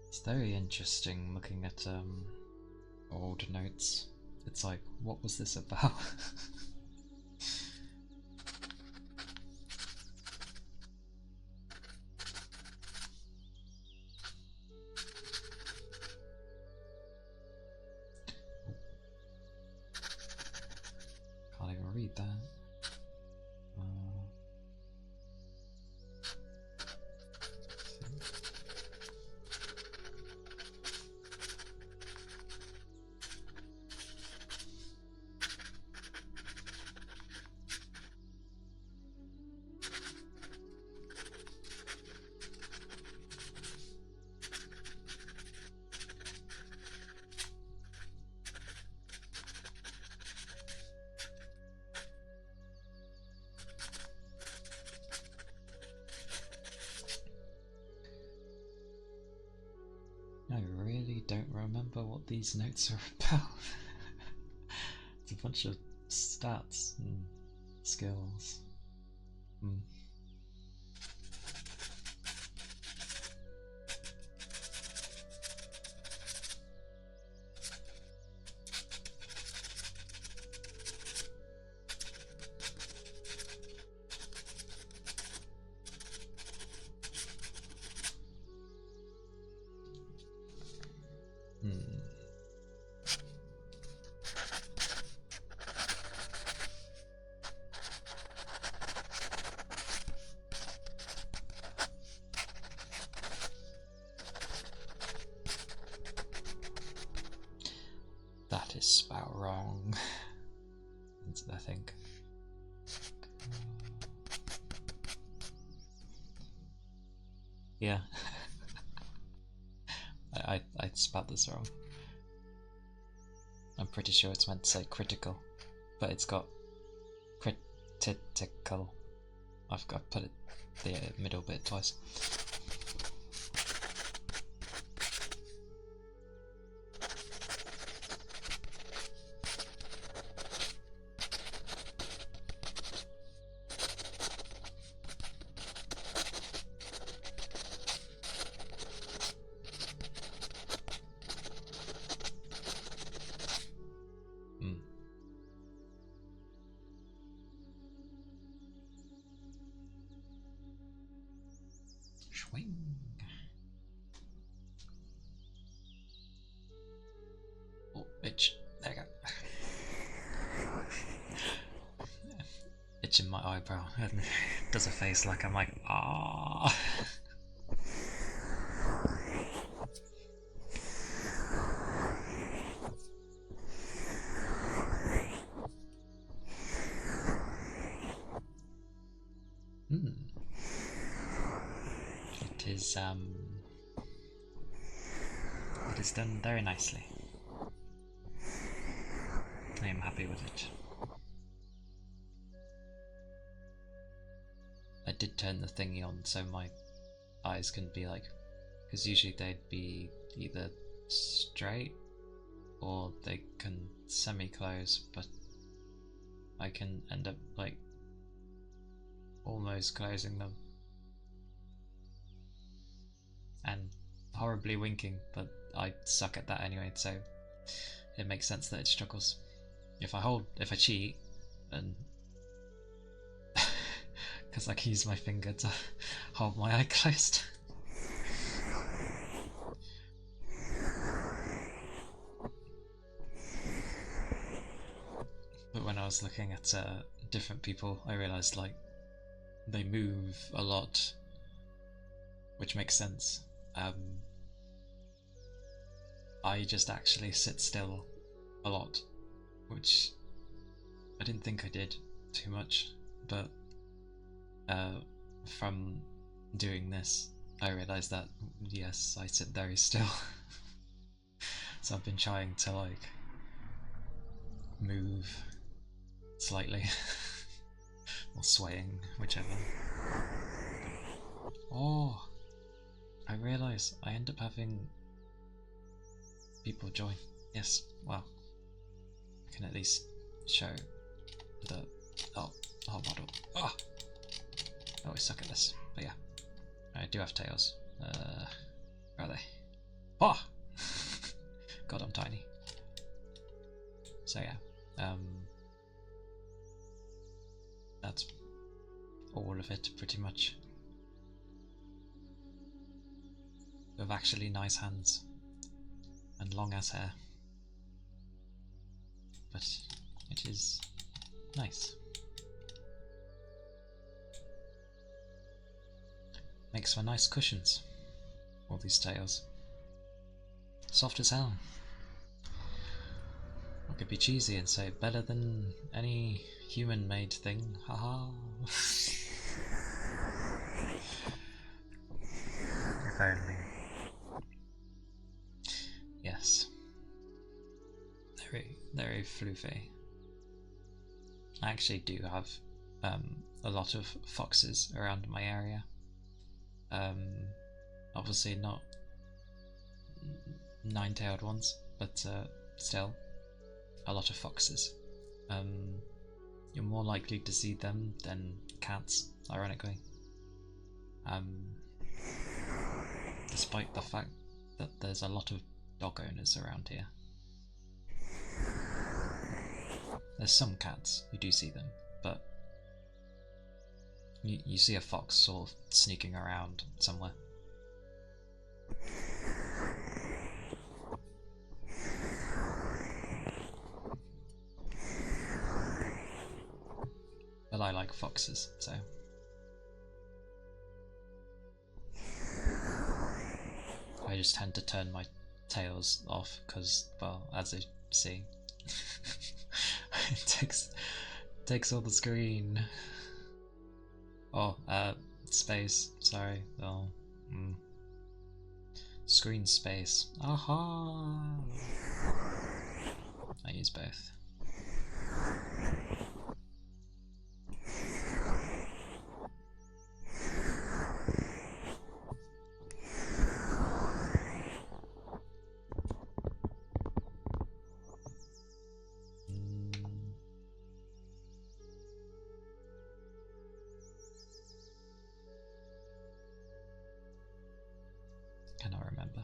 It's very interesting looking at old notes. It's like, what was this about? Can't even read that. I really don't remember what these notes are about. It's a bunch of stats and skills. That is about wrong, I think. Yeah. I spat this wrong. I'm pretty sure it's meant to say critical, but it's got critical. I've put it the middle bit twice. Swing. Oh, itch. There you go. Itching my eyebrow and does a face like I'm like, ah. It is done very nicely. I am happy with it. I did turn the thingy on so my eyes can be like, because usually they'd be either straight or they can semi-close, but I can end up like almost closing them and horribly winking, but I suck at that anyway, so it makes sense that it struggles. If I cheat, and because I can use my finger to hold my eye closed. was looking at different people, I realised like they move a lot, which makes sense. I just actually sit still a lot, which I didn't think I did too much, but from doing this, I realised that yes, I sit very still. So I've been trying to like move slightly or swaying, whichever. Oh, I realise I end up having people join. Yes, well, I can at least show the model. Oh, I always suck at this, but yeah, I do have tails. Where are they? Oh, God, I'm tiny. So yeah, that's all of it pretty much. With actually nice hands and long ass hair, but it is nice. Makes for nice cushions, all these tails. Soft as hell. I could be cheesy and say better than any human-made thing, haha. If only. Yes. Very floofy. I actually do have a lot of foxes around my area. Obviously not nine-tailed ones, but still a lot of foxes. You're more likely to see them than cats, ironically. Despite the fact that there's a lot of dog owners around here. There's some cats, you do see them, but you see a fox sort of sneaking around somewhere. But I like foxes, so. I just tend to turn my tails off because, well, as you see, it takes all the screen. Oh, space, sorry. Oh, screen space. Aha! I use both. Cannot remember.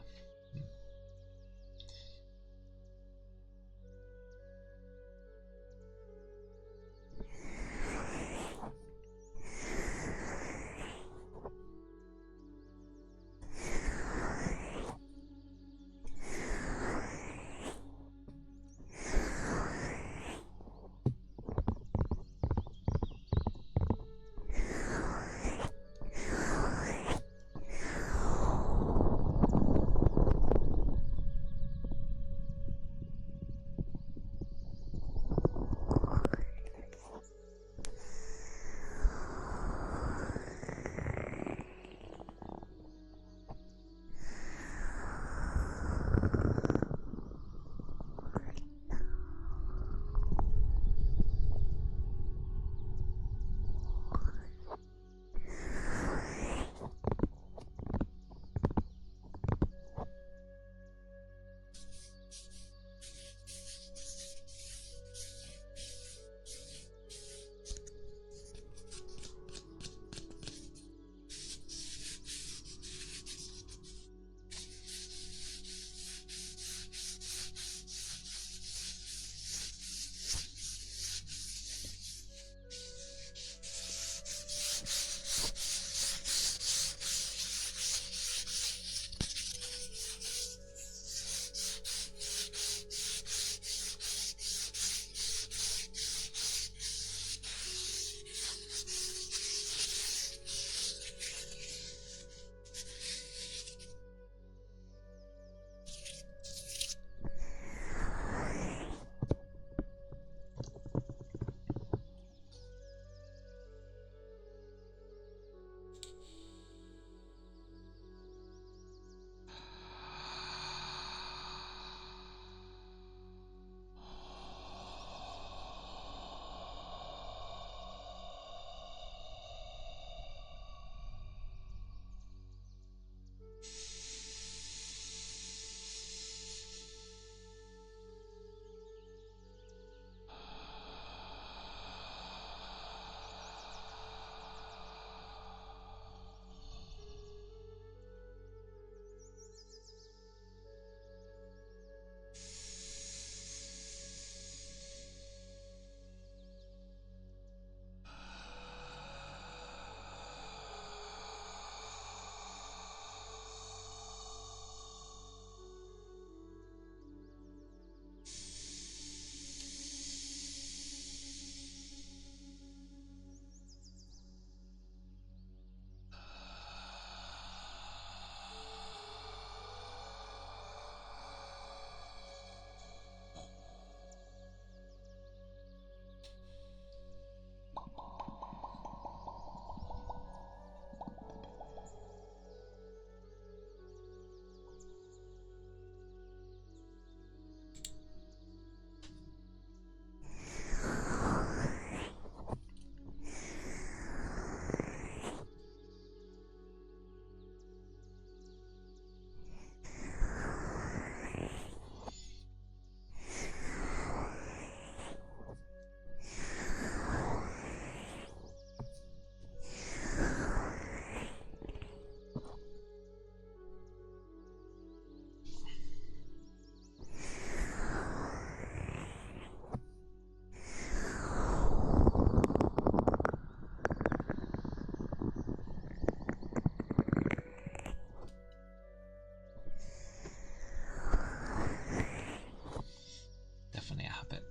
habit.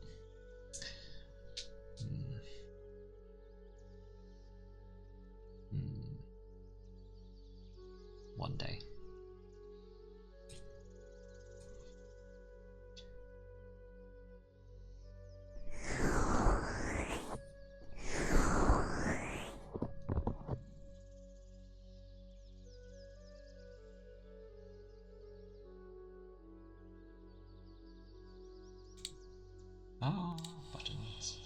One day. Ah, buttons.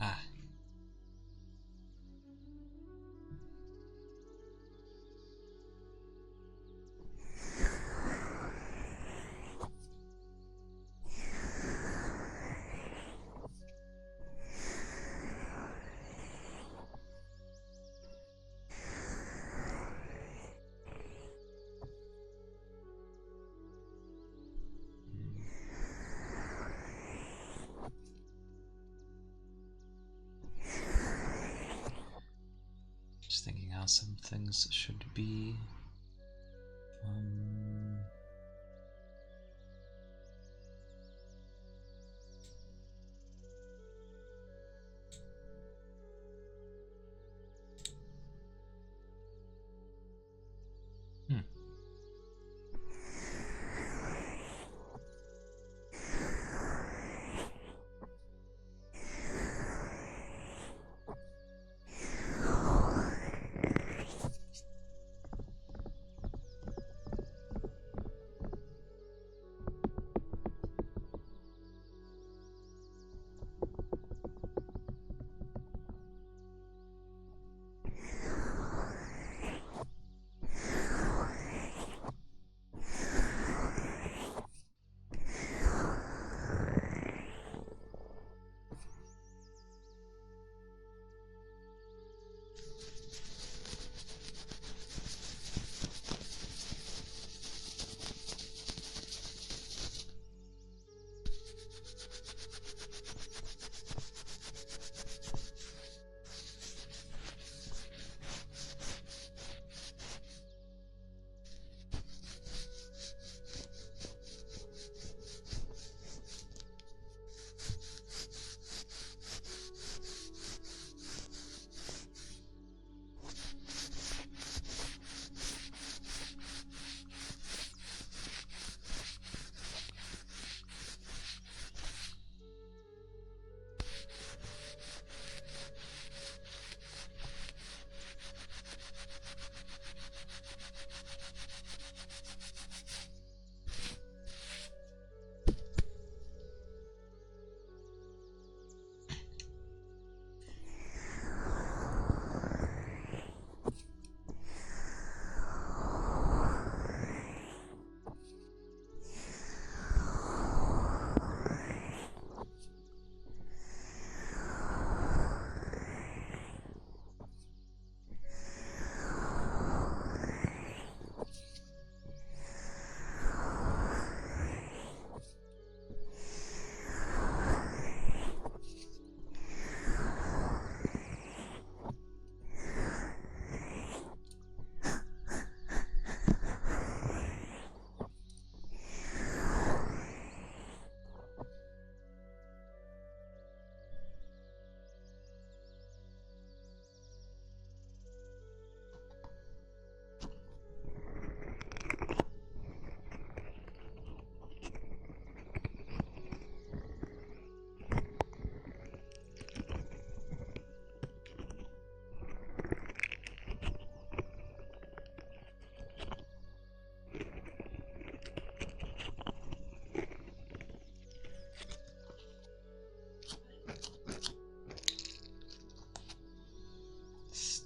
Ah. Just thinking how some things should be.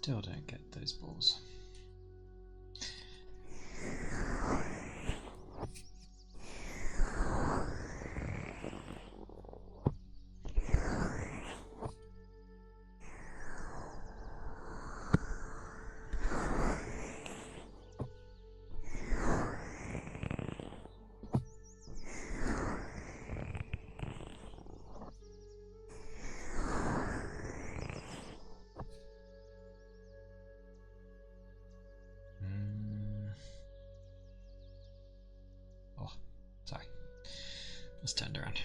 still don't get those balls. Oh, sorry. Just turned around.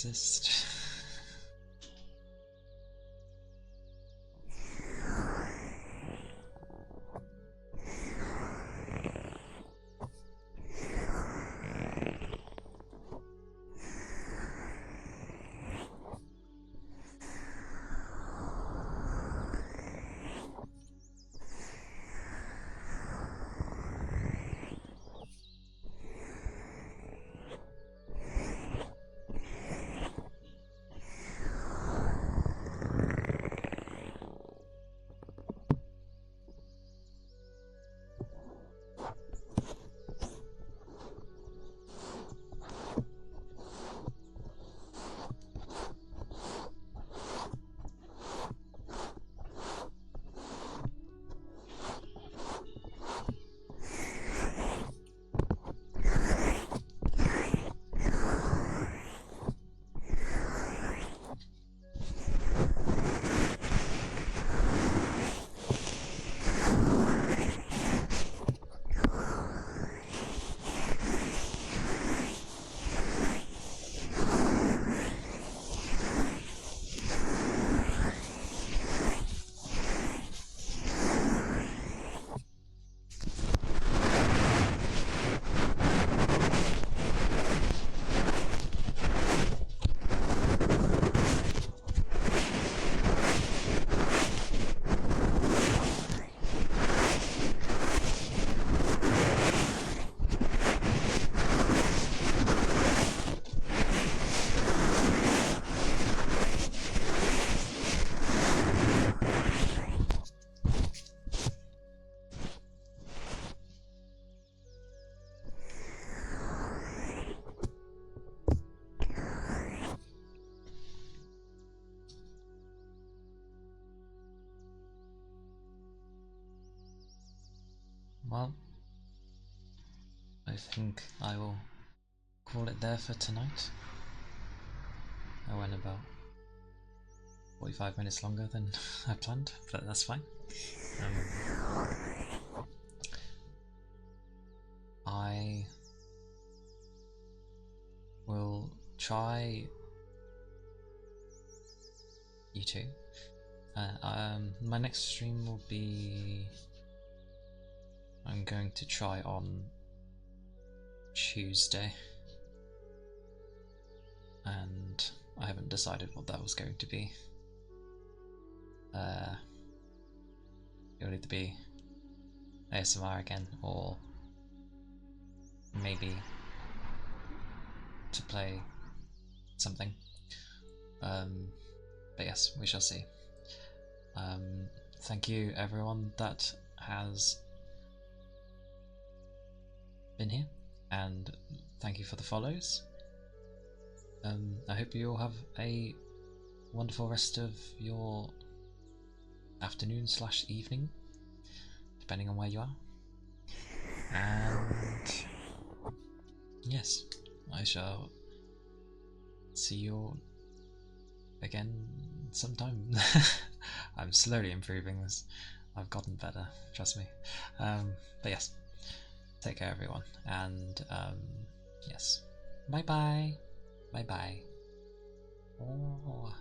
exist. Well, I think I will call it there for tonight. I went about 45 minutes longer than I planned, but that's fine. I will try you two. My next stream will be... I'm going to try on Tuesday, and I haven't decided what that was going to be. It'll either be ASMR again, or maybe to play something. But yes, we shall see. Thank you everyone that has been here, and thank you for the follows. I hope you all have a wonderful rest of your afternoon / evening, depending on where you are. And yes, I shall see you all again sometime. I'm slowly improving this. I've gotten better, trust me. But yes, take care everyone, and yes, bye bye. Bye bye. Oh.